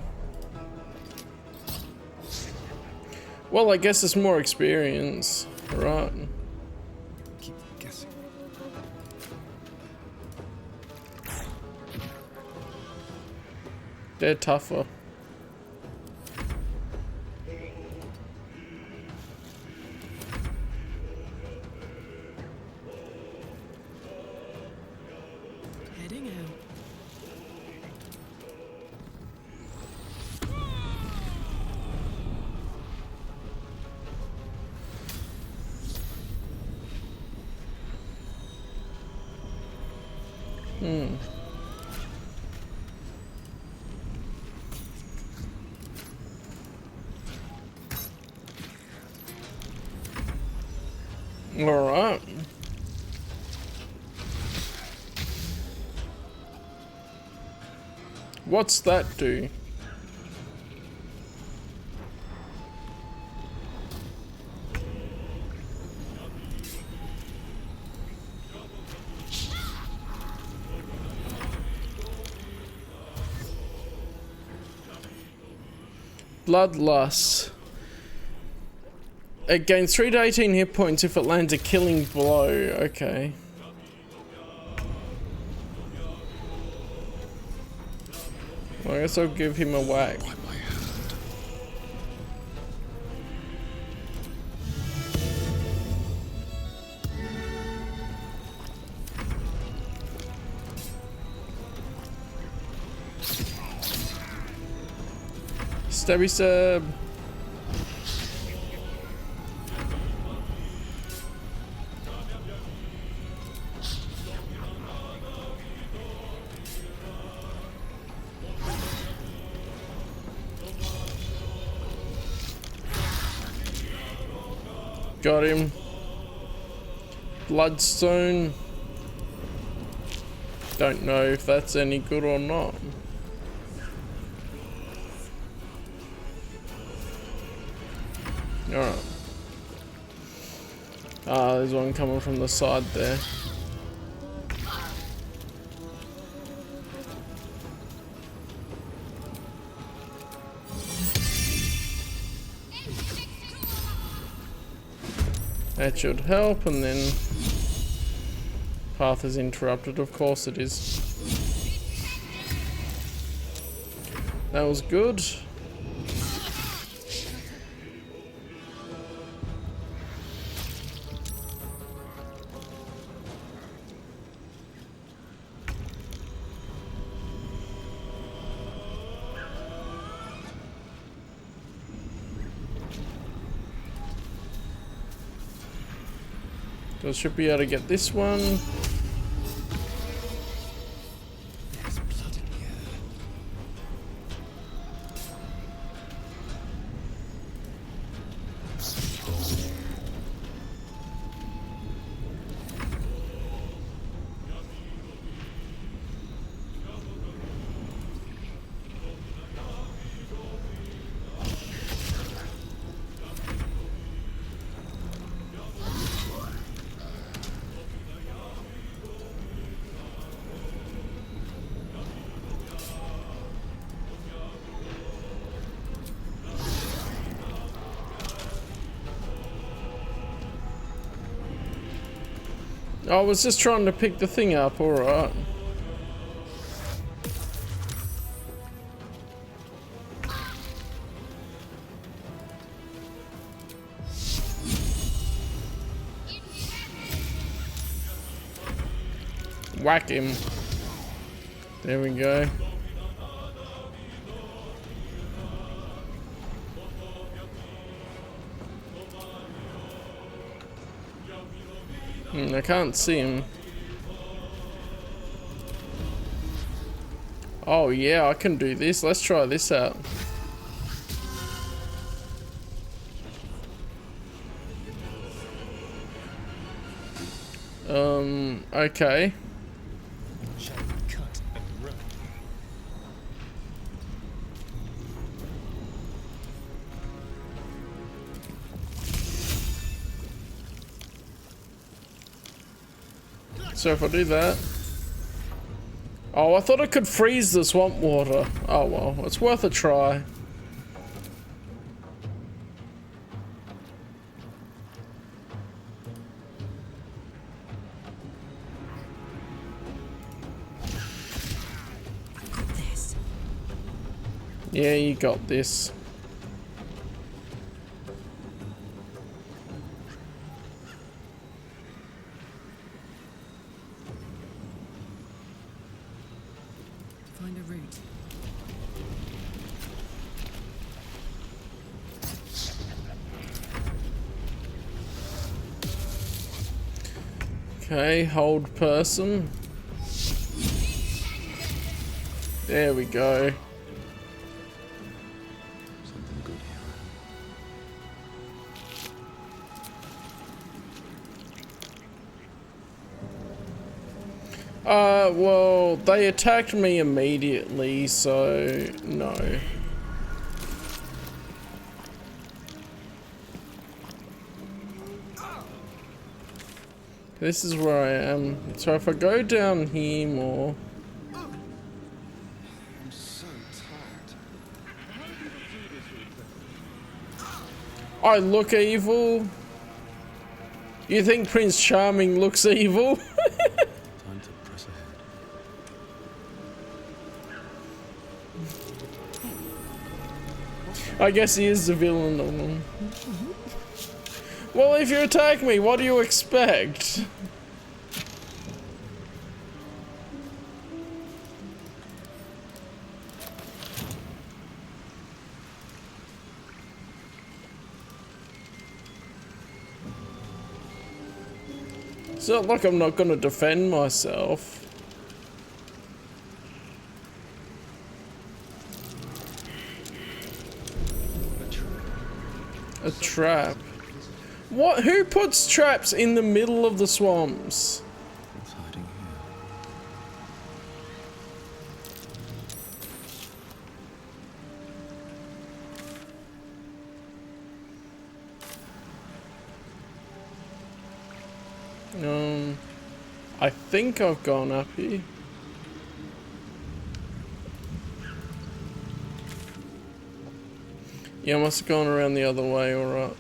Well, I guess it's more experience, right? Keep guessing. They're tougher. Heading out. Alright. What's that do? Bloodlust. It gains 3 to 18 hit points if it lands a killing blow. Okay. Well, I guess I'll give him a whack. Stabby stab. Got him. Bloodstone. Don't know if that's any good or not. Alright. Ah, there's one coming from the side there. That should help, and then path is interrupted, of course it is. That was good. So I should be able to get this one. There's blood in here. I was just trying to pick the thing up, alright. Whack him. There we go. I can't see him. Oh yeah, I can do this. Let's try this out. Okay. Shall we cut and run? So if I do that... Oh, I thought I could freeze the swamp water. Oh well, it's worth a try. Yeah, you got this. Find a route. Okay, hold person. There we go. Something good here. Well, they attacked me immediately, so no. This is where I am. So if I go down here more... I'm so tired. I look evil? You think Prince Charming looks evil? Time to press ahead. I guess he is the villain of them. Well, if you attack me, what do you expect? It's not like I'm not gonna defend myself. A trap? What? Who puts traps in the middle of the swamps? What's hiding here? I think I've gone up here. Yeah, I must have gone around the other way, alright.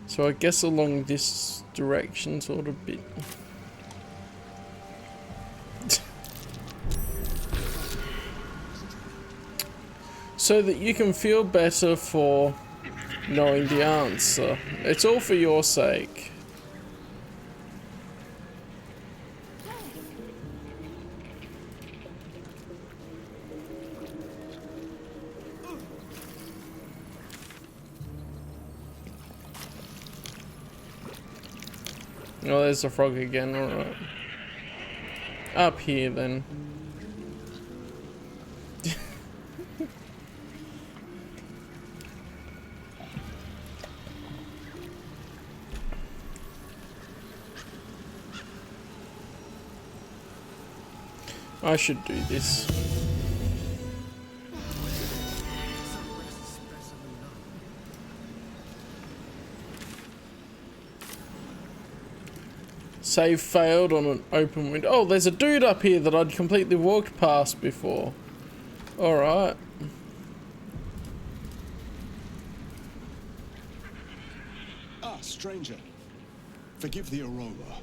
So I guess along this direction sort of bit. So that you can feel better for knowing the answer. It's all for your sake. Oh, there's the frog again, alright. Up here then. I should do this. Save failed on an open window. Oh, there's a dude up here that I'd completely walked past before. Alright. Ah, stranger. Forgive the aroma.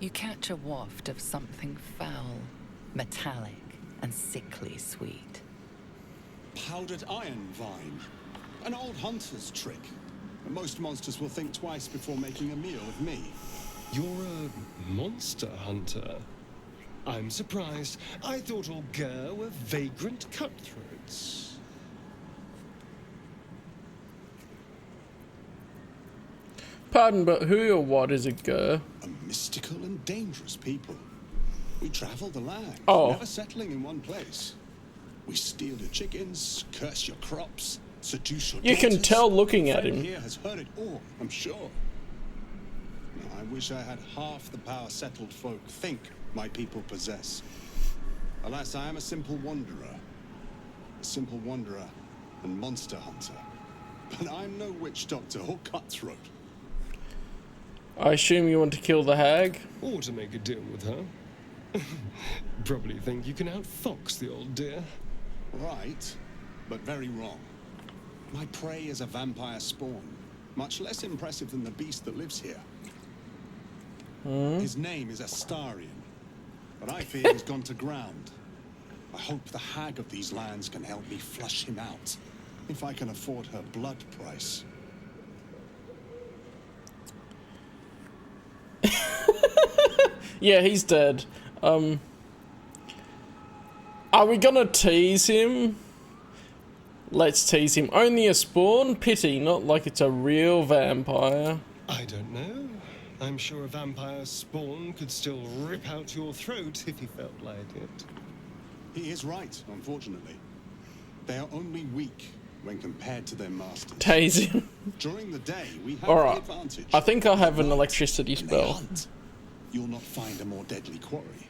You catch a waft of something foul, metallic, and sickly sweet. Powdered iron vine. An old hunter's trick. Most monsters will think twice before making a meal of me. You're a monster hunter. I'm surprised. I thought all Gur were vagrant cutthroats. Pardon, but who or what is a Gur? A mystical and dangerous people. We travel the land, never settling in one place. We steal your chickens, curse your crops, seduce your daughters. You can tell looking at him. Here has heard it all, I'm sure. I wish I had half the power settled folk think my people possess. Alas, I am a simple wanderer. A simple wanderer and monster hunter. But I'm no witch doctor or cutthroat. I assume you want to kill the hag? Or to make a deal with her. Probably think you can outfox the old dear. Right, but very wrong. My prey is a vampire spawn, much less impressive than the beast that lives here. His name is Astarion, but I fear he's gone to ground. I hope the hag of these lands can help me flush him out, if I can afford her blood price. Yeah, he's dead. Are we gonna tease him? Let's tease him. Only a spawn? Pity, not like it's a real vampire. I don't know. I'm sure a vampire spawn could still rip out your throat if he felt like it. He is right, unfortunately. They are only weak when compared to their masters. Tase him. During the day, we have Alright. the advantage. I think I have an electricity spell. You'll not find a more deadly quarry.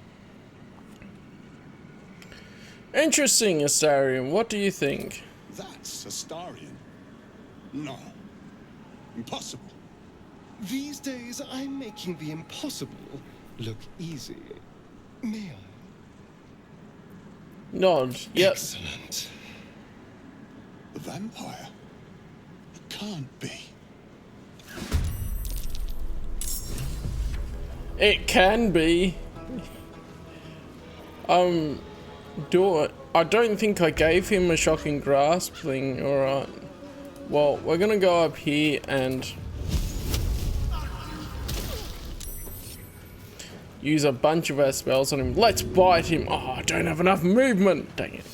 Interesting, Astarion. What do you think? That's Astarion? No. Impossible. These days, I'm making the impossible look easy. May I? Nod. Yep. Excellent. The vampire? It can't be. It can be. I don't think I gave him a shocking grasp thing. Alright. Well, we're gonna go up here and use a bunch of our spells on him. Let's bite him. Oh, I don't have enough movement. Dang it.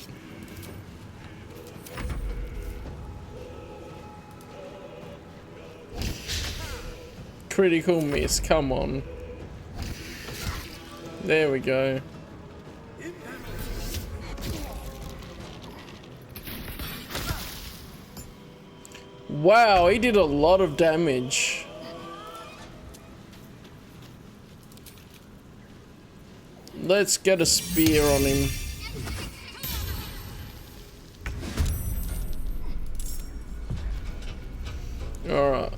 critical miss. Come on. There we go. Wow, he did a lot of damage. Let's get a spear on him. Alright.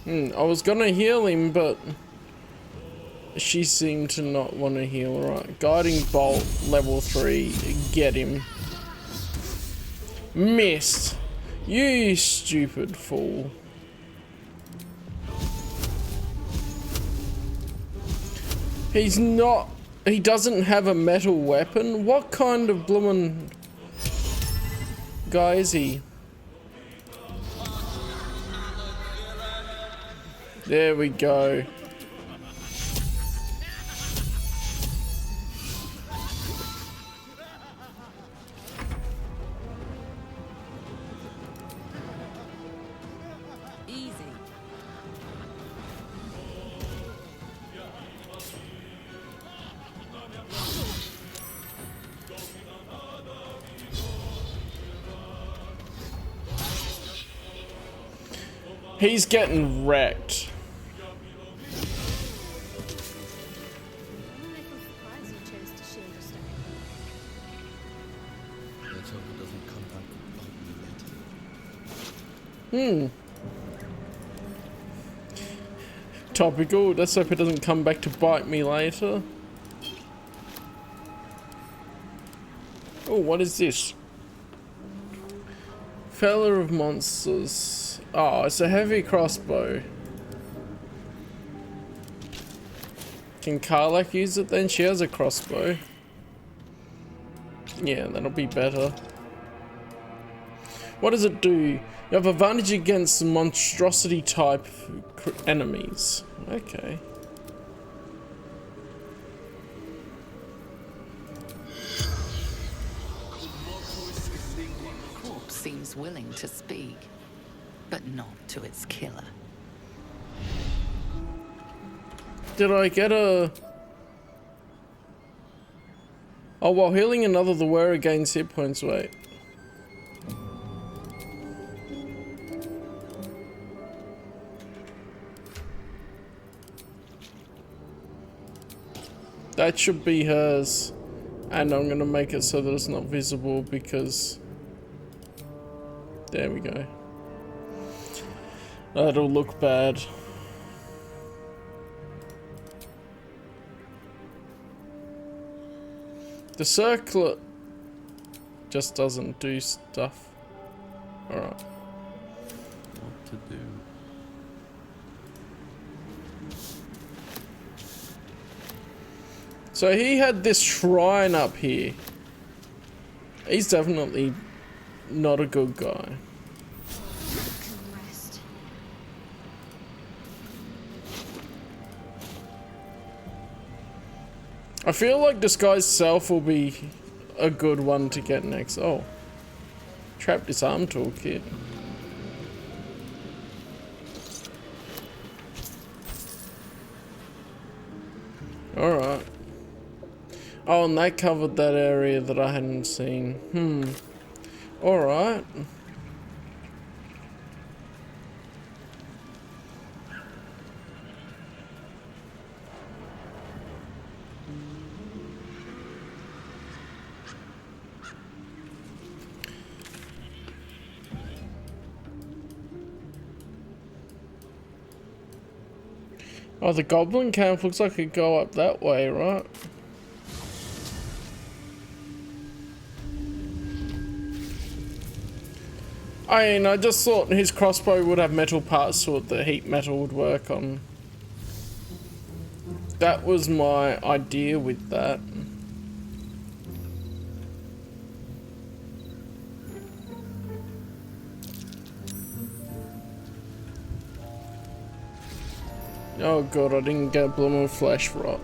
I was gonna heal him, but she seemed to not want to heal. Right, guiding bolt, level 3, get him. Missed. You stupid fool. He's not. He doesn't have a metal weapon. What kind of bloomin' guy is he? There we go. He's getting wrecked. Topical. Let's hope it doesn't come back to bite me later. Oh, what is this? Feller of monsters. Oh, it's a heavy crossbow. Can Karlak use it then? She has a crossbow. Yeah, that'll be better. What does it do? You have advantage against monstrosity type enemies. Okay. Corpse seems willing to speak, but not to its killer. Did I get a... Oh, while healing another, the wearer gains hit points. Wait. That should be hers. And I'm gonna make it so that it's not visible because... There we go. That'll look bad. The circlet just doesn't do stuff. Alright. What to do? So he had this shrine up here. He's definitely not a good guy. I feel like Disguised Self will be a good one to get next. Oh. Trap Disarm Toolkit. Alright. Oh, and that covered that area that I hadn't seen. Alright. Oh, the goblin camp looks like it could go up that way, right? I mean, I just thought his crossbow would have metal parts so the heat metal would work on. That was my idea with that. Oh god, I didn't get Bloom of Flesh Rot.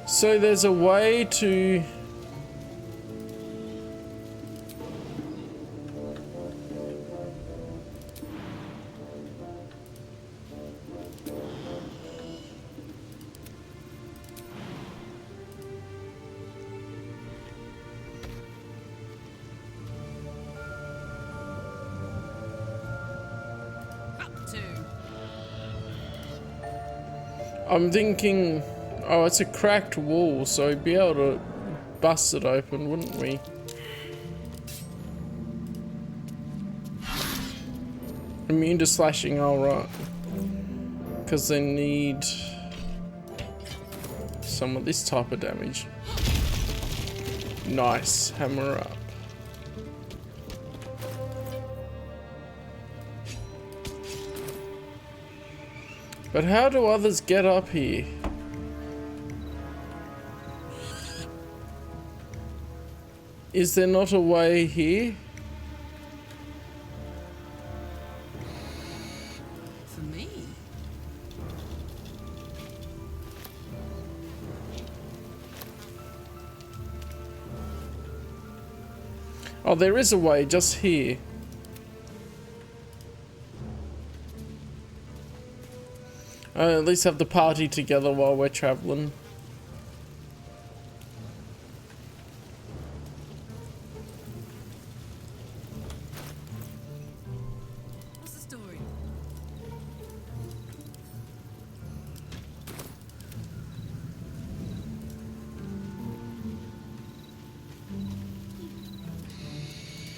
So there's a way to I'm thinking, oh, it's a cracked wall, so we'd be able to bust it open, wouldn't we? Immune to slashing, alright. Because they need some of this type of damage. Nice, hammer up. But how do others get up here? Is there not a way here? For me? Oh, there is a way just here. At least have the party together while we're traveling. What's the story?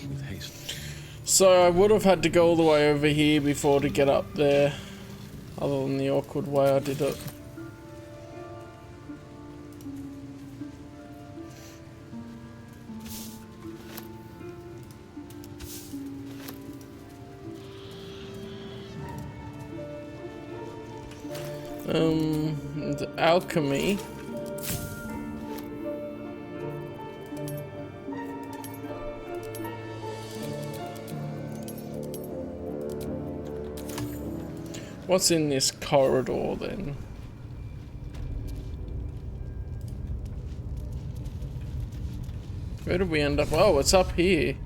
With haste. So I would have had to go all the way over here before to get up there. Other than the awkward way I did it. The alchemy. What's in this corridor then? Where did we end up? Oh, it's up here.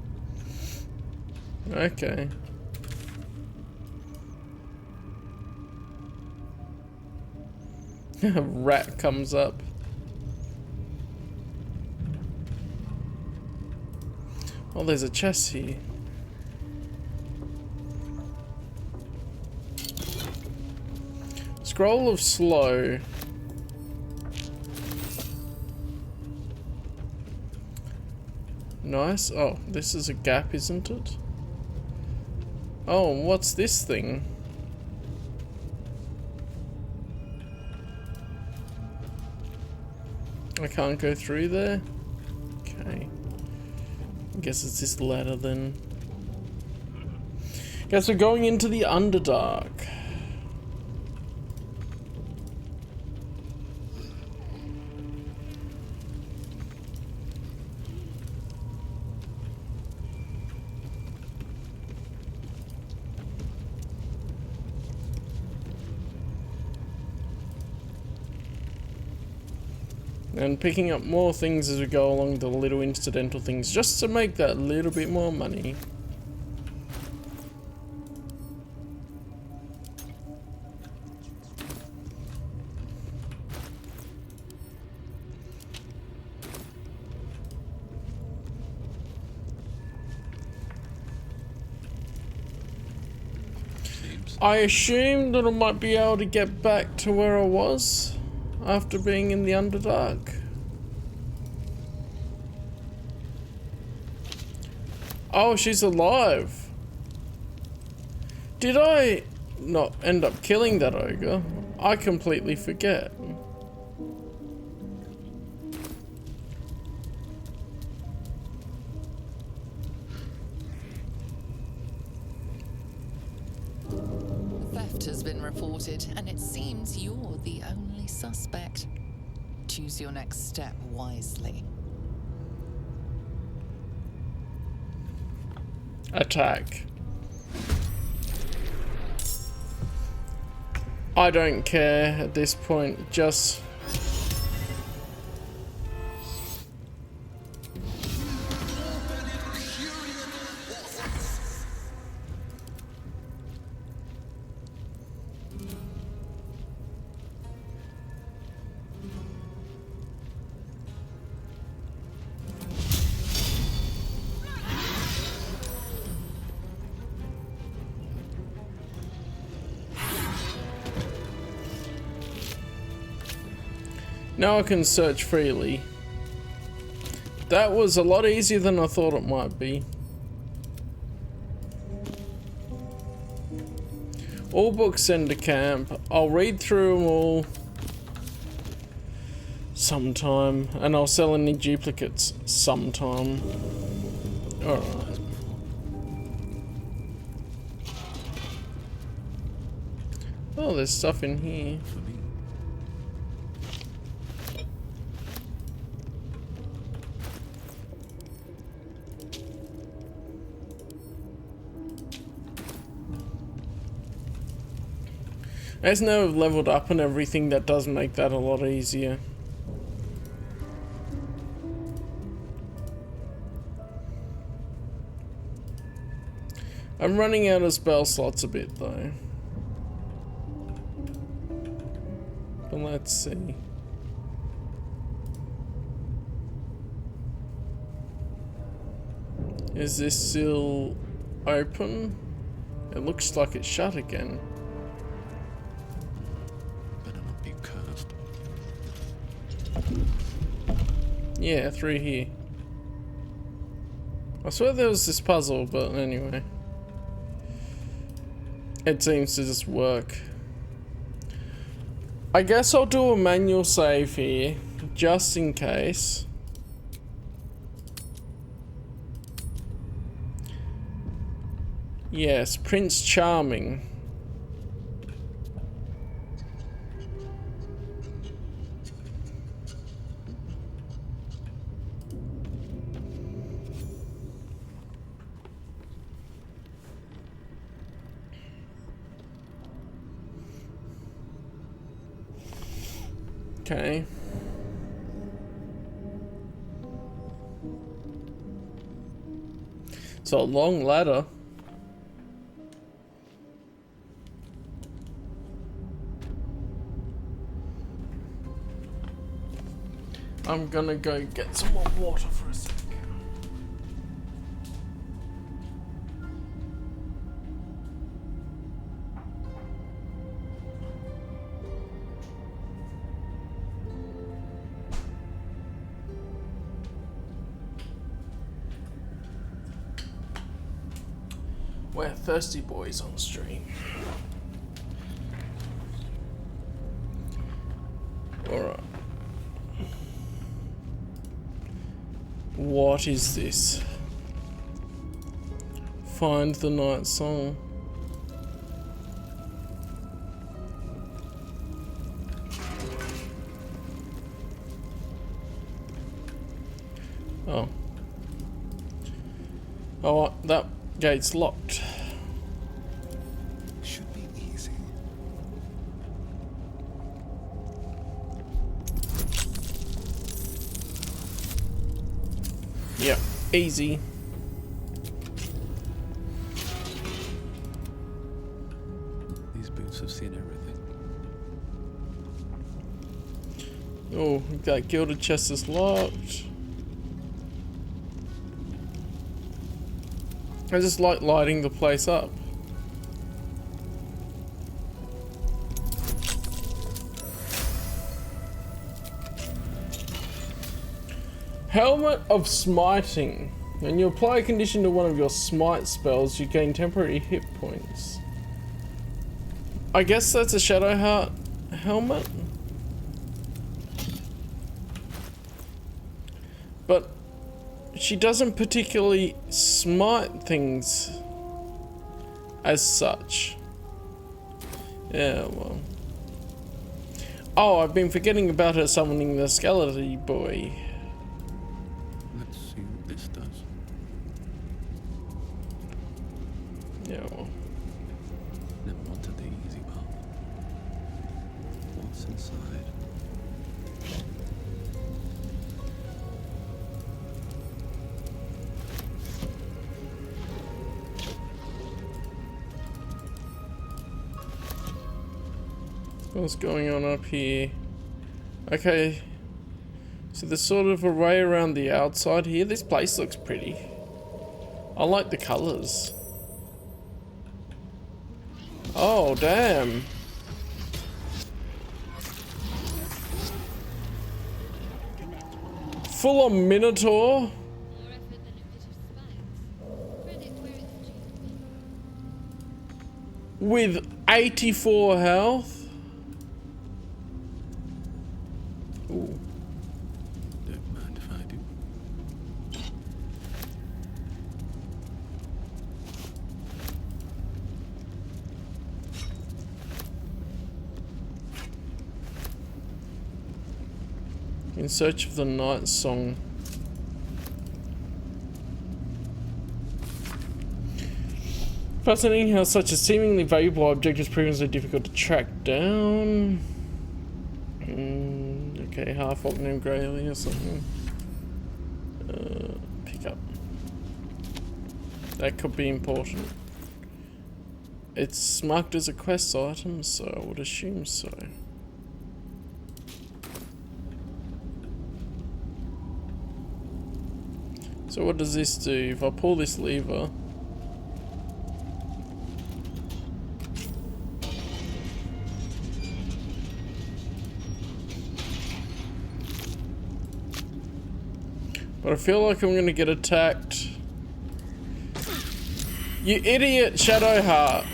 Okay. A rat comes up. Oh, there's a chest here. Scroll of slow. Nice. Oh, this is a gap, isn't it? Oh, what's this thing? I can't go through there? Okay. I guess it's this ladder then. Guess we're going into the Underdark. And picking up more things as we go along, the little incidental things, just to make that little bit more money. I assumed that I might be able to get back to where I was after being in the Underdark. Oh, she's alive. Did I not end up killing that ogre? I completely forget. Theft has been reported, and it seems you're the only suspect. Choose your next step wisely. Attack. I don't care at this point, just... Now I can search freely. That was a lot easier than I thought it might be. All books send to camp. I'll read through them all sometime, and I'll sell any duplicates sometime. Alright. Oh, there's stuff in here. As now we've leveled up and everything, that does make that a lot easier. I'm running out of spell slots a bit though. But let's see. Is this still open? It looks like it's shut again. Yeah, through here. I swear there was this puzzle, but anyway. It seems to just work. I guess I'll do a manual save here, just in case. Yes, Prince Charming. Okay. It's a long ladder. I'm gonna go get some more water for a sec. We're thirsty boys on stream. Alright. What is this? Find the night song. Oh. Oh, that gate's locked. Should be easy. Yep, easy. These boots have seen everything. Oh, that gilded chest is locked. I just like lighting the place up. Helmet of Smiting. When you apply a condition to one of your smite spells, you gain temporary hit points. I guess that's a Shadow Heart helmet? But she doesn't particularly smite things as such. Yeah, well. Oh, I've been forgetting about her summoning the skeleton boy. Let's see what this does. Yeah, well. Never wanted the easy path. What's inside? What's going on up here? Okay. So there's sort of a way around the outside here. This place looks pretty. I like the colours. Oh, damn. Full on Minotaur. With 84 health. Ooh. Don't mind if I do. In search of the night song. Fascinating how such a seemingly valuable object is proven so difficult to track down. Okay, half orc named Grayley or something. Pick up. That could be important. It's marked as a quest item, so I would assume so. So what does this do? If I pull this lever... But I feel like I'm gonna get attacked. You idiot, Shadowheart!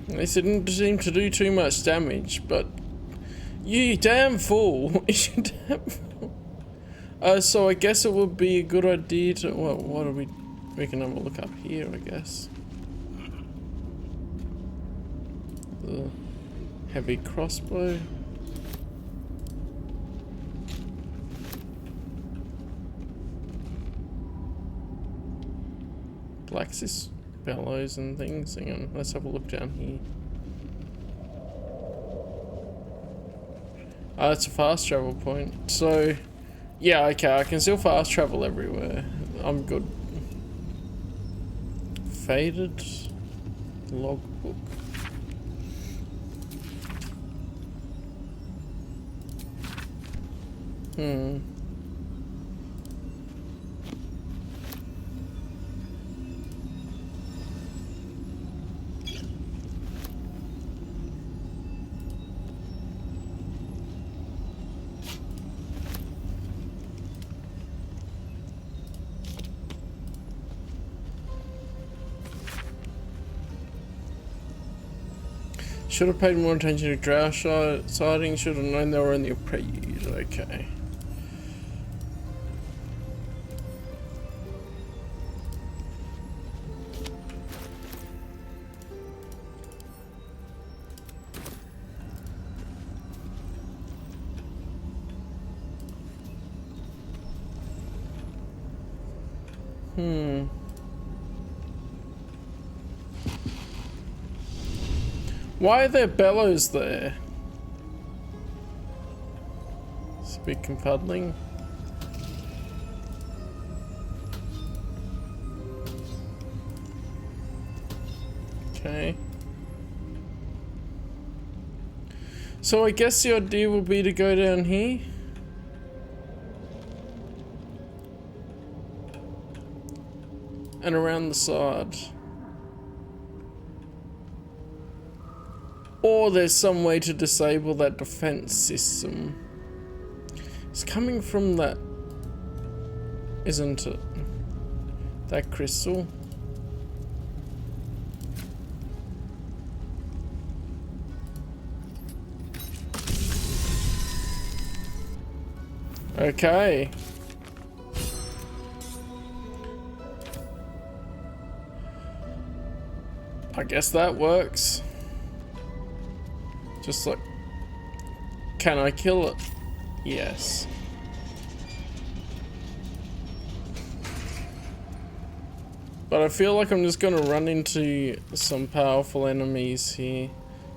This didn't seem to do too much damage, but you damn fool! You damn fool. So I guess it would be a good idea to. Well, what are we? We can have a look up here, I guess. The heavy crossbow. Blacksmith bellows and things. Hang on, let's have a look down here. Oh, it's a fast travel point. So, yeah, okay, I can still fast travel everywhere. I'm good. Faded logbook. Should have paid more attention to drow sightings. Should have known they were in the prelude. Okay. Why are there bellows there? It's a bit confuddling. Okay. So I guess the idea will be to go down here. And around the side. Or there's some way to disable that defense system. It's coming from that, isn't it? That crystal. Okay. I guess that works. Just like, can I kill it? Yes. But I feel like I'm just gonna run into some powerful enemies here.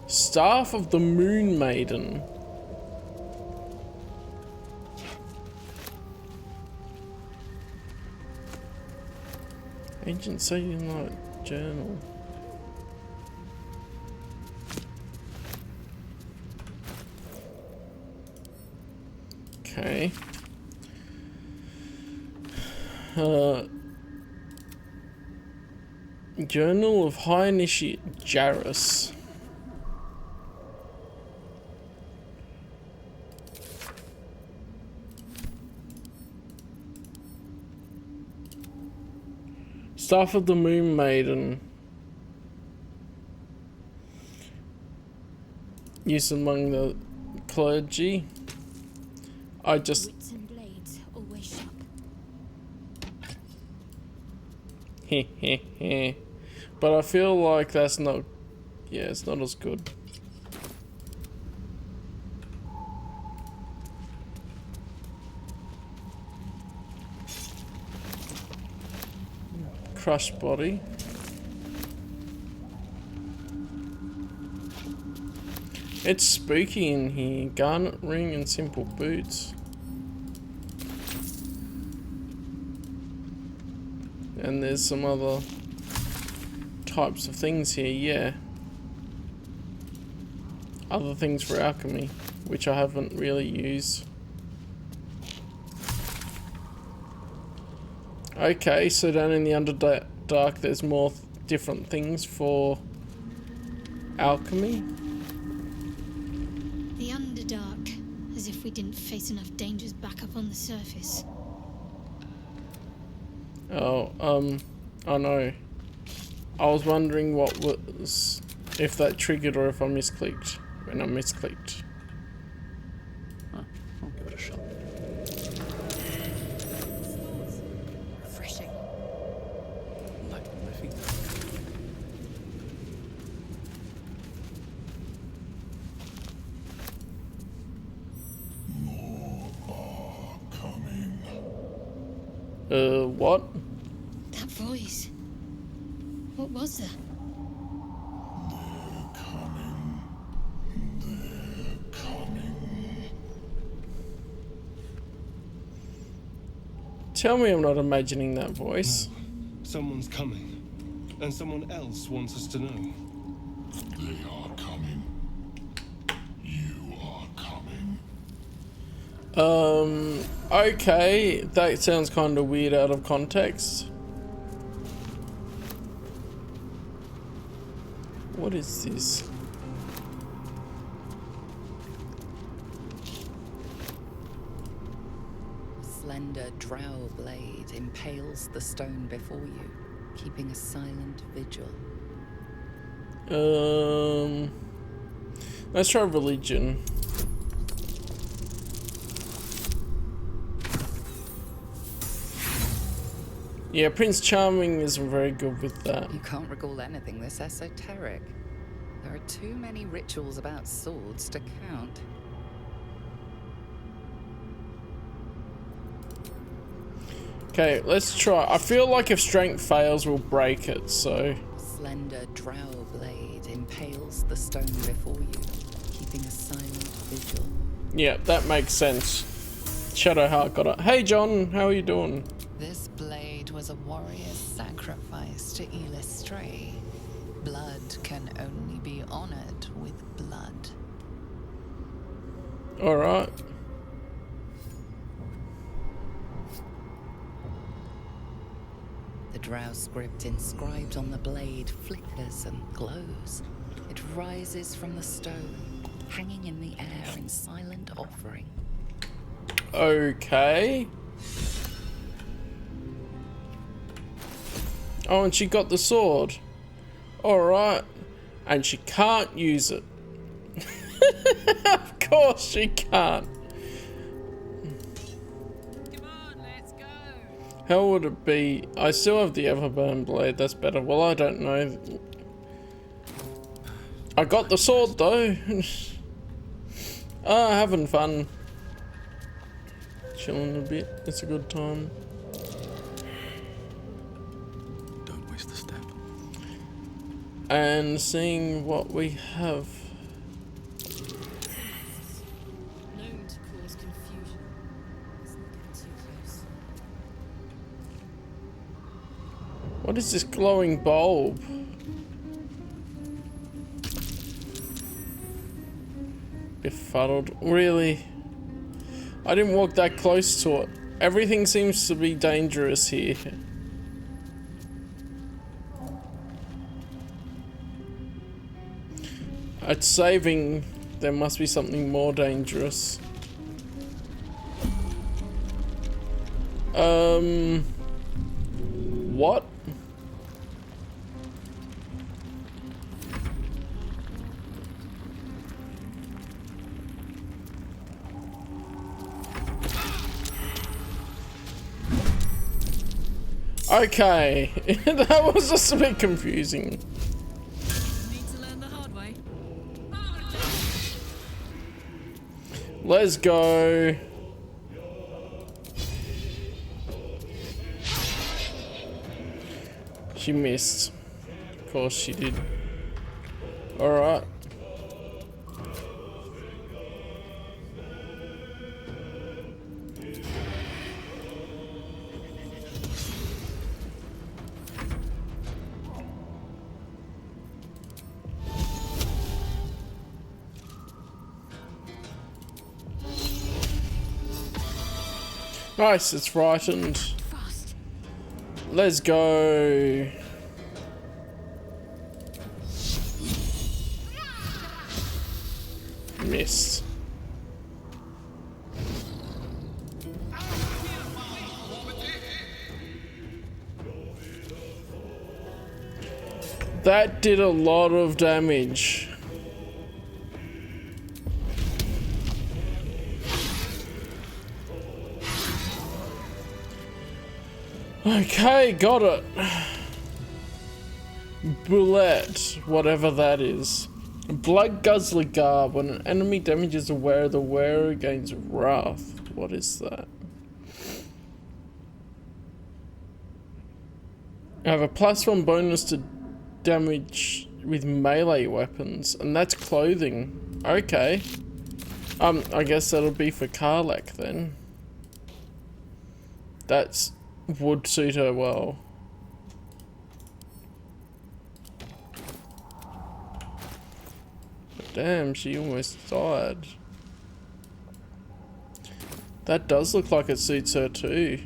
Staff of the Moon Maiden. Ancient Satan Light Journal. Okay. Journal of High Initiate Jarrus. Staff of the Moon Maiden. Used among the clergy. I just... Wits and blades, always sharp. But I feel like that's not... Yeah, it's not as good. Crushed body. It's spooky in here. Garnet ring and simple boots. And there's some other types of things here, yeah. Other things for alchemy, which I haven't really used. Okay, so down in the Underdark there's more different things for alchemy. The Underdark, as if we didn't face enough dangers back up on the surface. Oh, I know. I was wondering what was, if that triggered or if I misclicked when I misclicked. I'll give it a shot. Refreshing. Light my feet. What? That voice. What was that? Tell me I'm not imagining that voice. No. Someone's coming. And someone else wants us to know. They are coming. You are coming. Okay. That sounds kind of weird out of context. What is this? Slender drow blade impales the stone before you, keeping a silent vigil. Let's try religion. Yeah, Prince Charming isn't very good with that. You can't recall anything this esoteric. There are too many rituals about swords to count. Okay, let's try. I feel like if strength fails, we'll break it, so... Slender drow blade impales the stone before you, keeping a silent vigil. Yeah, that makes sense. Shadowheart got it. Hey John, how are you doing? This blade was a warrior's sacrifice to Illustrate. Blood can only be honored with blood. Alright. The drow script inscribed on the blade flickers and glows. It rises from the stone, hanging in the air in silent offering. Okay. Oh, and she got the sword. Alright. And she can't use it. Of course she can't. How would it be? I still have the Everburn blade, that's better. Well, I don't know. I got the sword though. Having fun. Chilling a bit, it's a good time. Don't waste the step. And seeing what we have. Known to cause confusion. Let's not get too close. What is this glowing bulb? Befuddled. Really? I didn't walk that close to it. Everything seems to be dangerous here. At saving, there must be something more dangerous. What? Okay, that was just a bit confusing. Need to learn the hard way. Let's go. She missed. Of course she did. Alright. Nice, it's frightened. Let's go. Missed. That did a lot of damage. Okay, got it. Bullet, whatever that is. Blood Guzzler Garb. When an enemy damages a wearer, the wearer gains wrath. What is that? I have a +1 bonus to damage with melee weapons, and that's clothing. Okay. I guess that'll be for Karlak then. That's would suit her well. But damn, she almost died. That does look like it suits her too.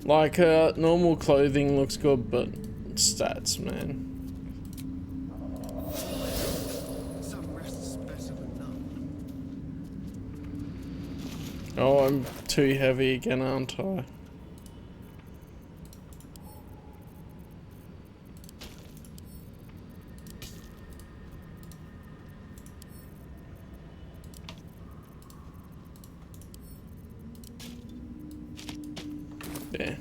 Like her normal clothing looks good, but stats, man. Oh, I'm too heavy again, aren't I? Yeah.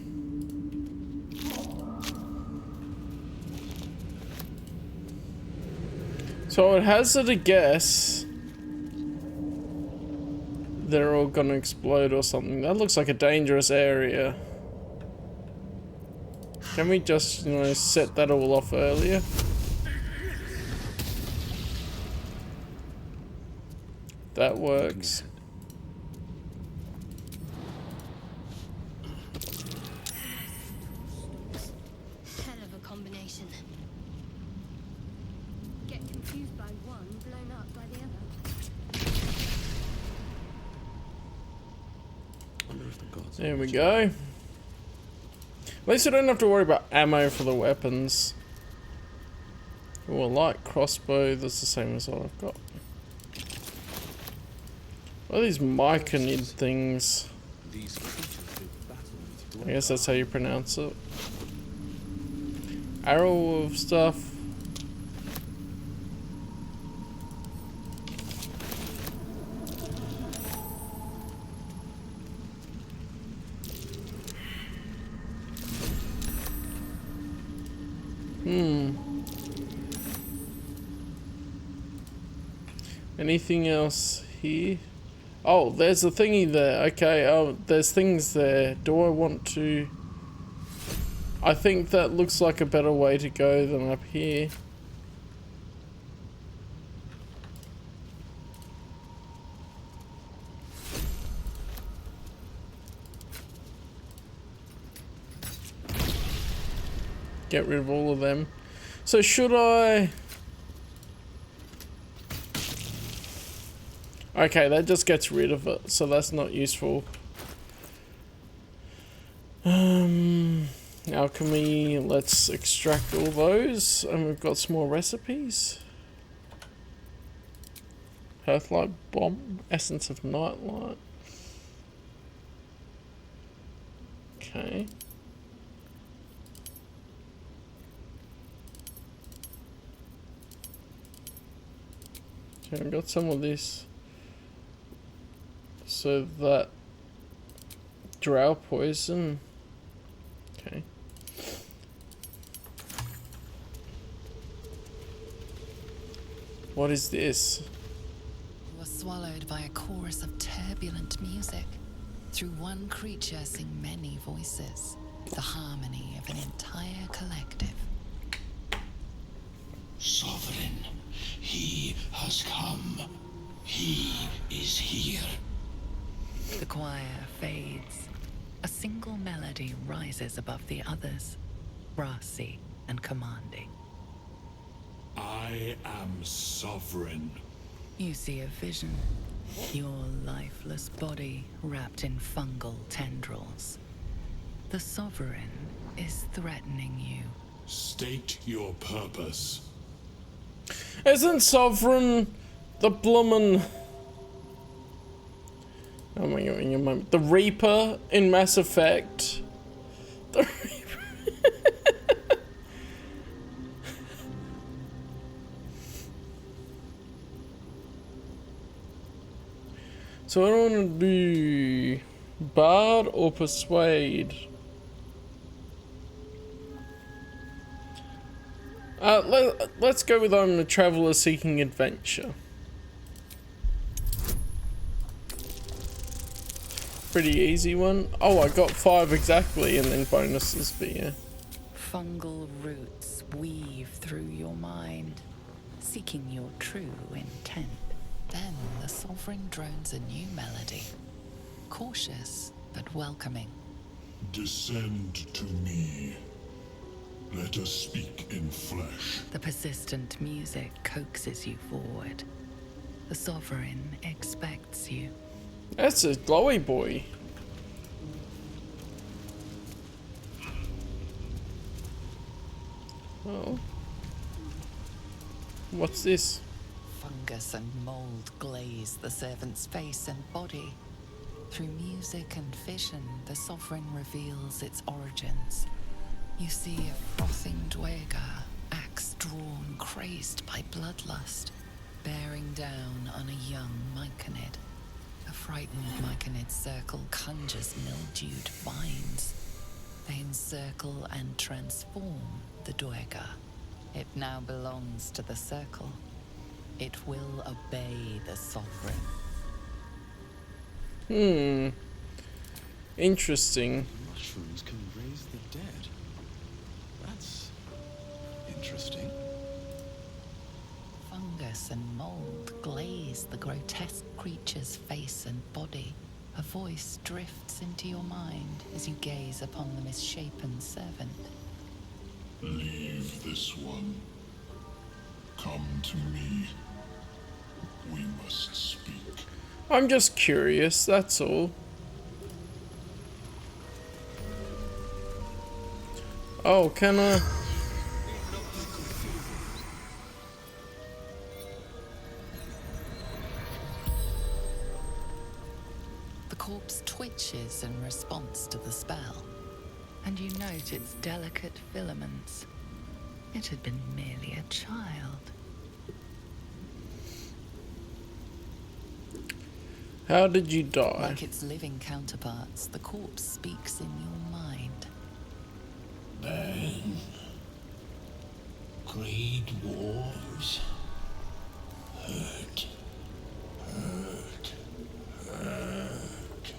So it has it a guess. They're all gonna explode or something. That looks like a dangerous area. Can we just, you know, set that all off earlier? That works. Hell of a combination. Get confused by one, blown up by the other. There we go. At least I don't have to worry about ammo for the weapons. Oh, a light crossbow, that's the same as what I've got. What are these myconid things? I guess that's how you pronounce it. Arrow of stuff. Anything else here? Oh, there's a thingy there. Okay, oh, there's things there. Do I want to... I think that looks like a better way to go than up here. Get rid of all of them. So should I... Okay, that just gets rid of it, so that's not useful. Alchemy, let's extract all those, and we've got some more recipes. Hearthlight Bomb, Essence of Nightlight. Okay. Okay, I've got some of this. So that Drow poison. Okay. What is this? You are swallowed by a chorus of turbulent music. Through one creature sing many voices. The harmony of an entire collective. Sovereign, he has come. He is here. The choir fades. A single melody rises above the others, brassy and commanding. I am sovereign. You see a vision. Your lifeless body wrapped in fungal tendrils. The Sovereign is threatening you. State your purpose. Isn't Sovereign the bloomin'... Oh my god, in a moment. The Reaper in Mass Effect? The Reaper. So I don't want to do Bard or Persuade. Let's go with I'm a traveler seeking adventure. Pretty easy one. Oh, I got 5 exactly, and then bonuses, but yeah. Fungal roots weave through your mind, seeking your true intent. Then the Sovereign drones a new melody. Cautious, but welcoming. Descend to me. Let us speak in flesh. The persistent music coaxes you forward. The Sovereign expects you. That's a glowy boy. Oh. What's this? Fungus and mold glaze the servant's face and body. Through music and vision, the Sovereign reveals its origins. You see a frothing Dwegar, axe drawn, crazed by bloodlust, bearing down on a young Myconid. A frightened Myconid circle conjures mildewed vines. They encircle and transform the Dwegar. It now belongs to the circle. It will obey the Sovereign. Interesting. Mushrooms can raise the dead. That's interesting. Fungus and mold glaze the grotesque creature's face and body. A voice drifts into your mind as you gaze upon the misshapen servant. Leave this one. Come to me. We must speak. I'm just curious, that's all. Oh, can I... The corpse twitches in response to the spell, and you note its delicate filaments. It had been merely a child. How did you die? Like its living counterparts, the corpse speaks in your mind. Burn. Great wars. Hurt. Hurt. Hurt.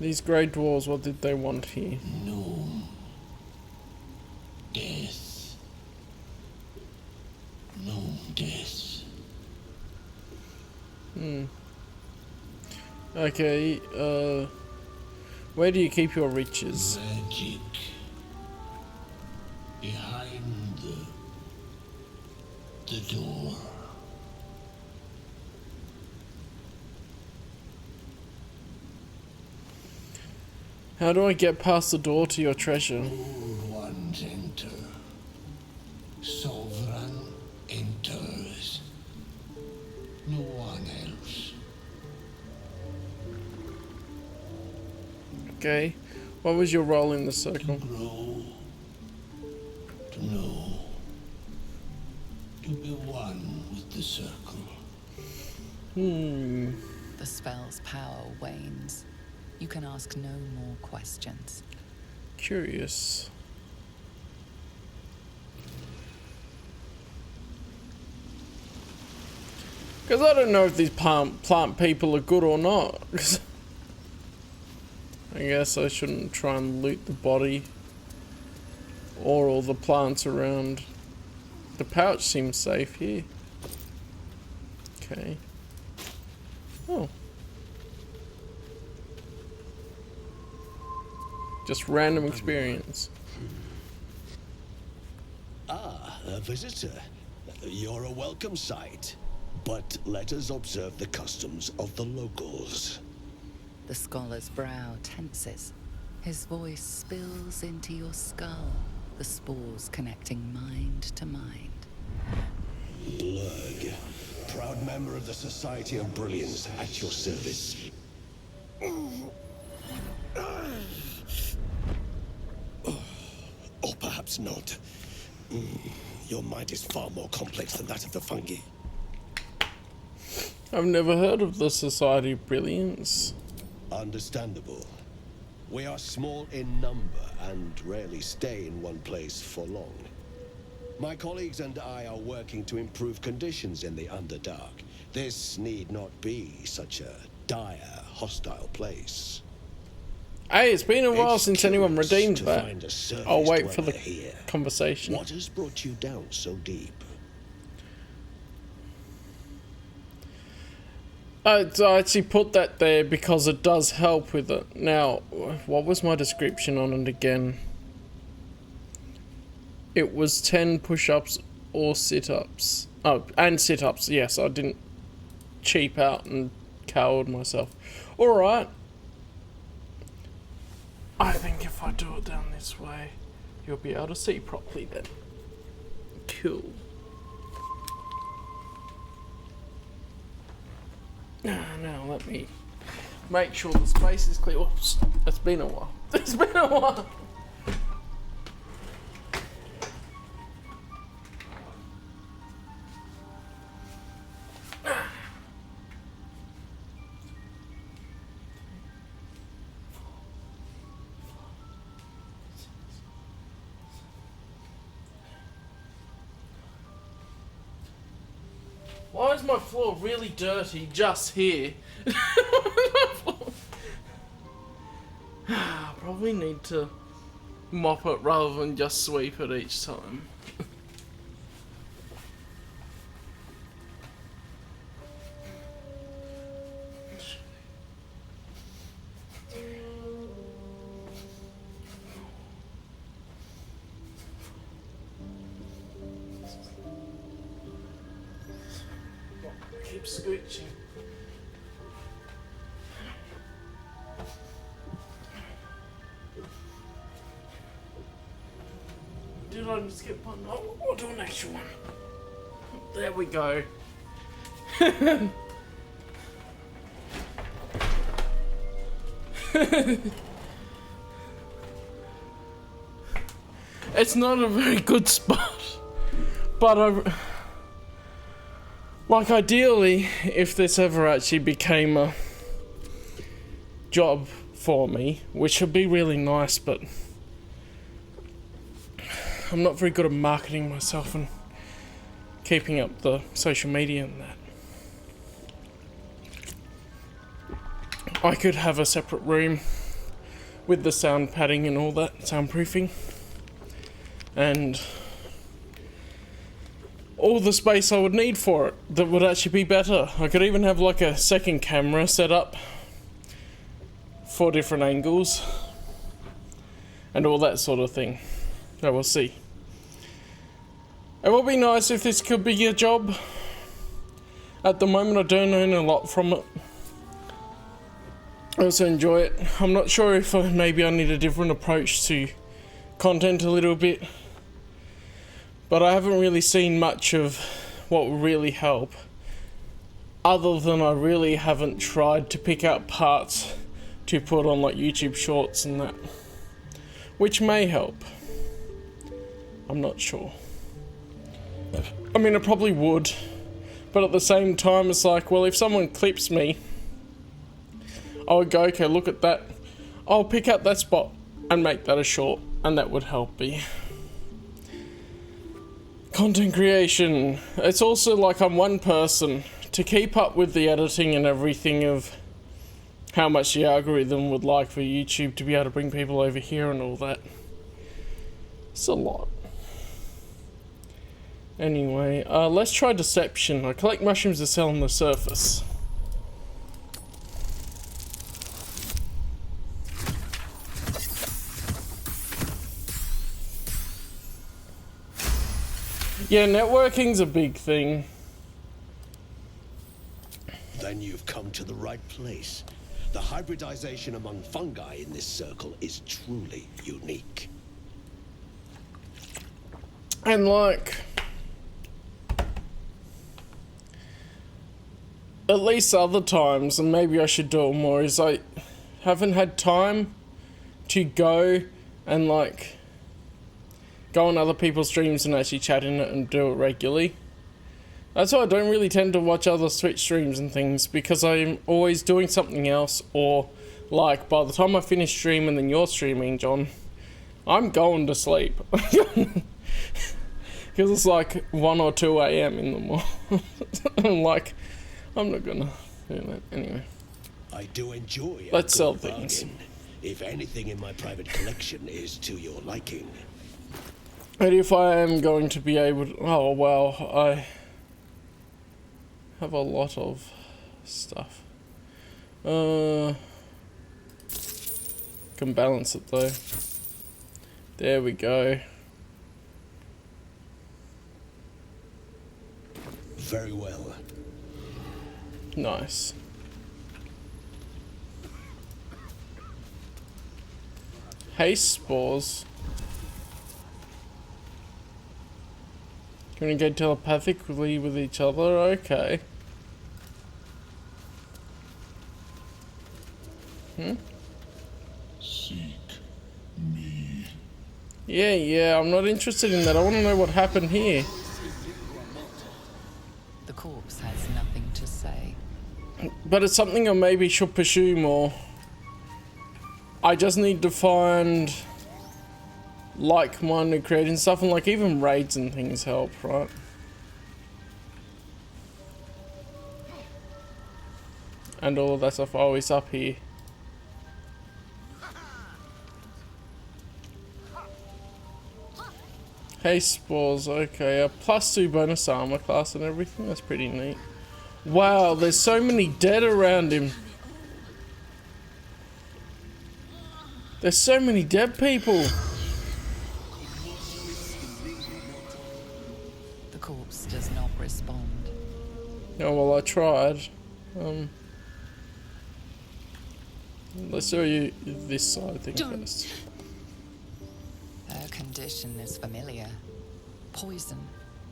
These Grey Dwarves, what did they want here? No. Death. No death. Okay, where do you keep your riches? Magic. Behind the door. How do I get past the door to your treasure? Old ones enter. Sovereign enters. No one else. Okay, what was your role in the circle? To grow. To know. To be one with the circle. The spell's power wanes. You can ask no more questions. Curious. Because I don't know if these plant people are good or not. I guess I shouldn't try and loot the body or all the plants around. The pouch seems safe here. Okay. Oh. Just random experience. Ah, a visitor. You're a welcome sight. But let us observe the customs of the locals. The scholar's brow tenses. His voice spills into your skull, the spores connecting mind to mind. Blurg, proud member of the Society of Brilliance, at your service. Or perhaps not. Your mind is far more complex than that of the fungi. I've never heard of the Society of Brilliance. Understandable. We are small in number and rarely stay in one place for long. My colleagues and I are working to improve conditions in the Underdark. This need not be such a dire, hostile place. Hey, it's been a while since anyone redeemed to that. find a surface I'll wait for the dweller here. conversation. What has brought you down so deep? I actually put that there because it does help with it. Now, what was my description on it again? It was 10 push-ups or sit-ups. Oh, and sit-ups, yes. I didn't cheap out and coward myself. Alright. I think if I do it down this way, you'll be able to see properly then. Cool. Now let me make sure the space is clear. Oops, it's been a while. It's been a while. Why is my floor really dirty just here? Probably need to mop it rather than just sweep it each time. Keep scooching. Did I skip one? Oh, we'll do an extra one. There we go. It's not a very good spot, but like ideally, if this ever actually became a job for me, which would be really nice, but I'm not very good at marketing myself and keeping up the social media and that. I could have a separate room with the sound padding and all that, soundproofing, and all the space I would need for it that would actually be better. I could even have like a second camera set up for different angles and all that sort of thing. So we'll see. It would be nice if this could be a job. At the moment I don't earn a lot from it. I also enjoy it. I'm not sure if maybe I need a different approach to content a little bit. But I haven't really seen much of what would really help. Other than I really haven't tried to pick out parts to put on like YouTube shorts and that. Which may help. I'm not sure. I mean, it probably would. But at the same time, it's like, well, if someone clips me, I would go, okay, look at that. I'll pick up that spot and make that a short, and that would help me. Content creation. It's also like I'm one person. To keep up with the editing and everything of how much the algorithm would like for YouTube to be able to bring people over here and all that. It's a lot. Anyway, let's try deception. I collect mushrooms to sell on the surface. Yeah, networking's a big thing. Then you've come to the right place. The hybridization among fungi in this circle is truly unique. And like, at least other times, and maybe I should do it more, is I haven't had time to go and like go on other people's streams and actually chat in it and do it regularly. That's why I don't really tend to watch other Twitch streams and things, because I'm always doing something else, or like by the time I finish streaming and then you're streaming, John, I'm going to sleep. Because it's like 1 or 2 a.m. in the morning. I'm like, I'm not gonna do that anyway. I do enjoy. Let's sell things. Bargain. If anything in my private collection is to your liking. And if I am going to be able to, oh wow, I have a lot of stuff. Can balance it though. There we go. Very well. Nice. Haste spores. Communicate telepathically with each other, okay. Seek me. Yeah, I'm not interested in that. I want to know what happened here. The corpse has nothing to say. But it's something I maybe should pursue more. I just need to find like-minded creating stuff, and like even raids and things help, right? And all of that stuff always up here. Haste spores, okay, a +2 bonus armor class and everything, that's pretty neat. Wow, there's so many dead around him. There's so many dead people. The corpse does not respond. Oh, well, I tried. Let's show you this side thing first. Her condition is familiar. Poison,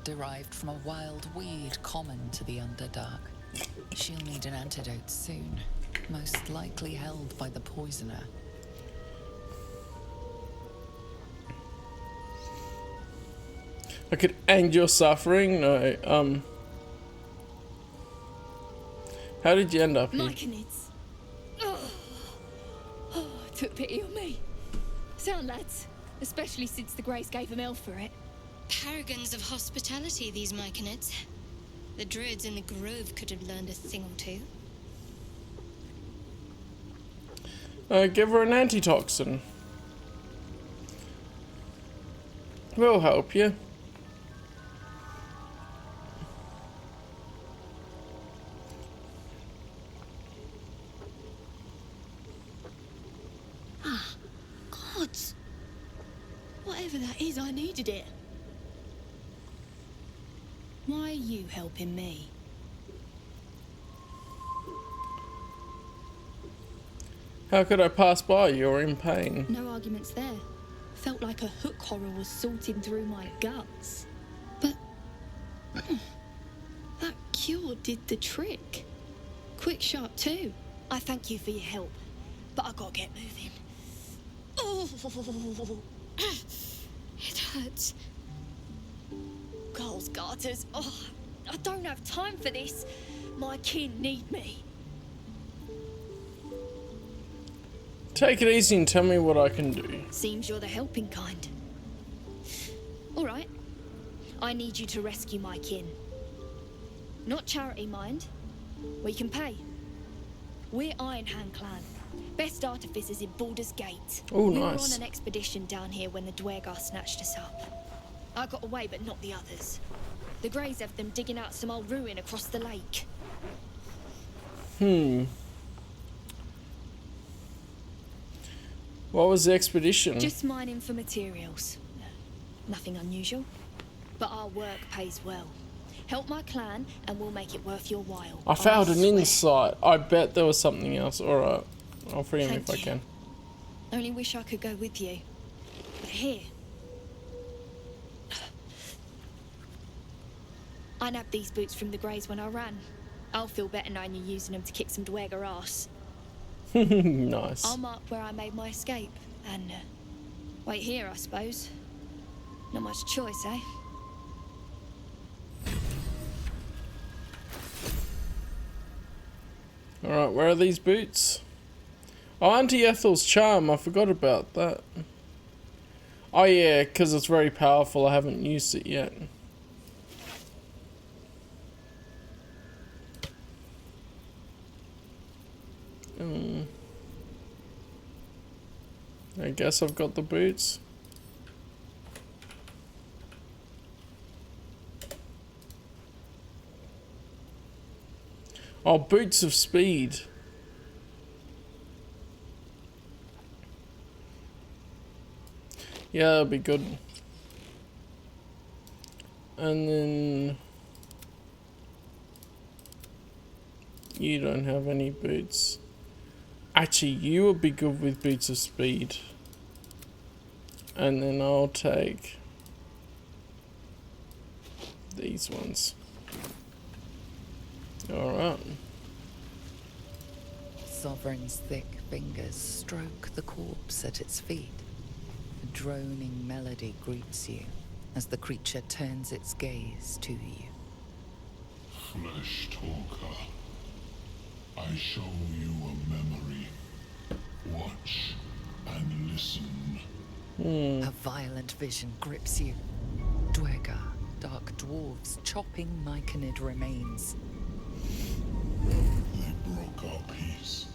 derived from a wild weed common to the Underdark. She'll need an antidote soon, most likely held by the poisoner. I could end your suffering? No, how did you end up here? Myconids. Oh, took pity on me. Sound lads, especially since the Greys gave them hell for it. Paragons of hospitality, these Myconids. The druids in the grove could have learned a thing or two. Give her an antitoxin. We'll help you. Ah, gods. Whatever that is, I needed it. Why are you helping me? How could I pass by? You're in pain. No arguments there. Felt like a hook horror was sorting through my guts. But that cure did the trick. Quick, sharp too. I thank you for your help, but I gotta get moving. Oh, it hurts. Cole's garters. Oh, I don't have time for this. My kin need me. Take it easy and tell me what I can do. Seems you're the helping kind. All right. I need you to rescue my kin. Not charity, mind. We can pay. We're Iron Hand Clan. Best artificers in Baldur's Gate. Oh, We were nice. on an expedition down here when the Dwergar snatched us up. I got away, but not the others. The Greys have them digging out some old ruin across the lake. What was the expedition? Just mining for materials. Nothing unusual. But our work pays well. Help my clan and we'll make it worth your while. I found an swear. insight. I bet there was something else. Alright. I'll free him if I can. Only wish I could go with you. But here. I nabbed these boots from the Greys when I ran. I'll feel better knowing you're using them to kick some Dwergar ass. Nice. I'll mark where I made my escape and wait here, I suppose. Not much choice, eh? Alright, where are these boots? Oh, Auntie Ethel's charm. I forgot about that. Oh yeah, because it's very powerful. I haven't used it yet. I guess I've got the boots. Oh, boots of speed. Yeah, that'll be good. And then you don't have any boots. Actually, you would be good with boots of speed. And then I'll take these ones. Alright. Sovereign's thick fingers stroke the corpse at its feet. A droning melody greets you as the creature turns its gaze to you. Flesh talker, I show you a memory. Watch and listen. A violent vision grips you. Dwergar, dark dwarves chopping myconid remains. They broke our peace.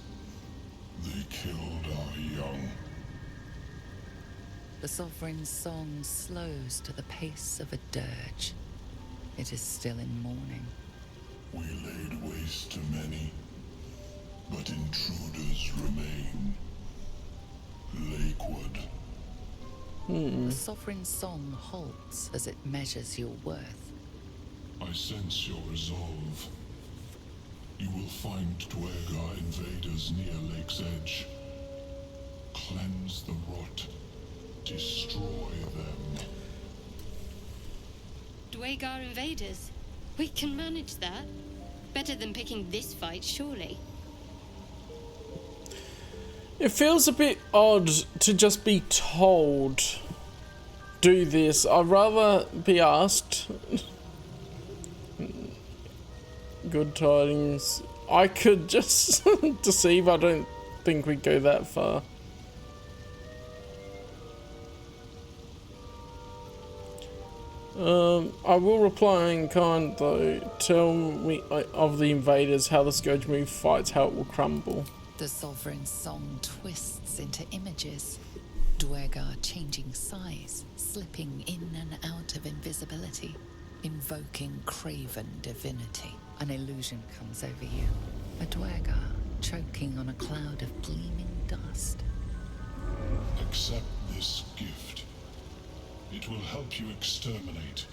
They killed our young. The Sovereign's song slows to the pace of a dirge. It is still in mourning. We laid waste to many, but intruders remain. Lakewood. The Sovereign's song halts as it measures your worth. I sense your resolve. You will find Dwergar invaders near Lake's edge. Cleanse the rot. Destroy them. Dwergar invaders? We can manage that. Better than picking this fight, surely. It feels a bit odd to just be told, do this. I'd rather be asked. Good tidings. I could just deceive. I don't think we'd go that far. I will reply in kind though. Tell me of the invaders, how the Scourge move fights, how it will crumble. The Sovereign's song twists into images. Dwergar changing size, slipping in and out of invisibility, invoking craven divinity. An illusion comes over you. A Dwergar choking on a cloud of gleaming dust. Accept this gift. It will help you exterminate.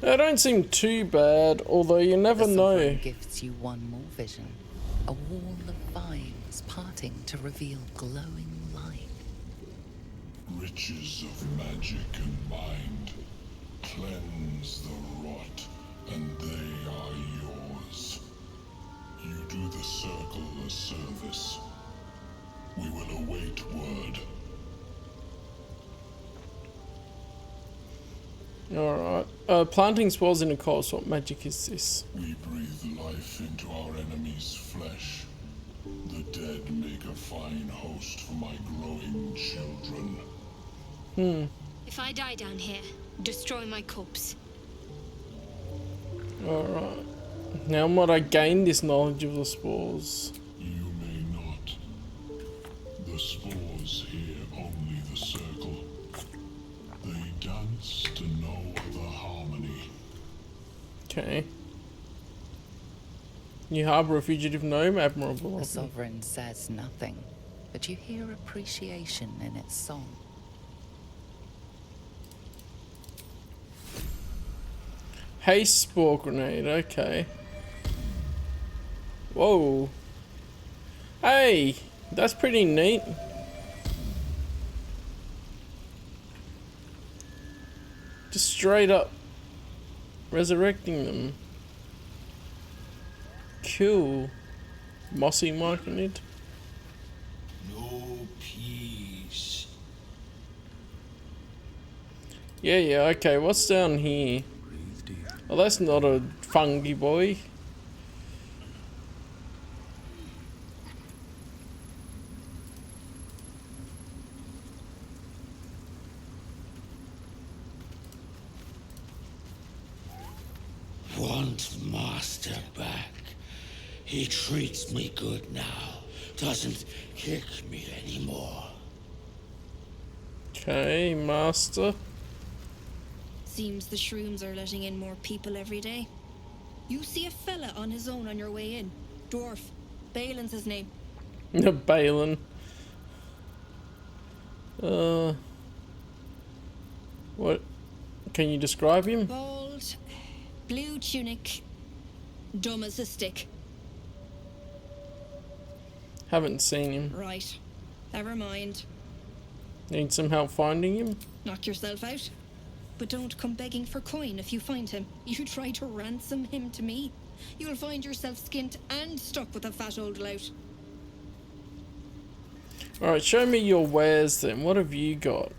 They don't seem too bad, although you never know. The Sovereign gifts you one more vision. A wall of vines parting to reveal glowing light. Riches of magic and mind. Cleanse the rot, and they are yours. You do the circle a service. We will await word. Alright. Planting spores in a corpse, what magic is this? We breathe life into our enemy's flesh. The dead make a fine host for my growing children. If I die down here, destroy my corpse. Alright. Now might I gain this knowledge of the spores? You may not. The spores hear only the circle. They dance to no other harmony. Okay. You harbour a fugitive gnome? Admirable. The sovereign says nothing, but you hear appreciation in its song. Haste spore grenade, okay. Whoa. Hey, that's pretty neat. Just straight up resurrecting them. Cool. Mossy marking it. No peace. Yeah, okay, what's down here? Oh, that's not a fungi boy. Want master back. He treats me good now. Doesn't kick me anymore. Okay, master. Seems the shrooms are letting in more people every day. You see a fella on his own on your way in. Dwarf. Balin's his name. Balin. What? Can you describe him? Bald, blue tunic, dumb as a stick. Haven't seen him. Right. Never mind. Need some help finding him? Knock yourself out. But don't come begging for coin if you find him. You try to ransom him to me, you'll find yourself skint and stuck with a fat old lout. Alright, show me your wares then. What have you got?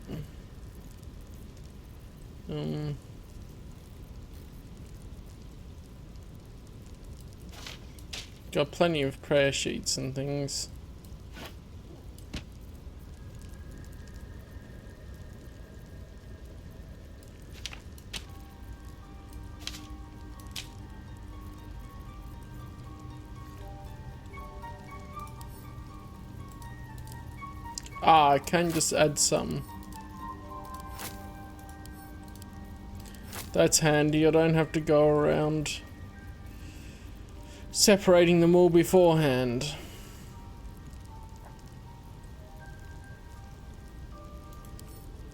Got plenty of prayer sheets and things. Ah, I can just add some. That's handy, I don't have to go around separating them all beforehand.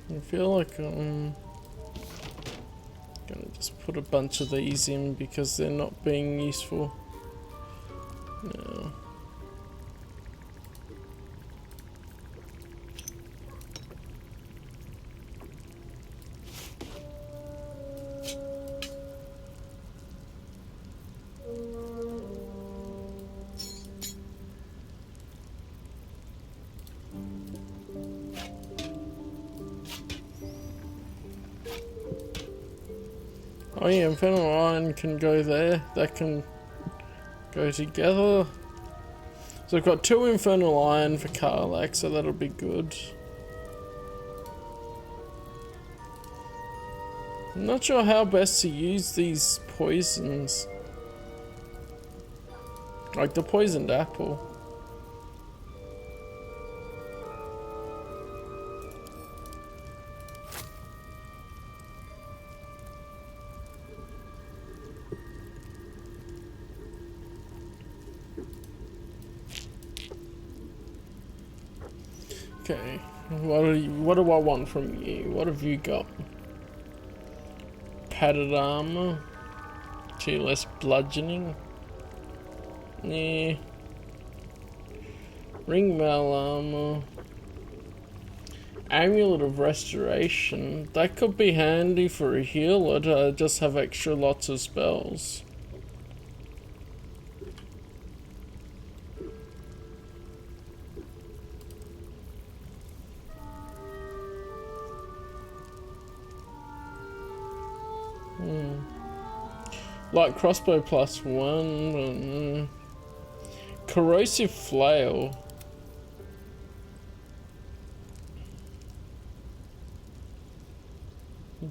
I feel like I'm gonna just put a bunch of these in because they're not being useful. No. Oh yeah, Infernal Iron can go there. That can go together. So I've got 2 Infernal Iron for Karlak, so that'll be good. I'm not sure how best to use these poisons. Like the poisoned apple. Okay, what do I want from you? What have you got? Padded armor? 2 less bludgeoning? Yeah. Ring mail armor. Amulet of restoration. That could be handy for a healer to just have extra lots of spells. Light crossbow +1. Corrosive flail.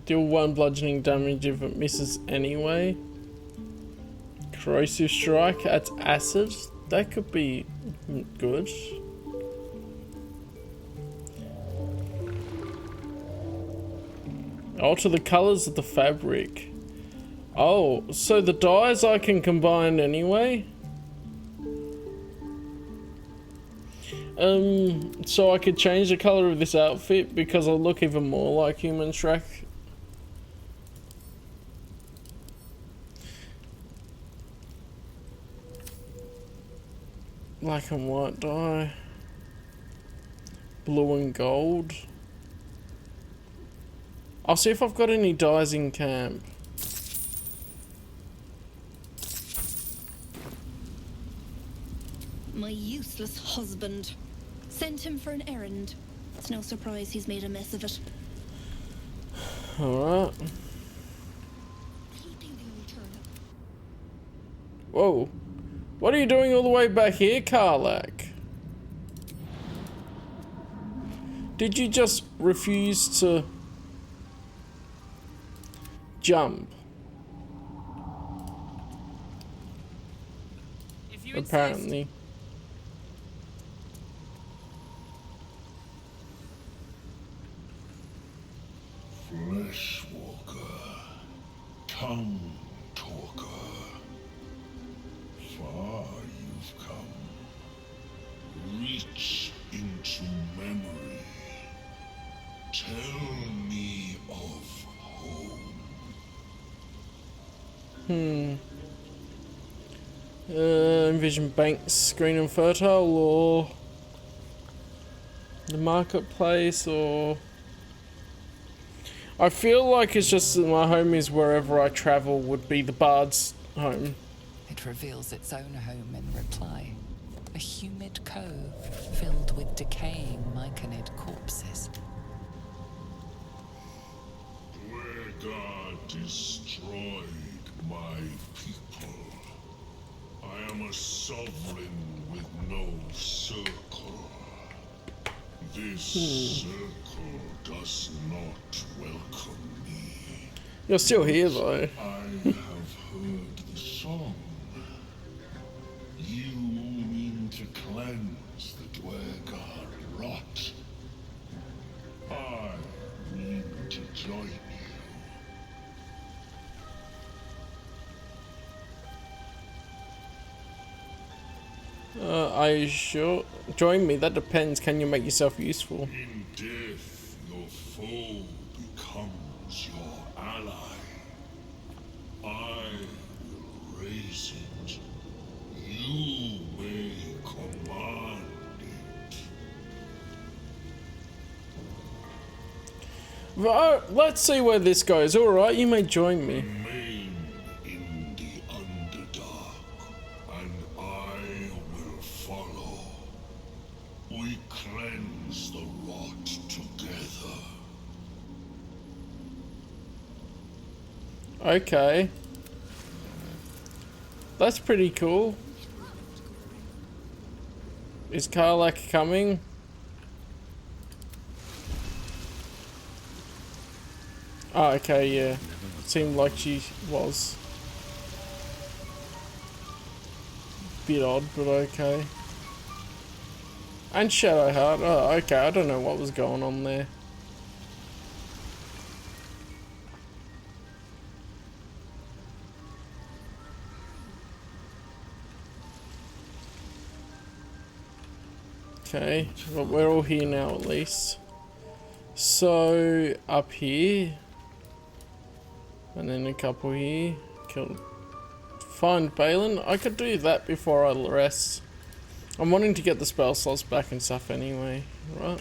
Deal 1 bludgeoning damage if it misses anyway. Corrosive strike adds acid. That could be good. Alter the colours of the fabric. Oh, so the dyes I can combine anyway? So I could change the colour of this outfit because I look even more like Human Shrek. Black and white dye. Blue and gold. I'll see if I've got any dyes in camp. My useless husband. Sent him for an errand. It's no surprise he's made a mess of it. Alright. Whoa. What are you doing all the way back here, Karlak? Did you just refuse to jump? Apparently. Flesh walker, tongue talker. Far you've come. Reach into memory. Tell me of home. Envision banks, green and fertile, or the marketplace, or... I feel like it's just that my home is wherever I travel would be the bard's home. It reveals its own home in reply. A humid cove filled with decaying myconid corpses. Where God destroyed my people, I am a sovereign with no circle. This circle does not welcome me. You're still here, though. I have heard the song. You mean to cleanse the Dwergar rot. I mean to join you. Are you sure? Join me, that depends. Can you make yourself useful? In death, your foe becomes your ally. I will raise it. You may command it. Right, let's see where this goes. Alright, you may join me. Remain in the Underdark, and I will follow. We cleanse the rot together. Okay. That's pretty cool. Is Karlak coming? Oh, okay, yeah. Seemed like she was. Bit odd, but okay. And Shadowheart. Oh, okay. I don't know what was going on there. Okay, but we're all here now at least. So, up here. And then a couple here. Find Balin. I could do that before I rest. I'm wanting to get the spell slots back and stuff anyway. Right.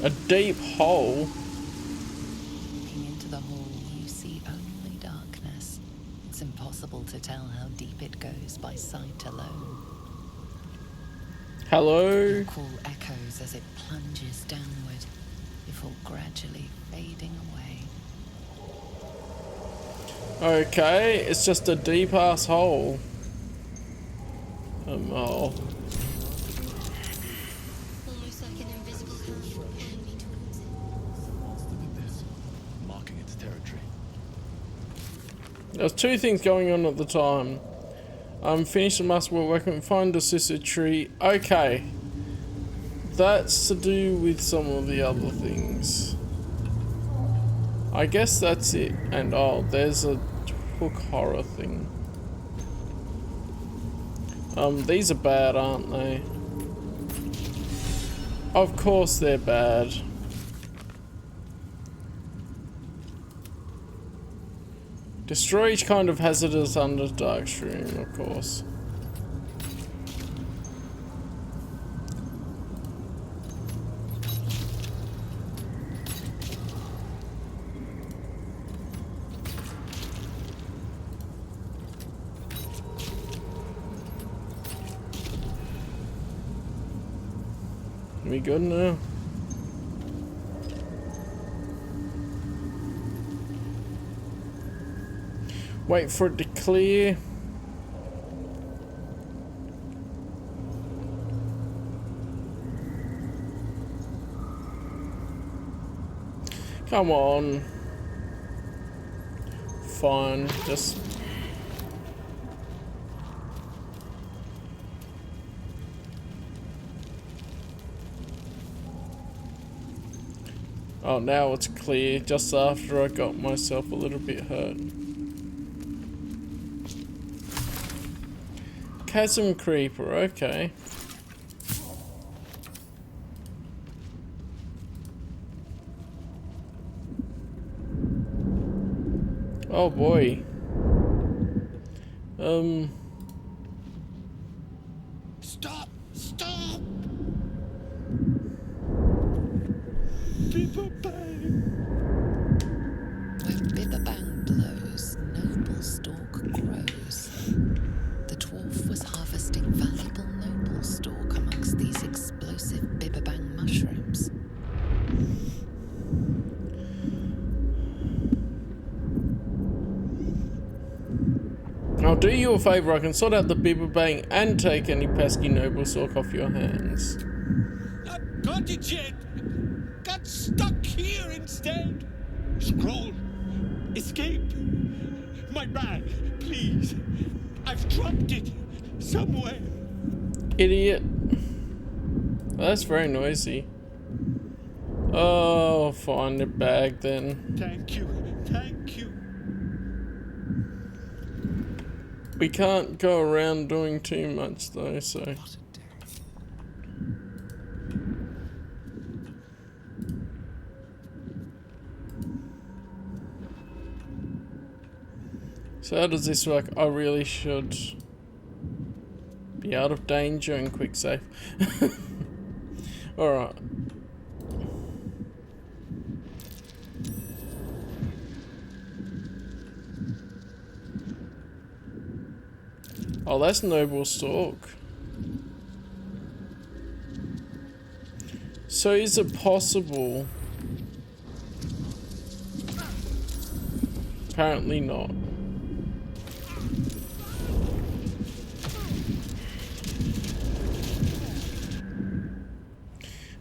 A deep hole. Looking into the hole, goes by sight alone. Hello? Your call echoes as it plunges downward, before gradually fading away. Okay, it's just a deep ass hole. Oh. Almost like an invisible hand pulling me towards it. Marking its territory. There's two things going on at the time. Finish the muscle working, find the sister tree. Okay. That's to do with some of the other things. I guess that's it. And oh, there's a hook horror thing. These are bad, aren't they? Of course they're bad. Destroy each kind of hazardous under Darkstream, of course. We good now? Wait for it to clear. Come on. Fine, just... Oh, now it's clear, just after I got myself a little bit hurt. Chasm Creeper, okay. Oh boy. Stop! Stop! When Bibberbang blows, Noble Stalk grows. The dwarf was harvesting valuable Noble Stalk amongst these explosive Bibberbang mushrooms. I'll do you a favour, I can sort out the Bibberbang and take any pesky Noble Stalk off your hands. Got it yet? Got stuck here instead. Scroll. Escape. My bag, please. I've dropped it somewhere. Idiot. That's very noisy. Oh, find the bag then. Thank you. Thank you. We can't go around doing too much though, so... So how does this work? I really should be out of danger and quick save. Alright. Oh, that's Noble Stalk. So is it possible? Apparently not.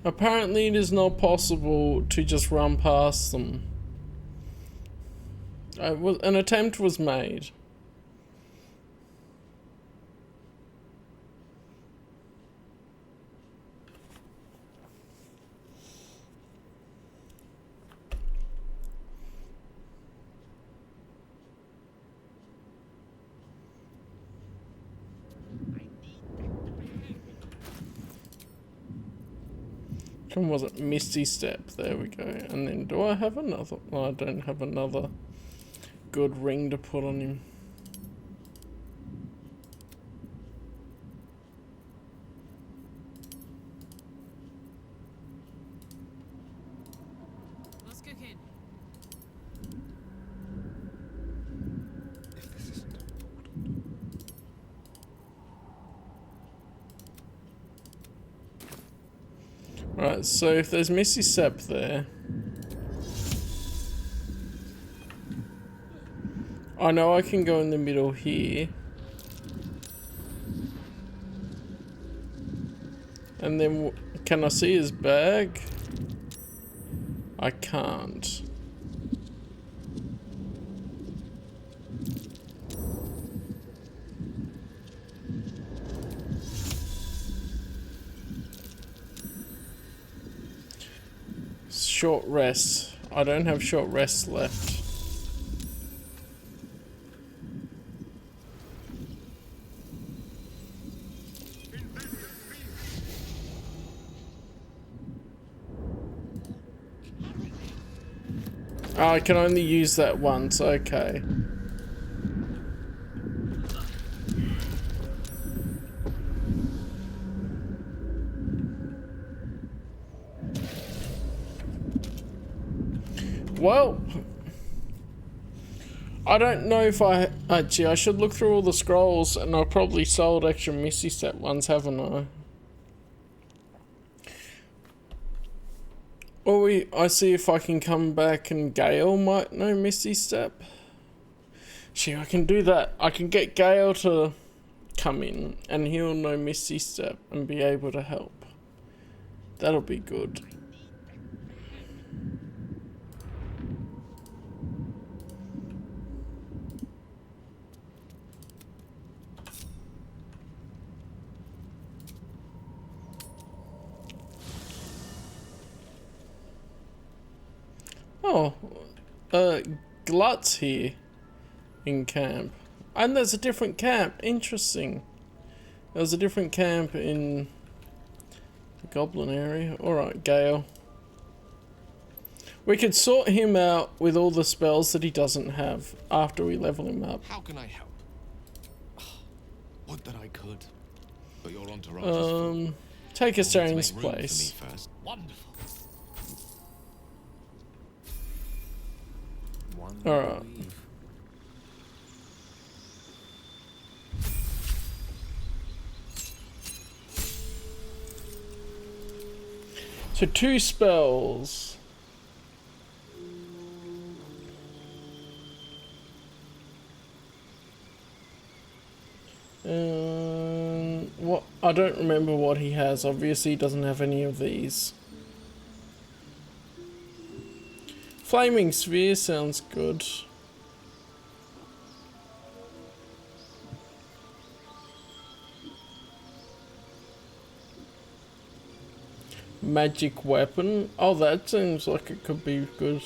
Apparently it is not possible to just run past them. An attempt was made. Was it Misty Step? There we go. And then do I have another? No, I don't have another good ring to put on him. What's cooking? Right, so if there's Misty Step there, I know I can go in the middle here. And then, can I see his bag? I can't. Short rest. I don't have short rests left. Oh, I can only use that once, okay. Well, I don't know if actually, I should look through all the scrolls, and I've probably sold extra Misty Step ones, haven't I? Or I see if I can come back and Gale might know Misty Step. Gee, I can do that. I can get Gale to come in, and he'll know Misty Step and be able to help. That'll be good. Oh, Glut's here in camp. And there's a different camp. Interesting. There's a different camp in the Goblin area. Alright, Gale. We could sort him out with all the spells that he doesn't have after we level him up. How can I help? Would that I could. But your entourage is full. Take You'll Astarian's need to make room place. for me first. Wonderful. Alright. So 2 spells. What? I don't remember what he has. Obviously he doesn't have any of these. Flaming Sphere sounds good. Magic weapon. Oh, that seems like it could be good.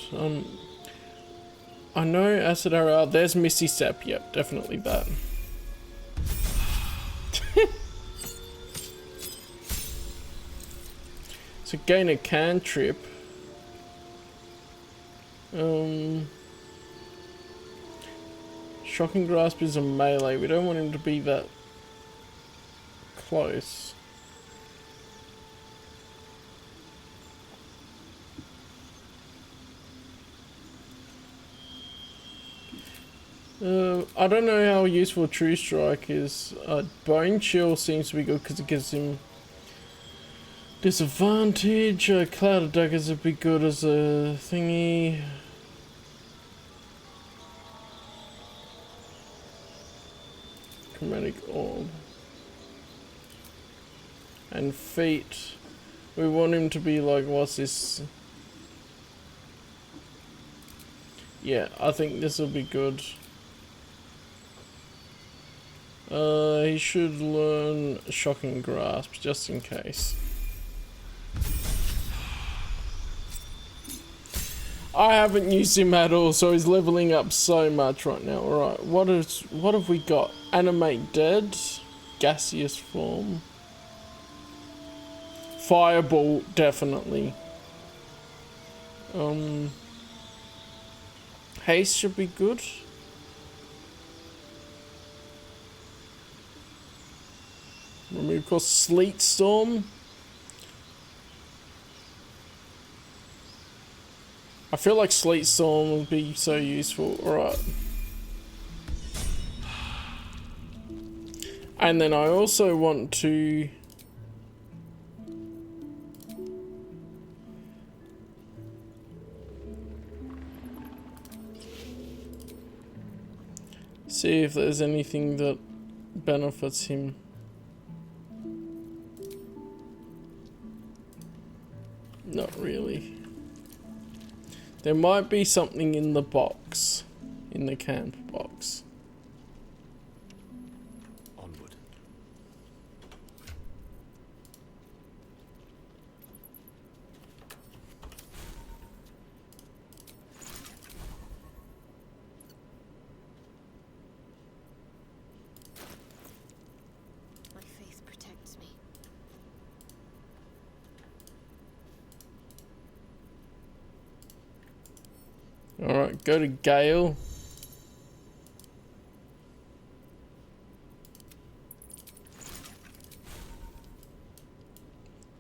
I know Acid Arrow. There's Misty Step. Yep, definitely that. So gain a cantrip. Shocking Grasp is a melee. We don't want him to be that close. I don't know how useful True Strike is. Bone Chill seems to be good because it gives him disadvantage. Cloud of Daggers would be good as a thingy. Chromatic Orb. And Feet. We want him to be like, what's this? Yeah, I think this will be good. He should learn Shocking Grasp, just in case. I haven't used him at all, so he's leveling up so much right now. Alright, what have we got? Animate Dead, Gaseous Form, Fireball, definitely. Haste should be good. Remove course, Sleet Storm. I feel like Sleet Storm would be so useful. Alright. And then I also want to See if there's anything that benefits him. Not really. There might be something in the box. In the camp box. Onward. My faith protects me. Alright, go to Gale.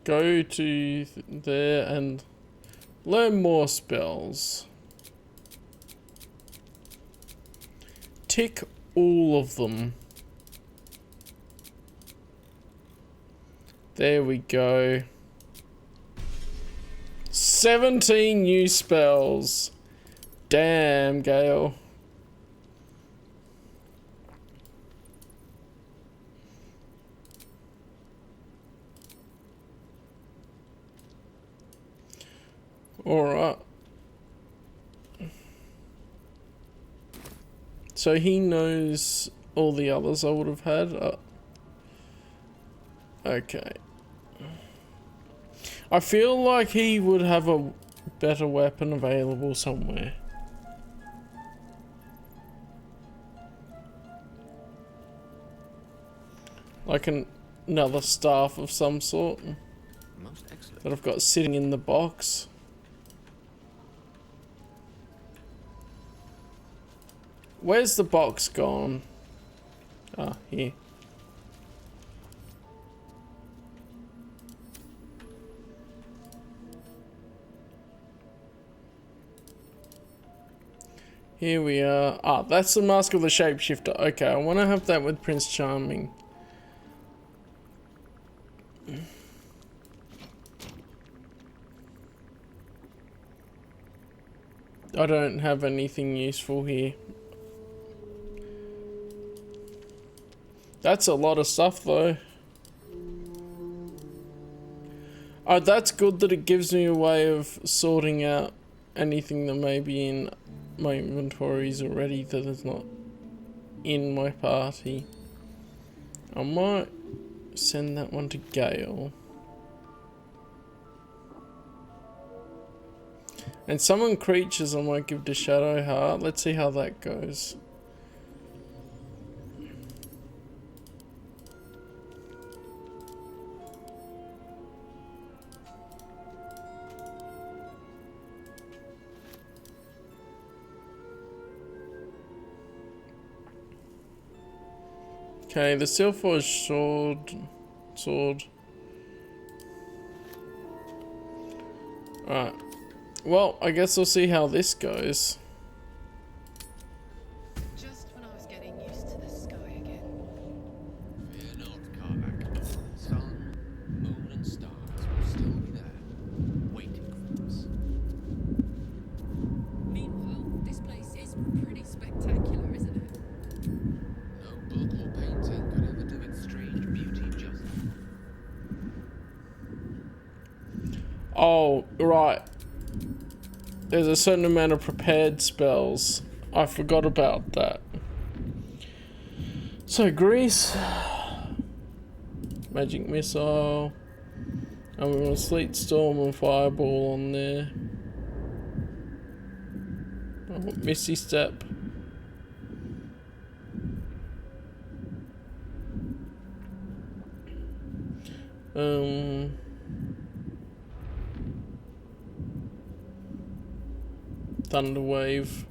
Go to there and learn more spells. Tick all of them. There we go. 17 new spells. Damn, Gale. Alright. So he knows all the others I would have had. Okay. I feel like he would have a better weapon available somewhere. Like another staff of some sort. Most excellent. That I've got sitting in the box. Where's the box gone? Ah, here. Here we are. Ah, that's the Mask of the Shapeshifter. Okay, I want to have that with Prince Charming. I don't have anything useful here. That's a lot of stuff though. Oh, that's good that it gives me a way of sorting out anything that may be in my inventories already that is not in my party. I might send that one to Gale. And summon creatures I might give to Shadow Heart. Let's see how that goes. Okay, the Steelforged sword. Alright. Well, I guess we'll see how this goes. Just when I was getting used to the sky again. Fear not, Karlak. Sun, moon, and stars will still be there, waiting for us. Meanwhile, this place is pretty spectacular, isn't it? No book or painting could ever do its strange beauty justice. Oh, right. There's a certain amount of prepared spells. I forgot about that. So, Grease. Magic Missile. And we want Sleet Storm and Fireball on there. I want Misty Step. Thunder Wave,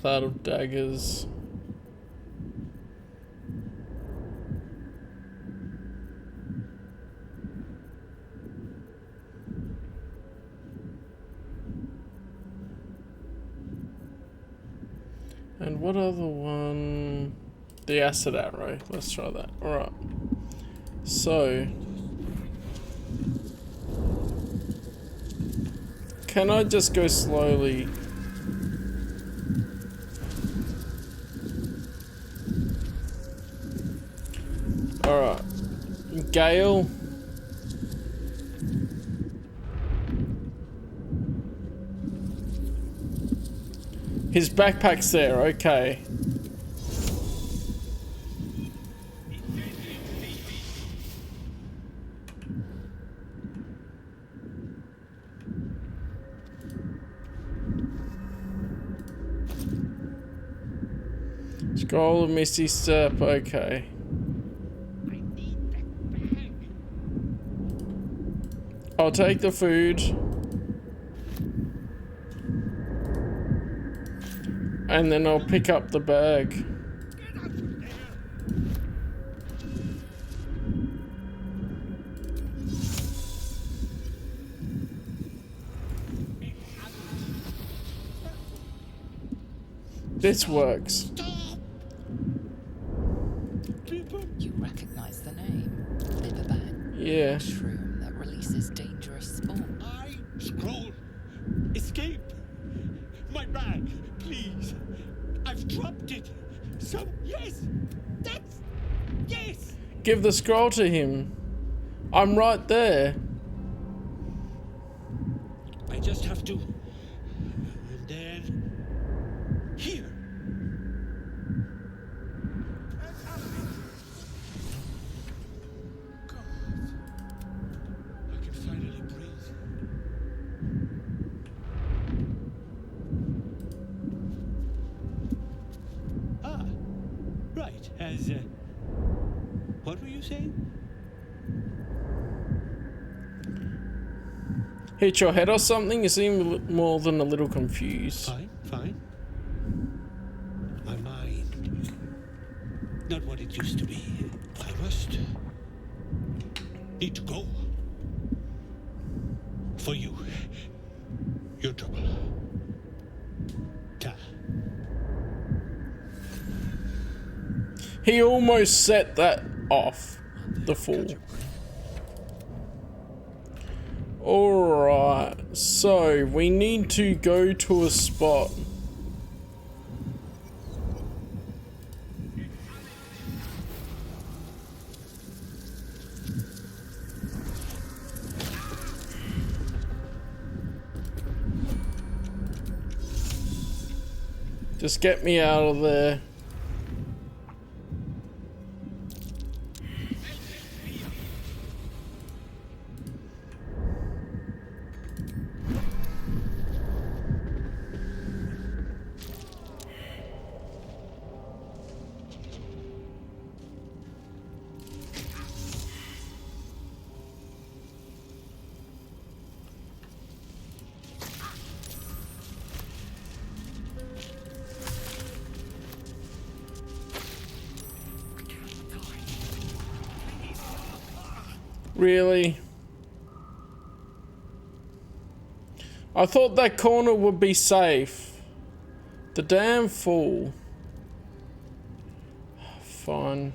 Cloud of Daggers, and what other one? The Acid Arrow. Let's try that. Alright. So, can I just go slowly? Alright. Gale. His backpack's there, okay. Scroll of Misty Step, okay. I'll take the food. And then I'll pick up the bag. This works. You recognize the name? Bibberbang. Yeah. Mushroom that releases dangerous spore. Scroll! Escape! My bag, please! I've dropped it! So, yes! That's... yes! Give the scroll to him. I'm right there. I just have to... and then... here! I can finally breathe. Ah, right, as, what were you saying? Hit your head or something? You seem more than a little confused. Fine, fine. My mind. Not what it used to be. I must... need to go. For you. Your trouble. Ta. He almost set that off. The fool. Alright, so we need to go to a spot. Just get me out of there. Really? I thought that corner would be safe. The damn fool. Fine.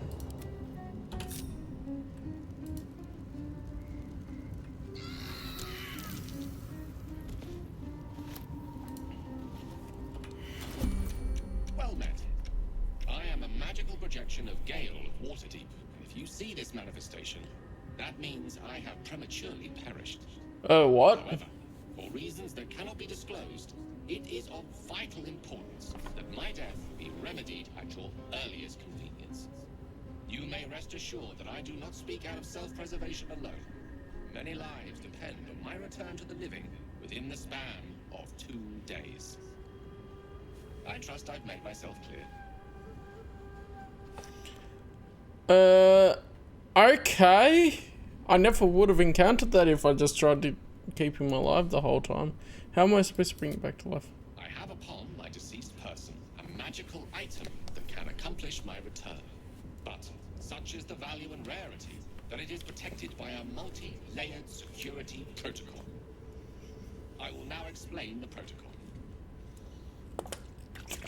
Well met. I am a magical projection of Gale of Waterdeep. If you see this manifestation, that means I have prematurely perished. Oh, what? However, for reasons that cannot be disclosed, it is of vital importance that my death be remedied at your earliest convenience. You may rest assured that I do not speak out of self-preservation alone. Many lives depend on my return to the living within the span of 2 days. I trust I've made myself clear. Okay. I never would have encountered that if I just tried to keep him alive the whole time. How am I supposed to bring it back to life? I have upon my deceased person a magical item that can accomplish my return. But such is the value and rarity that it is protected by a multi-layered security protocol. I will now explain the protocol.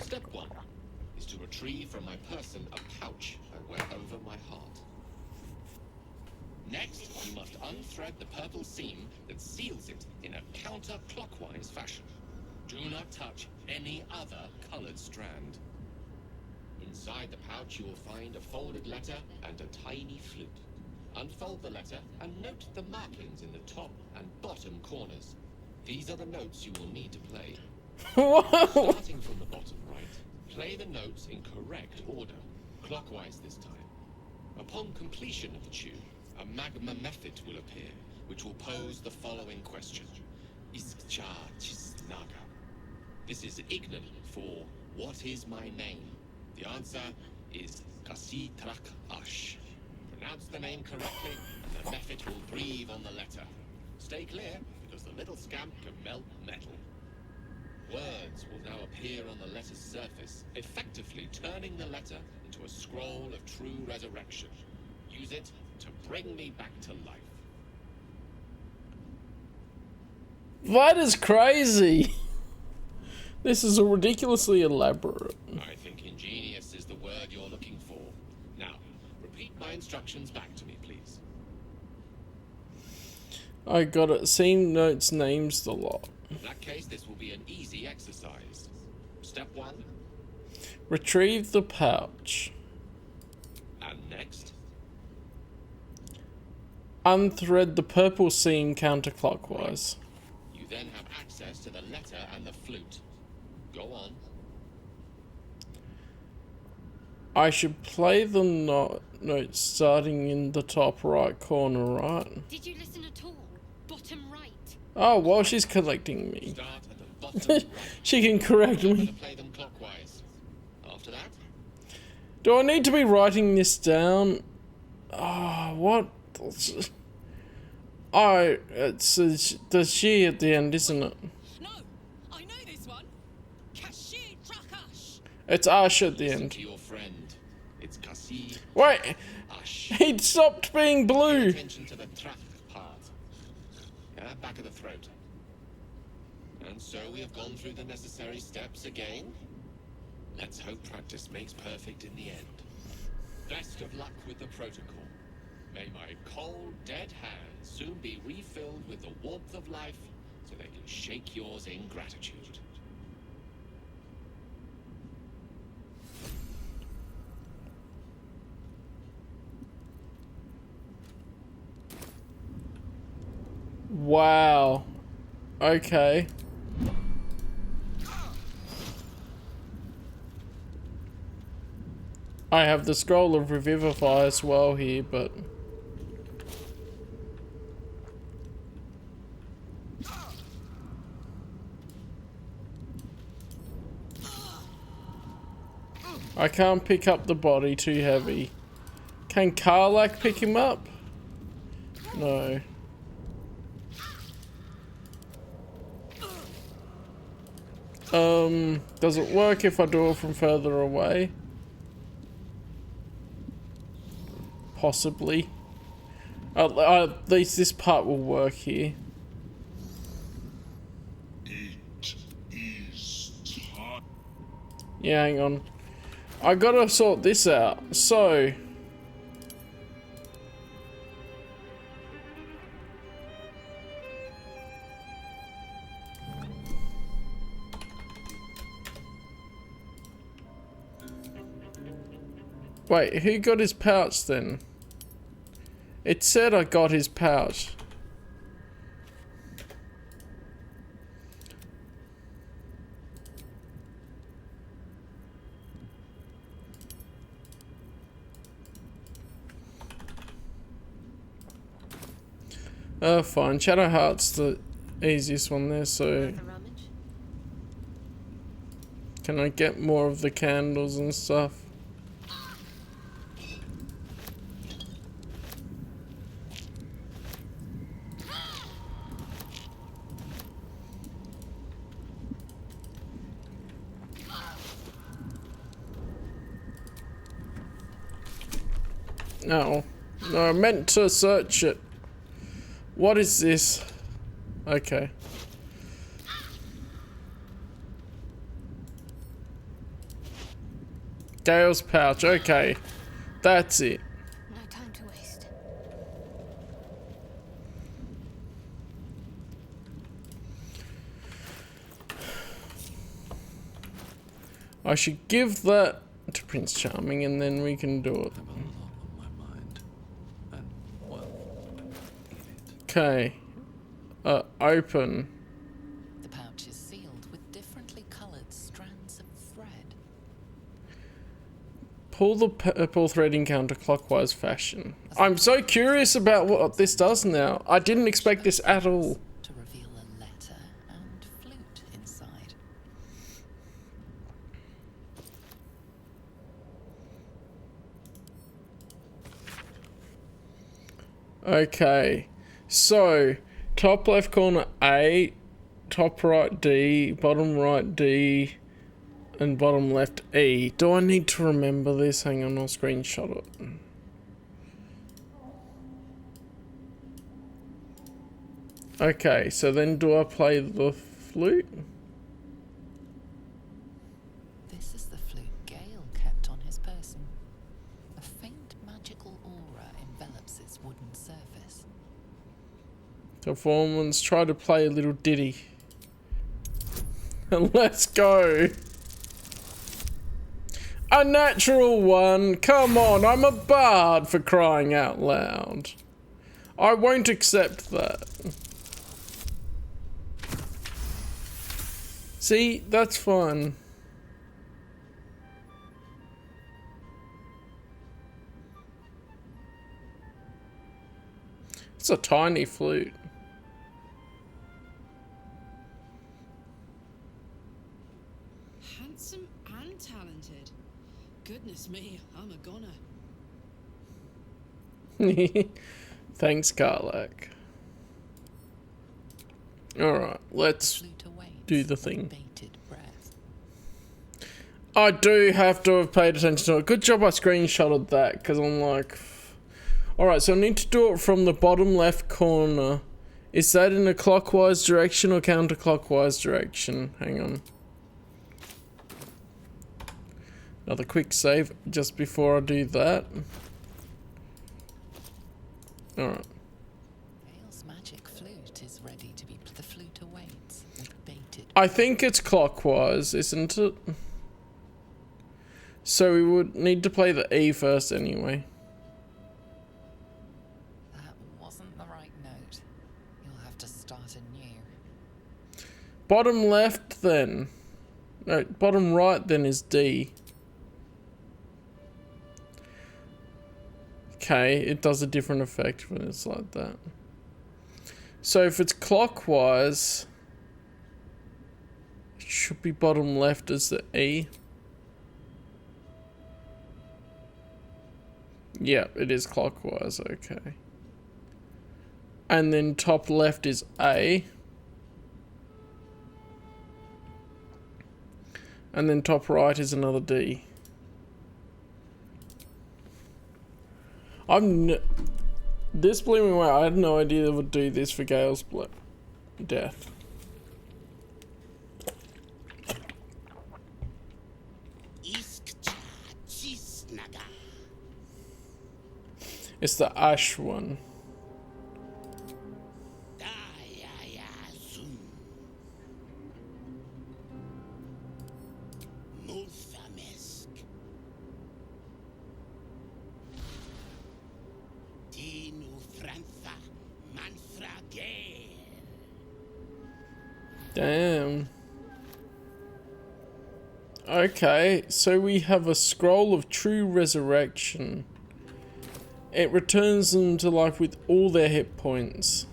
Step 1 is to retrieve from my person a pouch I wear over my heart. Next, you must unthread the purple seam that seals it in a counterclockwise fashion. Do not touch any other colored strand. Inside the pouch, you will find a folded letter letter and a tiny flute. Unfold the letter and note the markings in the top and bottom corners. These are the notes you will need to play. Starting from the bottom right, play the notes in correct order, clockwise this time. Upon completion of the tune, a magma method will appear, which will pose the following question. Iskcha Chisnaga. This is Ignan for what is my name? The answer is Kasi Trak Ash. Pronounce the name correctly, and the method will breathe on the letter. Stay clear, because the little scamp can melt metal. Words will now appear on the letter's surface, effectively turning the letter into a scroll of true resurrection. Use it to bring me back to life. That is crazy. This is ridiculously elaborate. I think ingenious is the word you're looking for. Now, repeat my instructions back to me, please. I got it. Same notes, names the lot. In that case, this will be an easy exercise. Step 1. Retrieve the pouch. And next. Unthread the purple seam counterclockwise. You then have access to the letter and the flute. Go on. I should play the notes starting in the top right corner, right? Did you listen at all? Bottom right. Oh, while she's collecting me. Start at the bottom right. She can correct me. Play them clockwise. After that. Do I need to be writing this down? Oh, what? Oh, it's the she at the end, isn't it? No, I know this one. Kashir Trakash. It's Ash at the end. To your friend. It's Kasi. Wait, he'd stopped being blue. Pay attention to the trak part. Yeah, back of the throat. And so we have gone through the necessary steps again. Let's hope practice makes perfect in the end. Best of luck with the protocol. May my cold, dead hands soon be refilled with the warmth of life so they can shake yours in gratitude. Wow. Okay. I have the scroll of Revivify as well here, but... I can't pick up the body, too heavy. Can Karlak pick him up? No. Does it work if I do it from further away? Possibly. At least this part will work here. It is time. Yeah, hang on. I gotta sort this out. So... Wait, who got his pouch then? It said I got his pouch. Fine. Shadowheart's the easiest one there, so... Can I get more of the candles and stuff? No. No, I meant to search it. What is this? Okay. Gale's pouch, okay. That's it. No time to waste. I should give that to Prince Charming and then we can do it. Okay. Open. The pouch is sealed with differently coloured strands of thread. Pull the purple thread in counterclockwise fashion. I'm so curious about what this does now. I didn't expect this at all. To reveal a letter and flute inside. Okay. So, top left corner A, top right D, bottom right D, and bottom left E. Do I need to remember this? Hang on, I'll screenshot it. Okay, so then do I play the flute? This is the flute Gale kept on his person. A faint magical aura envelops its wooden surface. Performance, try to play a little ditty. And let's go. A natural one. Come on, I'm a bard for crying out loud. I won't accept that. See, that's fun. It's a tiny flute. Handsome and talented. Goodness me, I'm a goner. Thanks, Karlak. Alright, let's do the thing. I do have to have paid attention to it. Good job I screenshotted that, because I'm like... Alright, so I need to do it from the bottom left corner. Is that in a clockwise direction or counterclockwise direction? Hang on. Another quick save just before I do that. Alright. Gale's magic flute is ready to be... The flute awaits with baited... I think it's clockwise, isn't it? So we would need to play the E first anyway. That wasn't the right note. You'll have to start anew. Bottom left then. No, bottom right then is D. Okay, it does a different effect when it's like that. So if it's clockwise, it should be bottom left as the E. Yeah, it is clockwise, okay. And then top left is A. And then top right is another D. This blew me away. I had no idea they would do this for Gale's death. It's the ash one. Damn. Okay, so we have a scroll of true resurrection. It returns them to life with all their hit points.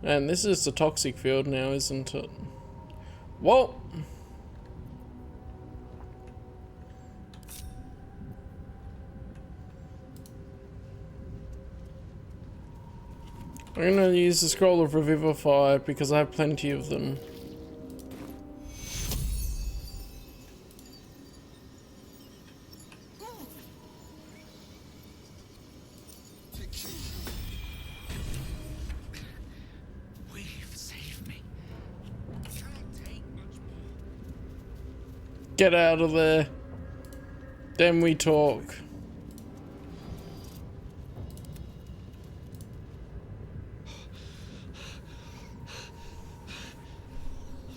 And this is the toxic field now, isn't it? Well, I'm gonna use the scroll of revivify because I have plenty of them. Get out of there. Then we talk.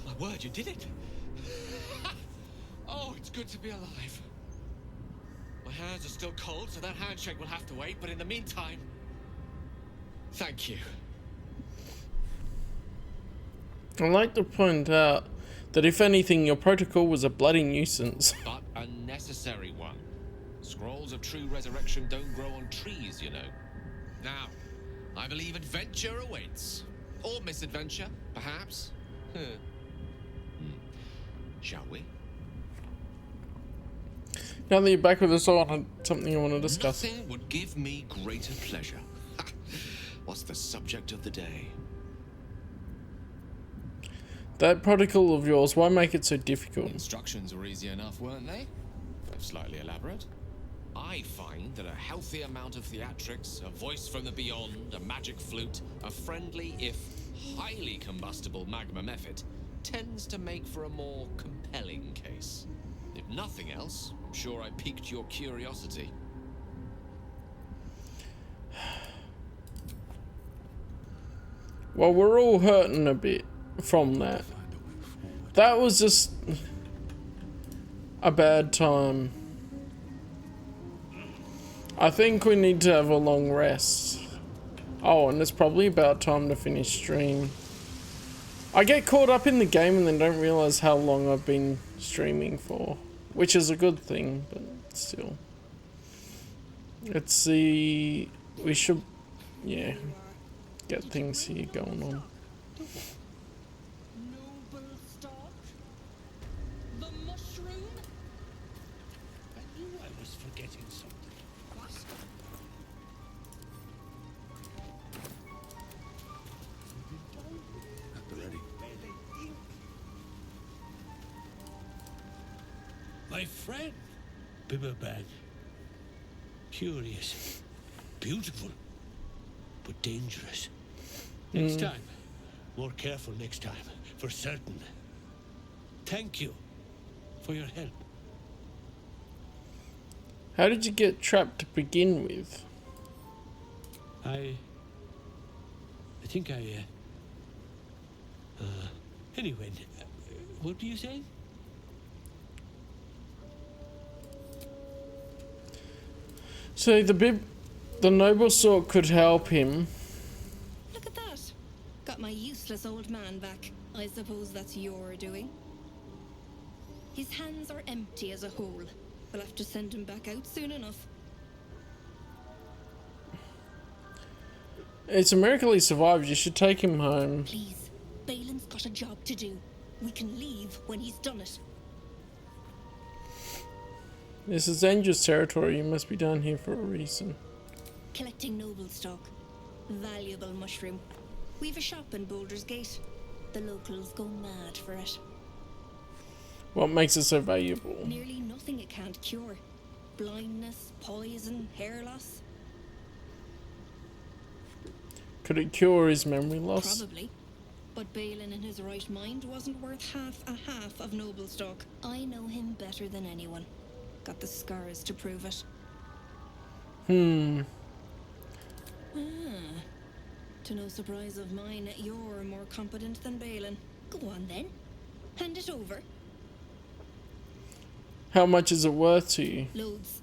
My word, you did it. Oh, it's good to be alive. My hands are still cold, so that handshake will have to wait, but in the meantime... Thank you. I'd like to point out that if anything, your protocol was a bloody nuisance. But a necessary one. Scrolls of true resurrection don't grow on trees, you know. Now, I believe adventure awaits. Or misadventure, perhaps. Shall we? Now that you're back with us, I want something I want to discuss. Nothing would give me greater pleasure. What's the subject of the day? That protocol of yours, why make it so difficult? Instructions were easy enough, weren't they? If slightly elaborate. I find that a healthy amount of theatrics, a voice from the beyond, a magic flute, a friendly, if highly combustible magma method, tends to make for a more compelling case. If nothing else, I'm sure I piqued your curiosity. Well, we're all hurting a bit from that. That was just a bad time. I think we need to have a long rest. Oh, and it's probably about time to finish stream. I get caught up in the game and then don't realize how long I've been streaming for, which is a good thing, but still. Let's see. We should, yeah, get things here going on. My friend, Bibberbag. Curious, beautiful, but dangerous. Next time, more careful next time, for certain. Thank you for your help. How did you get trapped to begin with? I think anyway, what do you say? So the noble sort could help him. Look at that. Got my useless old man back. I suppose that's your doing. His hands are empty as a whole. We'll have to send him back out soon enough. It's a miracle he survived. You should take him home. Please, Balin's got a job to do. We can leave when he's done it. This is dangerous territory. You must be down here for a reason. Collecting noble stock. Valuable mushroom. We've a shop in Baldur's Gate. The locals go mad for it. What makes it so valuable? Nearly nothing it can't cure. Blindness, poison, hair loss. Could it cure his memory loss? Probably. But Balin in his right mind wasn't worth half of noble stock. I know him better than anyone. Got the scars to prove it. To no surprise of mine, you're more competent than Balin. Go on then. Hand it over. How much is it worth to you? Loads.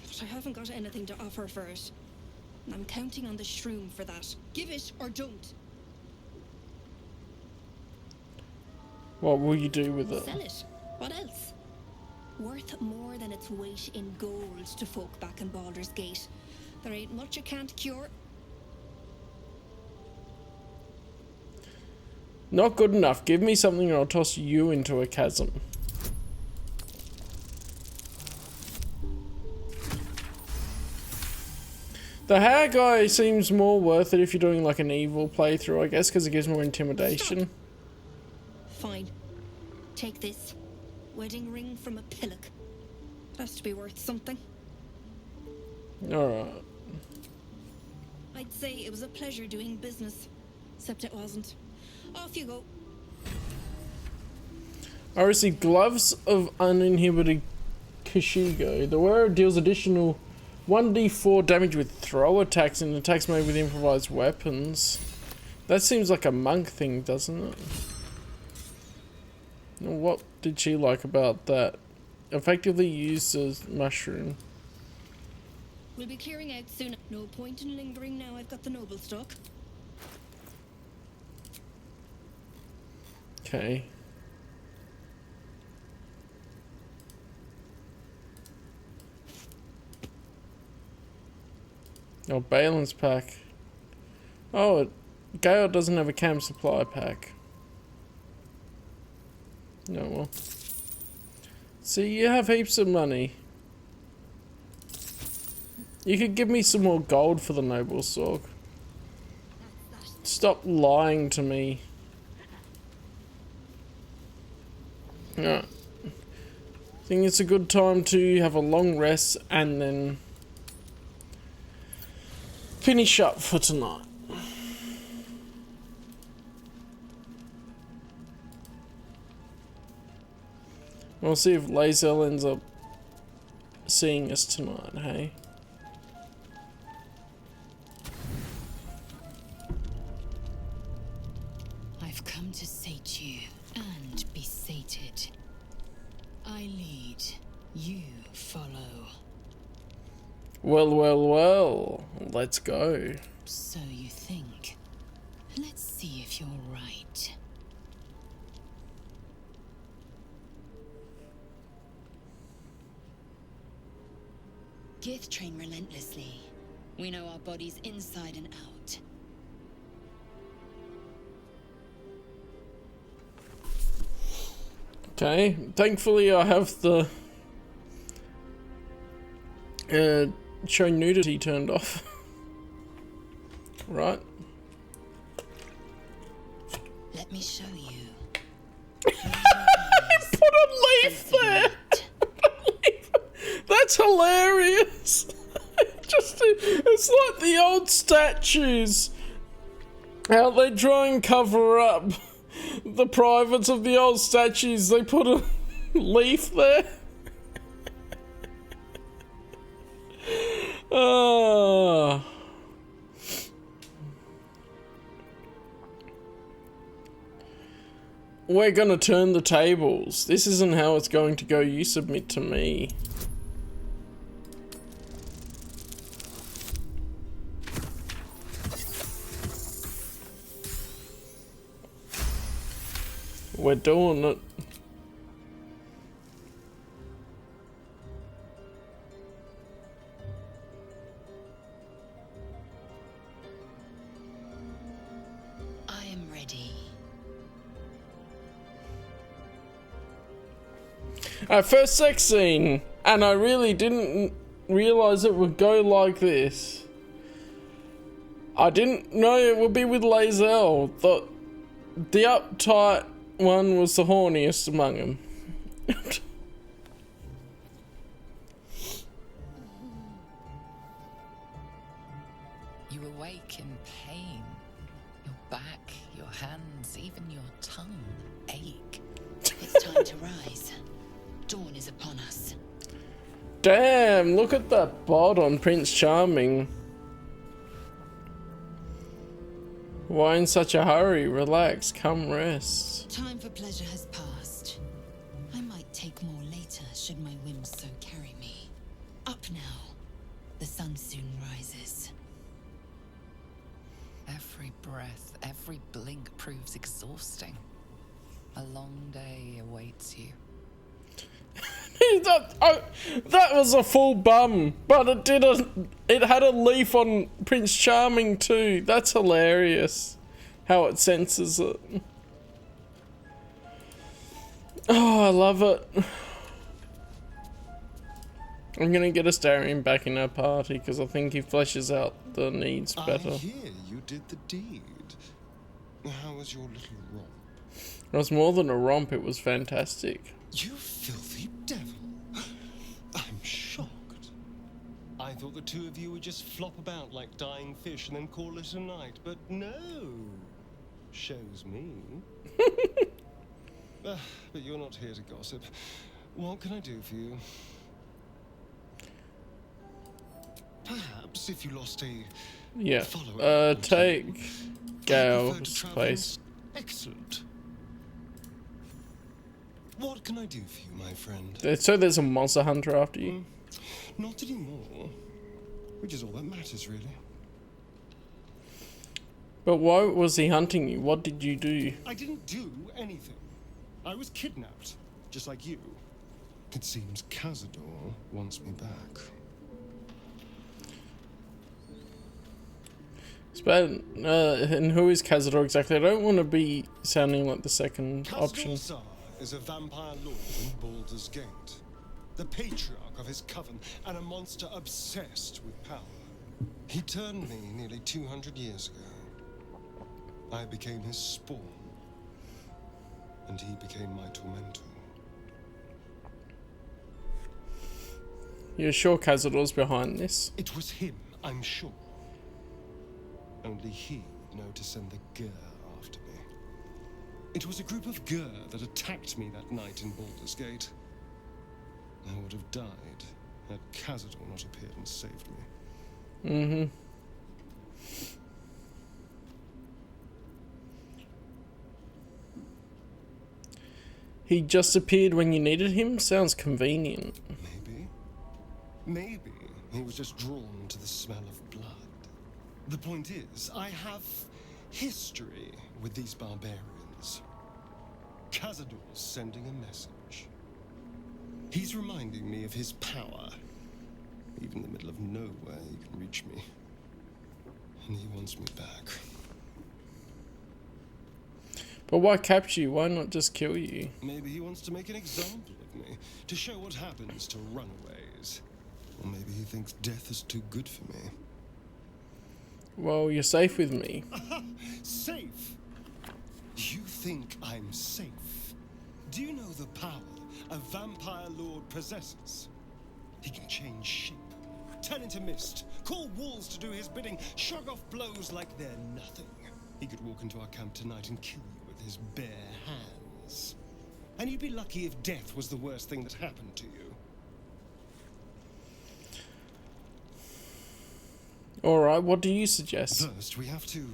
But I haven't got anything to offer for it. And I'm counting on the shroom for that. Give it or don't. What will you do with it? Sell it. What else? Worth more than its weight in gold to folk back in Baldur's Gate. There ain't much it can't cure. Not good enough. Give me something or I'll toss you into a chasm. The hair guy seems more worth it if you're doing like an evil playthrough, I guess, because it gives more intimidation. Stop. Fine. Take this. Wedding ring from a pillock. It has to be worth something. Alright. I'd say it was a pleasure doing business. Except it wasn't. Off you go. I received gloves of uninhibited Kashigo. The wearer deals additional 1d4 damage with throw attacks and attacks made with improvised weapons. That seems like a monk thing, doesn't it? What did she like about that? Effectively used as mushroom. We'll be clearing out soon. No point in lingering now I've got the noble stock. Okay. Oh, Balin's pack. Oh, Gale doesn't have a camp supply pack. No, well. See, you have heaps of money. You could give me some more gold for the noble sorg. Stop lying to me. Yeah. I think it's a good time to have a long rest and then finish up for tonight. We'll see if Lae'zel ends up seeing us tonight, hey? I've come to sate you and be sated. I lead, you follow. Well, well, well. Let's go. So you think. Let's see if you're right. Gith train relentlessly. We know our bodies inside and out. Okay, thankfully I have the show nudity turned off. Right. Let me show you. Put a leaf there. That's hilarious. It's like the old statues. How they try and cover up the privates of the old statues. They put a leaf there. Oh. We're gonna turn the tables. This isn't how it's going to go. You submit to me. We're doing it. I am ready. First sex scene, and I really didn't realize it would go like this. I didn't know it would be with Lae'zel. The uptight one was the horniest among them. You awake in pain. Your back, your hands, even your tongue ache. It's time to rise. Dawn is upon us. Damn, look at that bod on Prince Charming. Why in such a hurry? Relax, come rest. Time for pleasure has passed. I might take more later should my whims so carry me. Up now. The sun soon rises. Every breath, every blink proves exhausting. A long day awaits you. That was a full bum, but it had a leaf on Prince Charming too. That's hilarious. How it senses it. Oh, I love it. I'm gonna get Astarion back in our party because I think he fleshes out the needs better. I hear you did the deed. How was your little romp? It was more than a romp, it was fantastic. You filthy devil. I'm shocked. I thought the two of you would just flop about like dying fish and then call it a night, but no. Shows me. But you're not here to gossip. What can I do for you? Perhaps if you lost a follower. Take Gale's place. Excellent. What can I do for you, my friend? So there's a monster hunter after you? Not anymore. which is all that matters, really. But why was he hunting you? What did you do? I didn't do anything. I was kidnapped, just like you. It seems Cazador wants me back. And who is Cazador exactly? I don't want to be sounding like the second option. Cazador is a vampire lord in Baldur's Gate, the patriarch of his coven, and a monster obsessed with power. He turned me nearly 200 years ago. I became his spawn, and he became my tormentor. You're sure Cazador's behind this? It was him, I'm sure. Only he would know to send the Gur after me. It was a group of Gur that attacked me that night in Baldur's Gate. I would have died had Cazador not appeared and saved me. Mm-hmm. He just appeared when you needed him? Sounds convenient. Maybe he was just drawn to the smell of blood. The point is, I have history with these barbarians. Cazador's sending a message. He's reminding me of his power. Even in the middle of nowhere, he can reach me. And he wants me back. But why capture you? Why not just kill you? Maybe he wants to make an example of me, to show what happens to runaways. Or maybe he thinks death is too good for me. Well, you're safe with me. Safe? You think I'm safe? Do you know the power a vampire lord possesses? He can change shape, turn into mist, call wolves to do his bidding, shrug off blows like they're nothing. He could walk into our camp tonight and kill you with his bare hands. And you'd be lucky if death was the worst thing that happened to you. Alright, what do you suggest? First, we have to...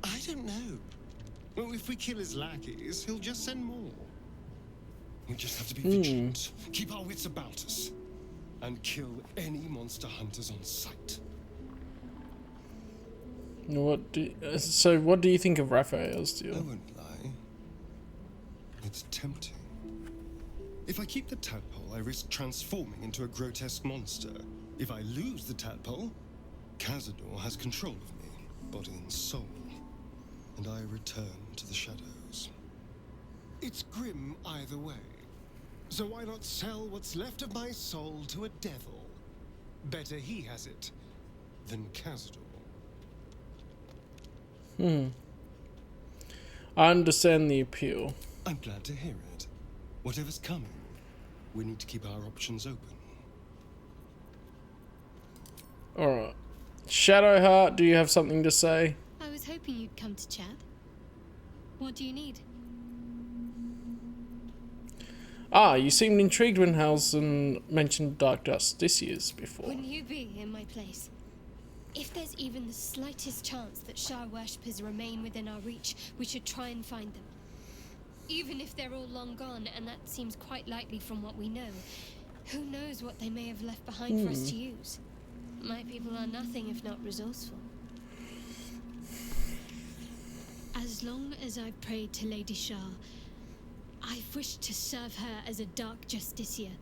I don't know. Well, if we kill his lackeys, he'll just send more. We just have to be vigilant, keep our wits about us, and kill any monster hunters on sight. So what do you think of Raphael's deal? I won't lie. It's tempting. If I keep the tadpole, I risk transforming into a grotesque monster. If I lose the tadpole, Cazador has control of me, body and soul, and I return to the shadows. It's grim either way, so why not sell what's left of my soul to a devil? Better he has it than Cazador. I understand the appeal. I'm glad to hear it. Whatever's coming, we need to keep our options open. Alright. Shadowheart, do you have something to say? I was hoping you'd come to chat. What do you need? You seemed intrigued when Halson mentioned Dark Justiciars before. Wouldn't you be in my place? If there's even the slightest chance that Shah worshippers remain within our reach, we should try and find them. Even if they're all long gone, and that seems quite likely from what we know, who knows what they may have left behind for us to use? My people are nothing if not resourceful. As long as I've prayed to Lady Shah, I've wished to serve her as a Dark Justiciar.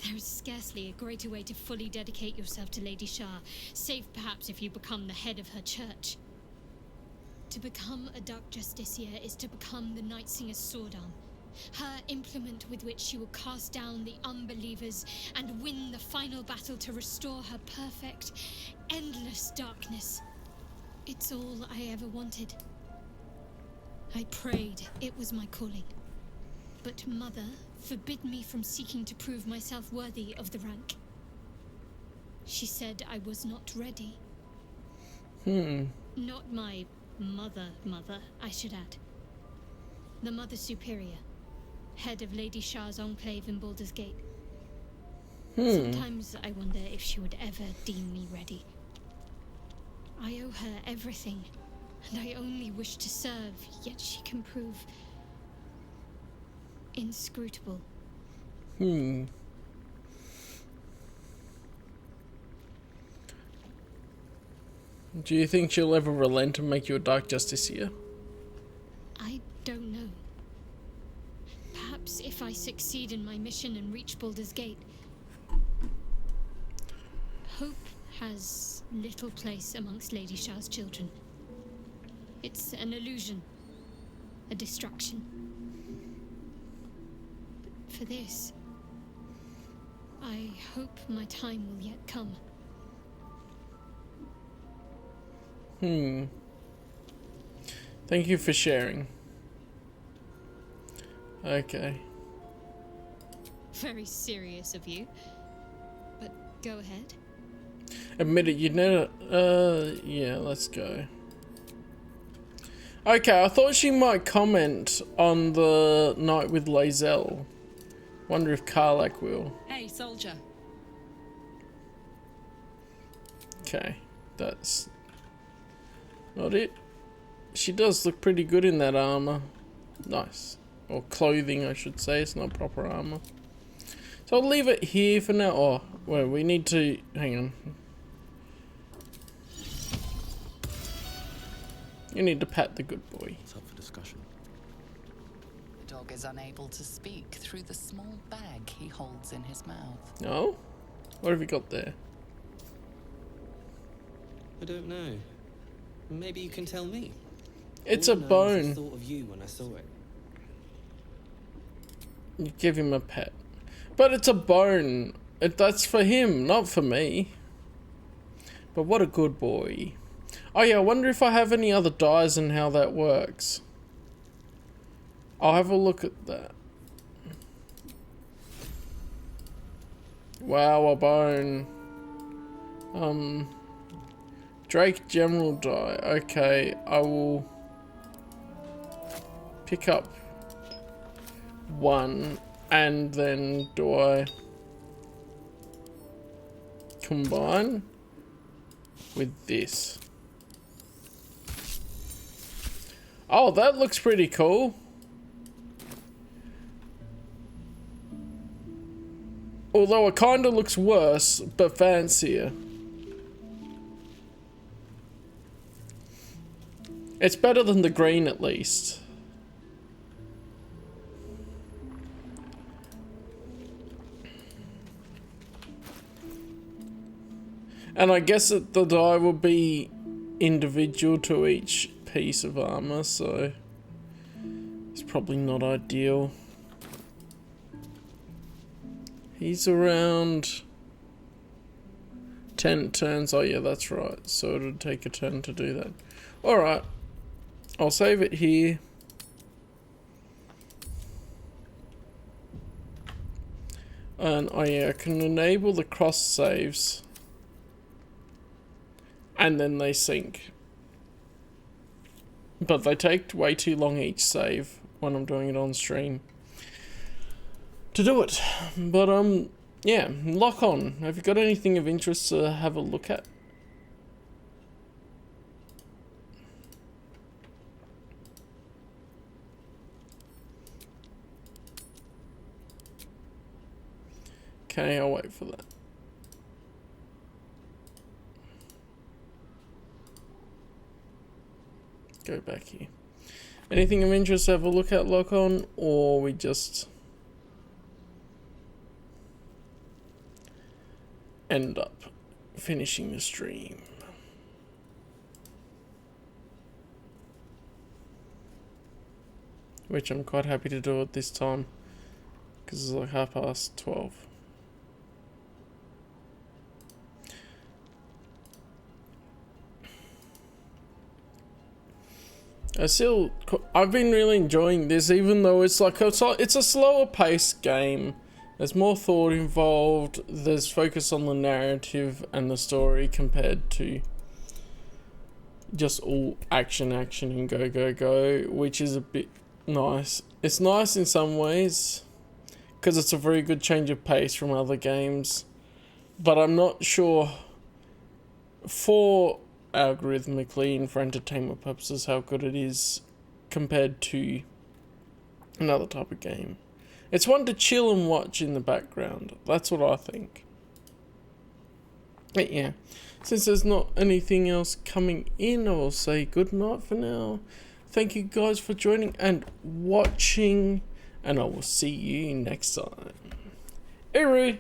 There is scarcely a greater way to fully dedicate yourself to Lady Shah, save perhaps if you become the head of her church. To become a Dark Justiciar is to become the Night Singer's sword arm, her implement with which she will cast down the unbelievers and win the final battle to restore her perfect, endless darkness. It's all I ever wanted. I prayed it was my calling. But Mother forbid me from seeking to prove myself worthy of the rank. She said I was not ready. Not my mother, I should add. The Mother Superior, head of Lady Shah's enclave in Baldur's Gate. Sometimes I wonder if she would ever deem me ready. I owe her everything, and I only wish to serve, yet she can prove inscrutable. Do you think she'll ever relent and make you a Dark Justiciar? I don't know. Perhaps if I succeed in my mission and reach Baldur's Gate. Hope has little place amongst Lady Shah's children. It's an illusion, a distraction. But for this, I hope my time will yet come. Thank you for sharing. Okay. Very serious of you. But go ahead. Admit it, you'd never... yeah, let's go. Okay, I thought she might comment on the night with Lae'zel. Wonder if Karlach will. Hey, soldier. Okay, that's not it. She does look pretty good in that armor. Nice. Or clothing, I should say. It's not proper armor. So I'll leave it here for now. Oh, well, we need to... Hang on. You need to pat the good boy. It's up for discussion. The dog is unable to speak through the small bag he holds in his mouth. No? What have you got there? I don't know. Maybe you can tell me. It's All a I know is bone. I thought of you when I saw it. You give him a pet. But it's a bone. That's for him, not for me. But what a good boy. Oh yeah, I wonder if I have any other dyes and how that works. I'll have a look at that. Wow, a bone. Drake General dye. Okay, I will pick up one, and then do I combine with this? Oh, that looks pretty cool. Although it kind of looks worse, but fancier. It's better than the green at least. And I guess that the dye will be individual to each piece of armor, so it's probably not ideal. He's around 10 turns. Oh yeah, that's right. So it'll take a turn to do that. Alright. I'll save it here. And oh yeah, I can enable the cross saves. And then they sync. But they take way too long each save when I'm doing it on stream to do it. But yeah, lock on. Have you got anything of interest to have a look at? Okay, I'll wait for that. Go back here. Anything of interest to have a look at, lock on, or we just end up finishing the stream? Which I'm quite happy to do at this time, because it's like 12:30. I've been really enjoying this, even though it's like it's a slower paced game. There's more thought involved. There's focus on the narrative and the story compared to just all action and go, which is a bit nice. It's nice in some ways because it's a very good change of pace from other games, but I'm not sure for algorithmically and for entertainment purposes how good it is compared to another type of game. It's one to chill and watch in the background. That's what I think. But yeah. since there's not anything else coming in, I will say good night for now. Thank you guys for joining and watching, and I will see you next time. Eru!